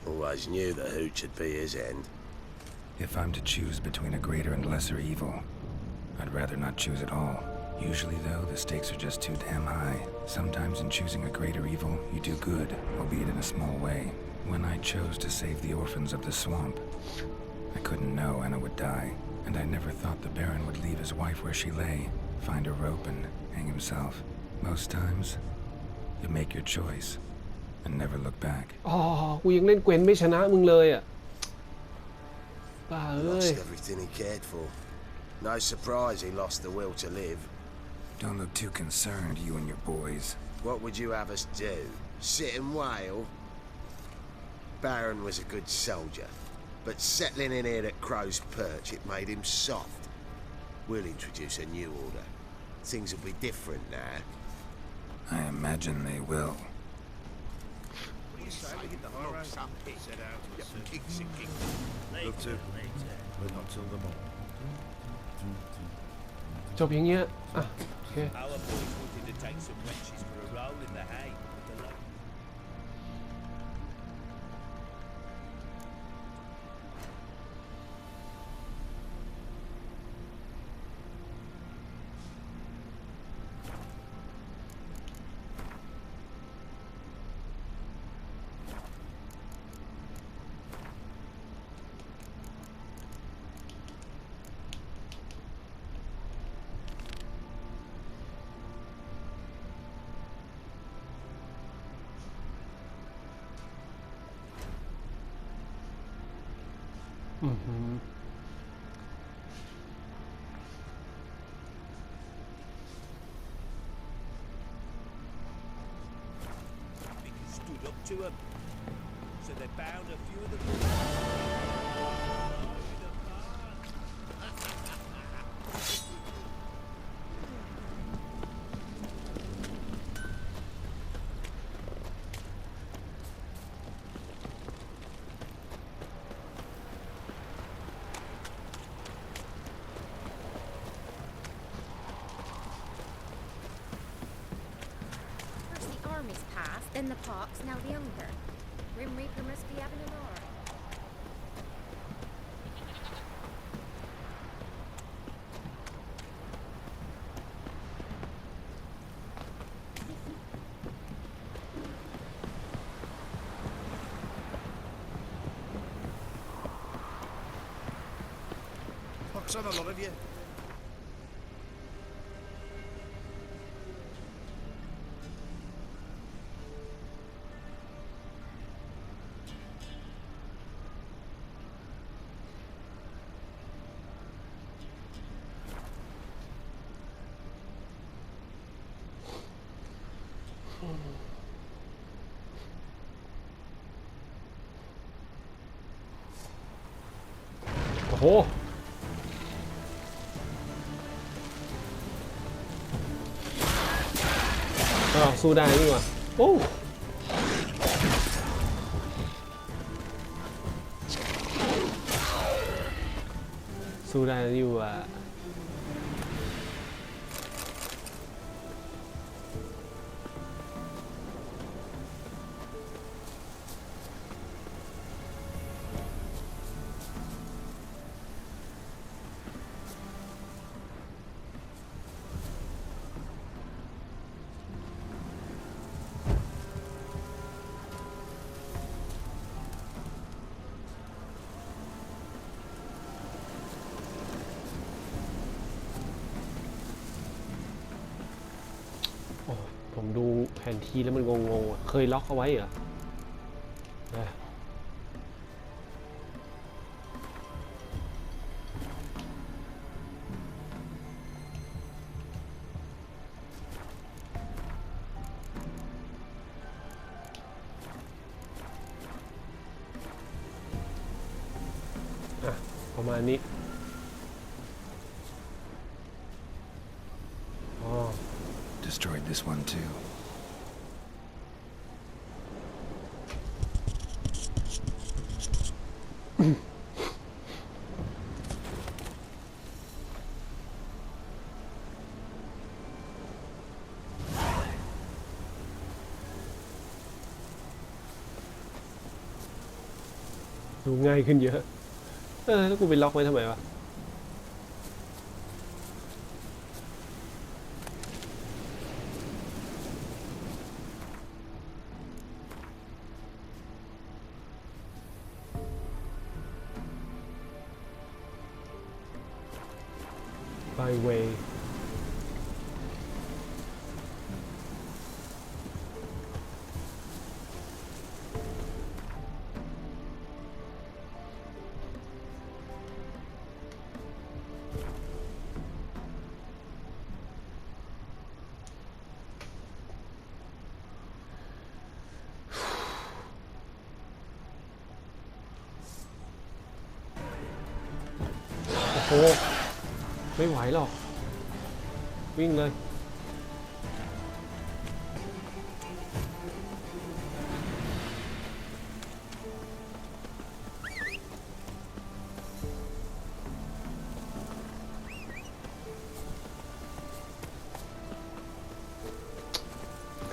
Always knew the hooch would be his end. If I'm to choose between a greater and lesser evil, I'd rather not choose at all. Usually, though, the stakes are just too damn high. Sometimes in choosing a greater evil, you do good, albeit in a small way. When I chose to save the orphans of the swamp, I couldn't know Anna would die, and I never thought the Baron would leave his wife where she lay, find a rope and hang himself. Most times, you make your choice and never look back. อ๋อกูยังเล่นเกวนไม่ชนะมึงเลยอ่ะบ้าเอ้ย Lost everything he cared for. No surprise he lost the will to live. Don't look too concerned, you and your boys. What would you have us do? Sit and wail? Baron was a good soldier, but settling in here at Crow's Perch, it made him soft. We'll introduce a new order. Things will be different now. I imagine they will. Love to, but not till the morning. จบอย่างเงี้ยอ่ะโอเค Our boys wanted to take some wenches for a roll in the hay. But the stood up to them, so they bound a few of the boys. 'First the army's passed, then the pox, now the hunger. Grim Reaper must be having an hour. Pox on a lot of you. Mm-hmm. โอ้โหสู้ได้นี่หว่าโอ้สู้ได้นี่หว่าผมดูแผนที่แล้วมันงงๆอ่ะเคยล็อกเอาไว้เหรอประมาณนี้Destroyed this one too. ดูง่ายขึ้นเยอะแล้วกูไปล็อกไว้ทำไมวะByway โอ้โหไม่ไหวหรอกวิ่งเลย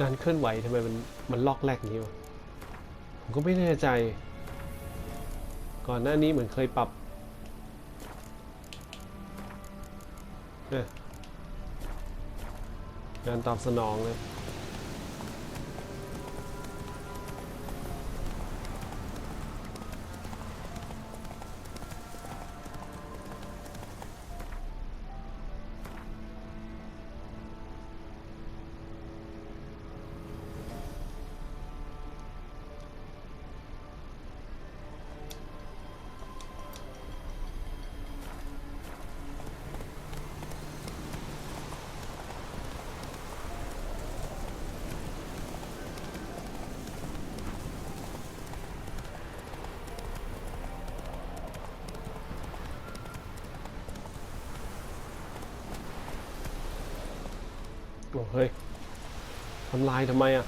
การเคลื่อนไหวทำไมมันล็อกแรกนี้วะผมก็ไม่แน่ใจก่อนหน้านี้เหมือนเคยปรับการตอบสนองเลยโอ้เฮ้ยทำลายทำไมอ่ะ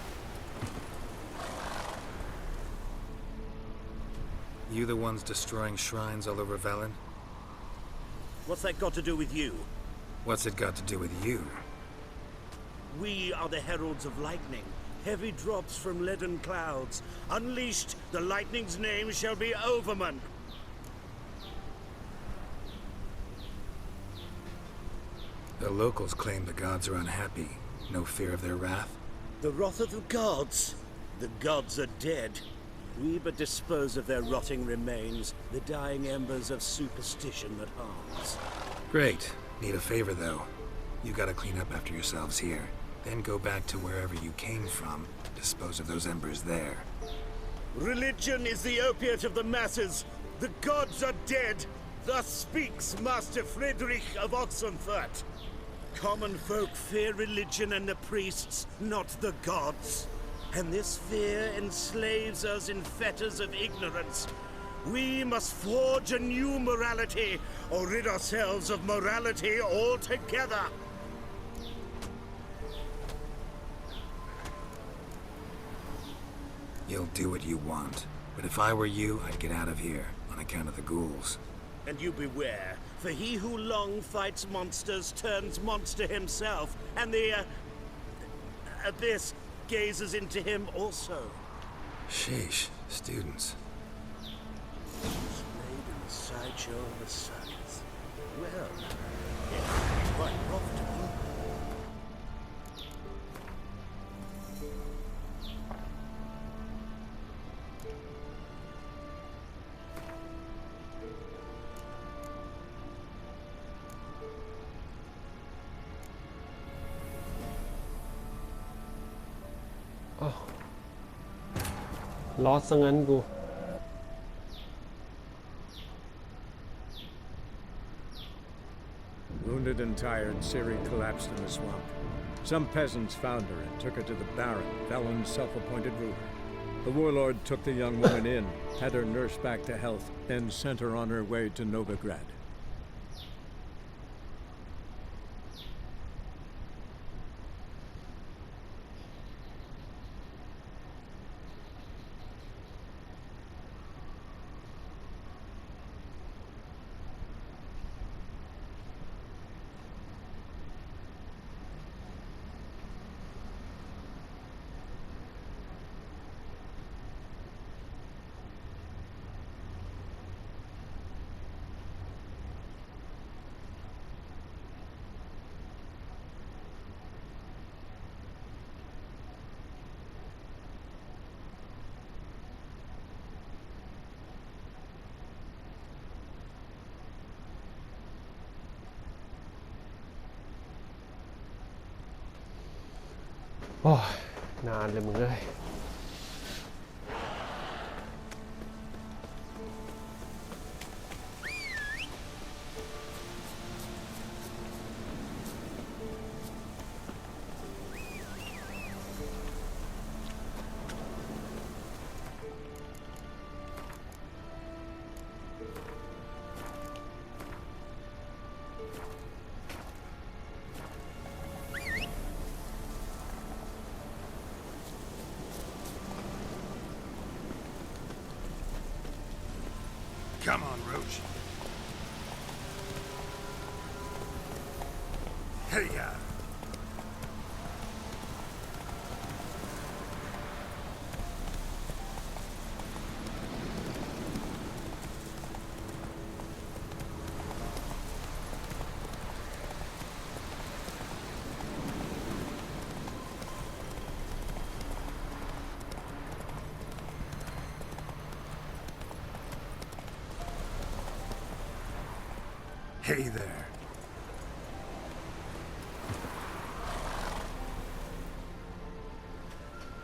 You the ones destroying shrines all over Velen? What's that got to do with you? What's it got to do with you? We are the heralds of lightning. Heavy drops from leaden clouds. Unleashed, the lightning's name shall be Overman. The locals claim the gods are unhappy. No fear of their wrath? The wrath of the gods? The gods are dead. We but dispose of their rotting remains, the dying embers of superstition that harms. Great. Need a favor, though. You gotta clean up after yourselves here. Then go back to wherever you came from. Dispose of those embers there. Religion is the opiate of the masses. The gods are dead. Thus speaks Master Friedrich of Oxenfurt. Common folk fear religion and the priests, not the gods. And this fear enslaves us in fetters of ignorance. We must forge a new morality, or rid ourselves of morality altogether. You'll do what you want. But if I were you, I'd get out of here, on account of the ghouls. And you beware, for he who long fights monsters turns monster himself, and the abyss gazes into him also. Sheesh, students. Displayed in the sideshow of the circus. Well, it could be quite profitable. Lost ซะงั้นกู Wounded and tired, Ciri collapsed in the swamp. Some peasants found her and took her to the Baron, Velen's self-appointed ruler. The warlord took the young woman in, had her nursed back to health, then sent her on her way to Novigrad.โอ้ยนานเลยมึงเอ้ย Come on, Roach. Hey, Hey there.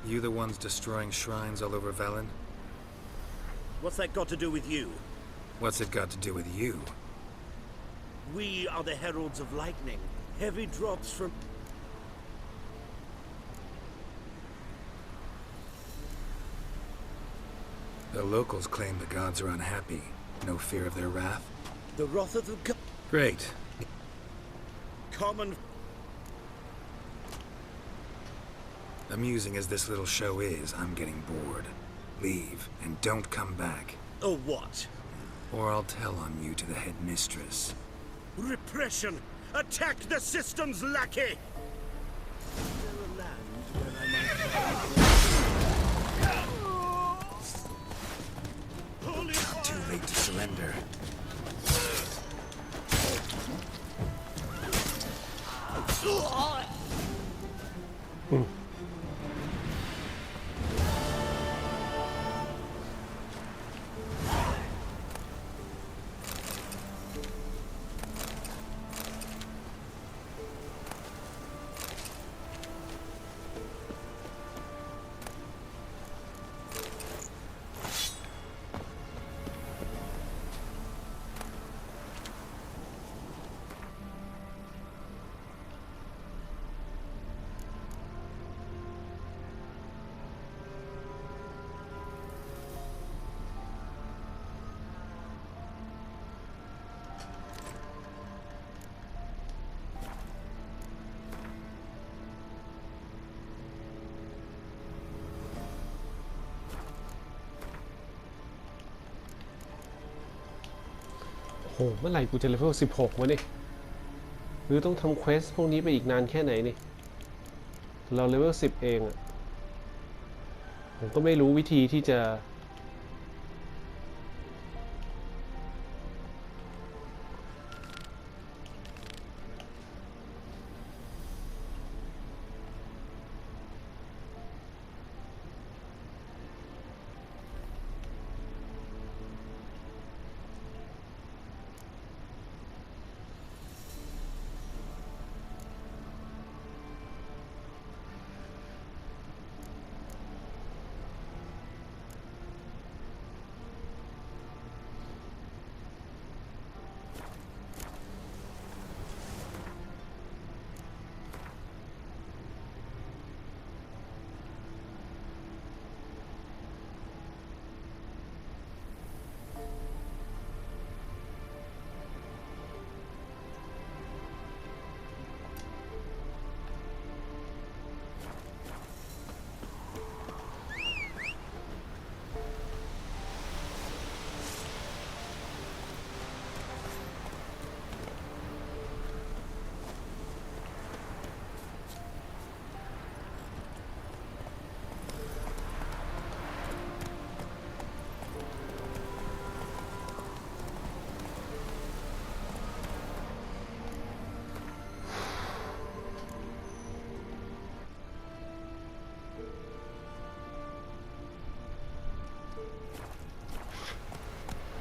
You the ones destroying shrines all over Velen? What's that got to do with you? What's it got to do with you? We are the heralds of lightning. Heavy drops from... The locals claim the gods are unhappy. No fear of their wrath? The wrath of the gods... Great. Common... Amusing as this little show is, I'm getting bored. Leave, and don't come back. Oh, what? Or I'll tell on you to the headmistress. Repression! Attack the system's lackey! Not too late to surrender.โหเมื่อไหร่กูจะเลเวล16วะนี่หรือต้องทำเควสพวกนี้ไปอีกนานแค่ไหนนี่เราเลเวล10เองอะผมก็ไม่รู้วิธีที่จะ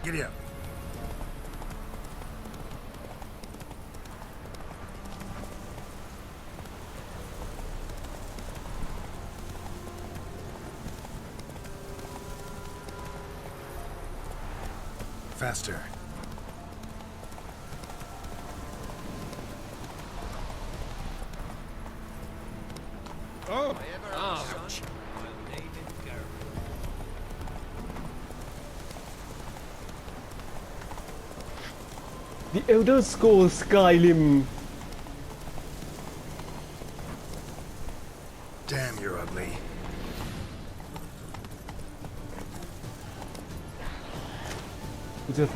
Giddy up. Faster. Oh! Ouch. The Elder Scrolls Skyrim. Damn, you're ugly. Just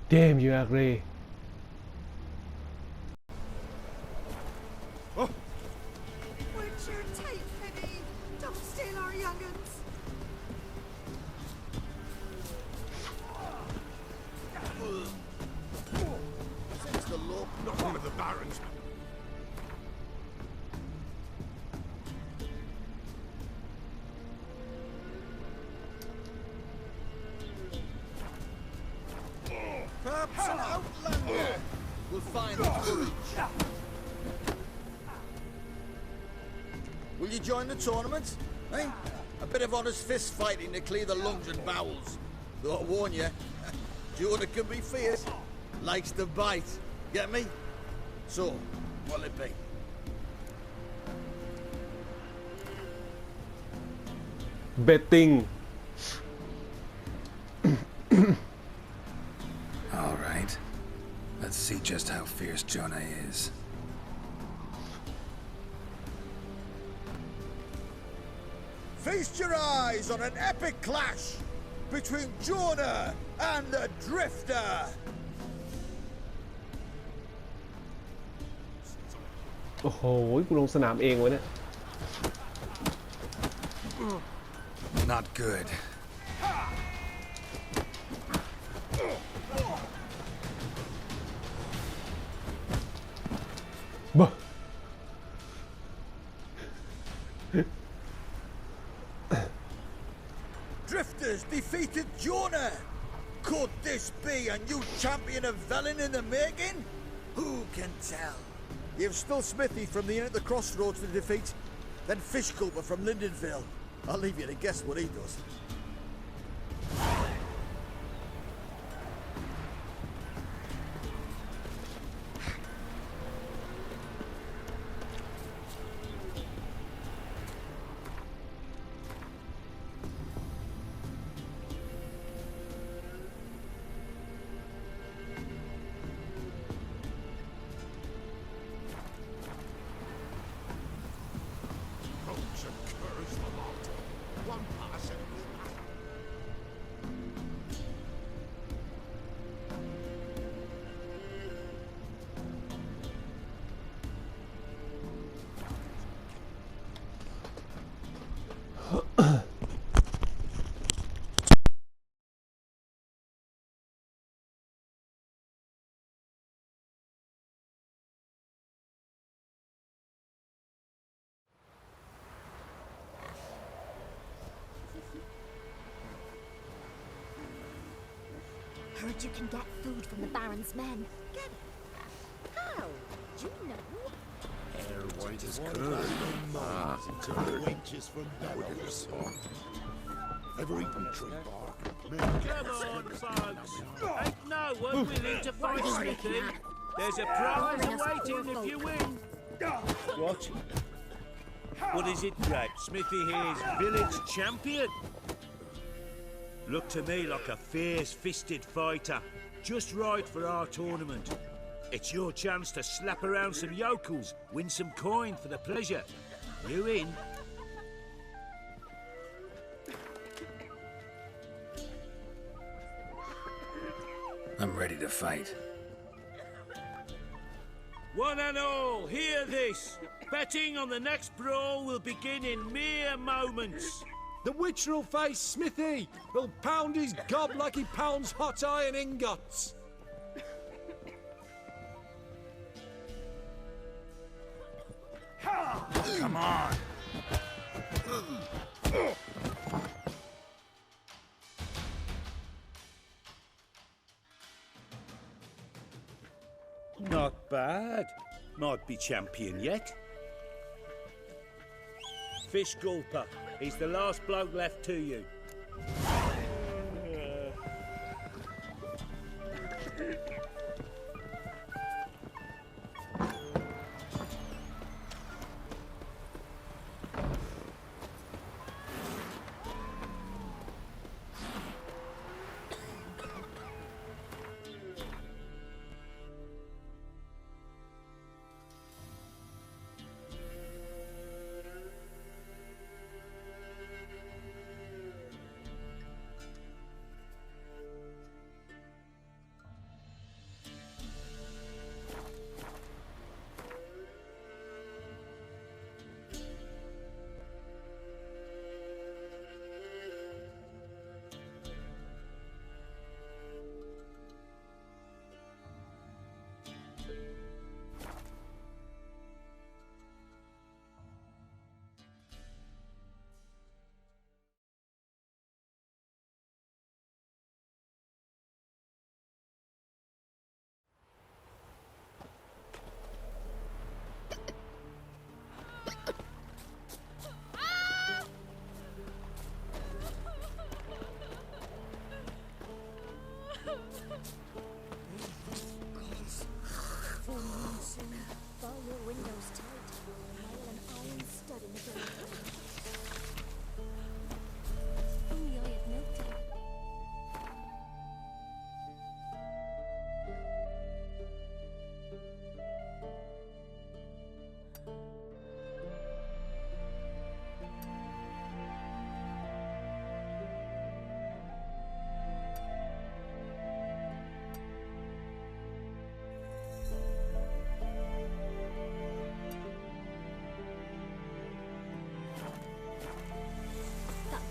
Damn, you ugly. final courage. Will you join the tournament? Eh? A bit of honest fist fighting to clear the lungs and bowels. Though I warn you, Jordan can be fierce. Likes to bite. Get me? So, what'll it be? Betting. All right. Let's see just how fierce Jonah is. Feast your eyes on an epic clash between Jonah and the Drifter. โอ้โหกูลงสนามเองวะเนี่ย Not good. Drifters defeated Jonah. Could this be a new champion of Velen in the making? Who can tell? You've still Smithy from the inn at the crossroads to defeat, then Fishculper from Lindenville. I'll leave you to guess what he does. Heard you can get food from the Baron's men. Get it? How? Do you know? Hair white as curd. Ah, curd. Wenches from Bellows. Ever eaten tree bark? Come on, folks. Ain't no one willing to fight Smithy. There's a prize awaiting if you win. What? What is it, Brad? Smithy here's village champion? Look to me like a fierce-fisted fighter. Just right for our tournament. It's your chance to slap around some yokels, win some coin for the pleasure. You in? I'm ready to fight. One and all, hear this. Betting on the next brawl will begin in mere moments. The Witcher'll face Smithy. He'll pound his gob like he pounds hot iron ingots. Come on. Not bad. Might be champion yet. Fishculper, he's the last bloke left to you.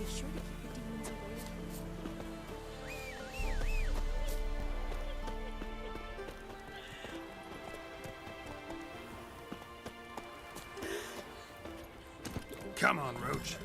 Be sure to keep the demons away. Come on, Roach.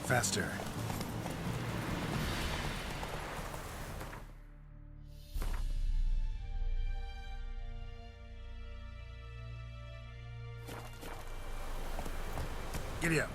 Faster. Giddy up.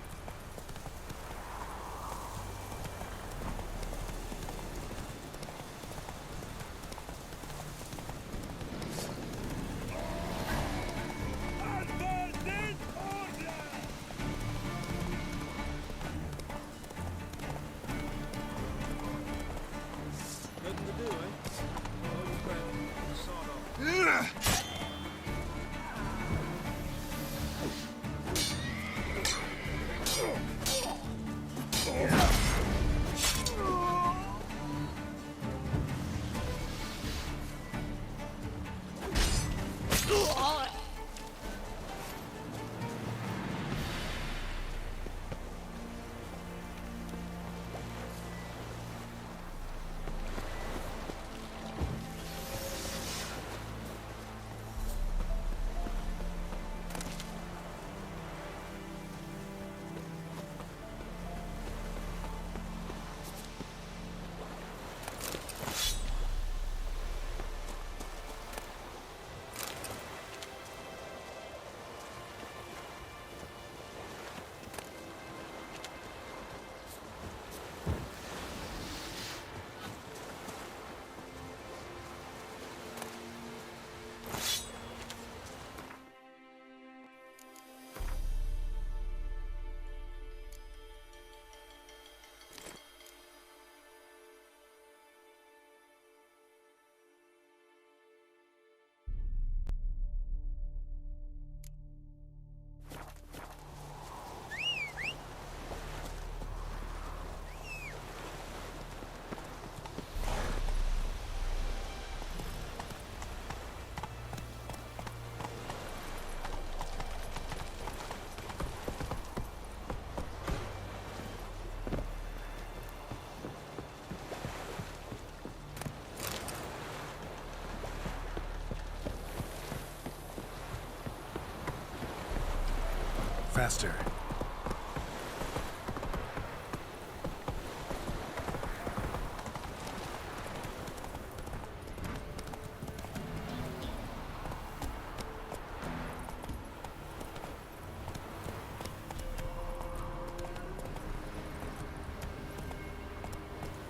Faster.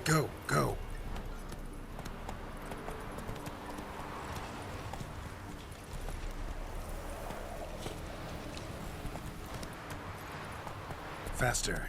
Go, go. Faster.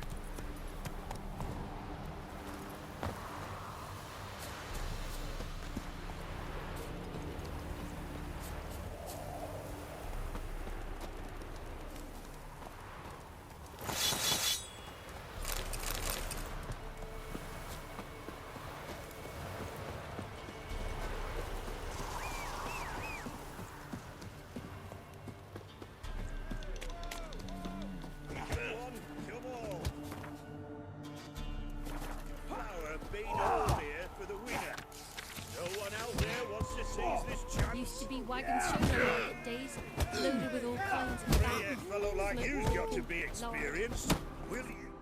Used to be wagons showing market days, loaded with all kinds of A fellow like you's got to be experienced. Will you?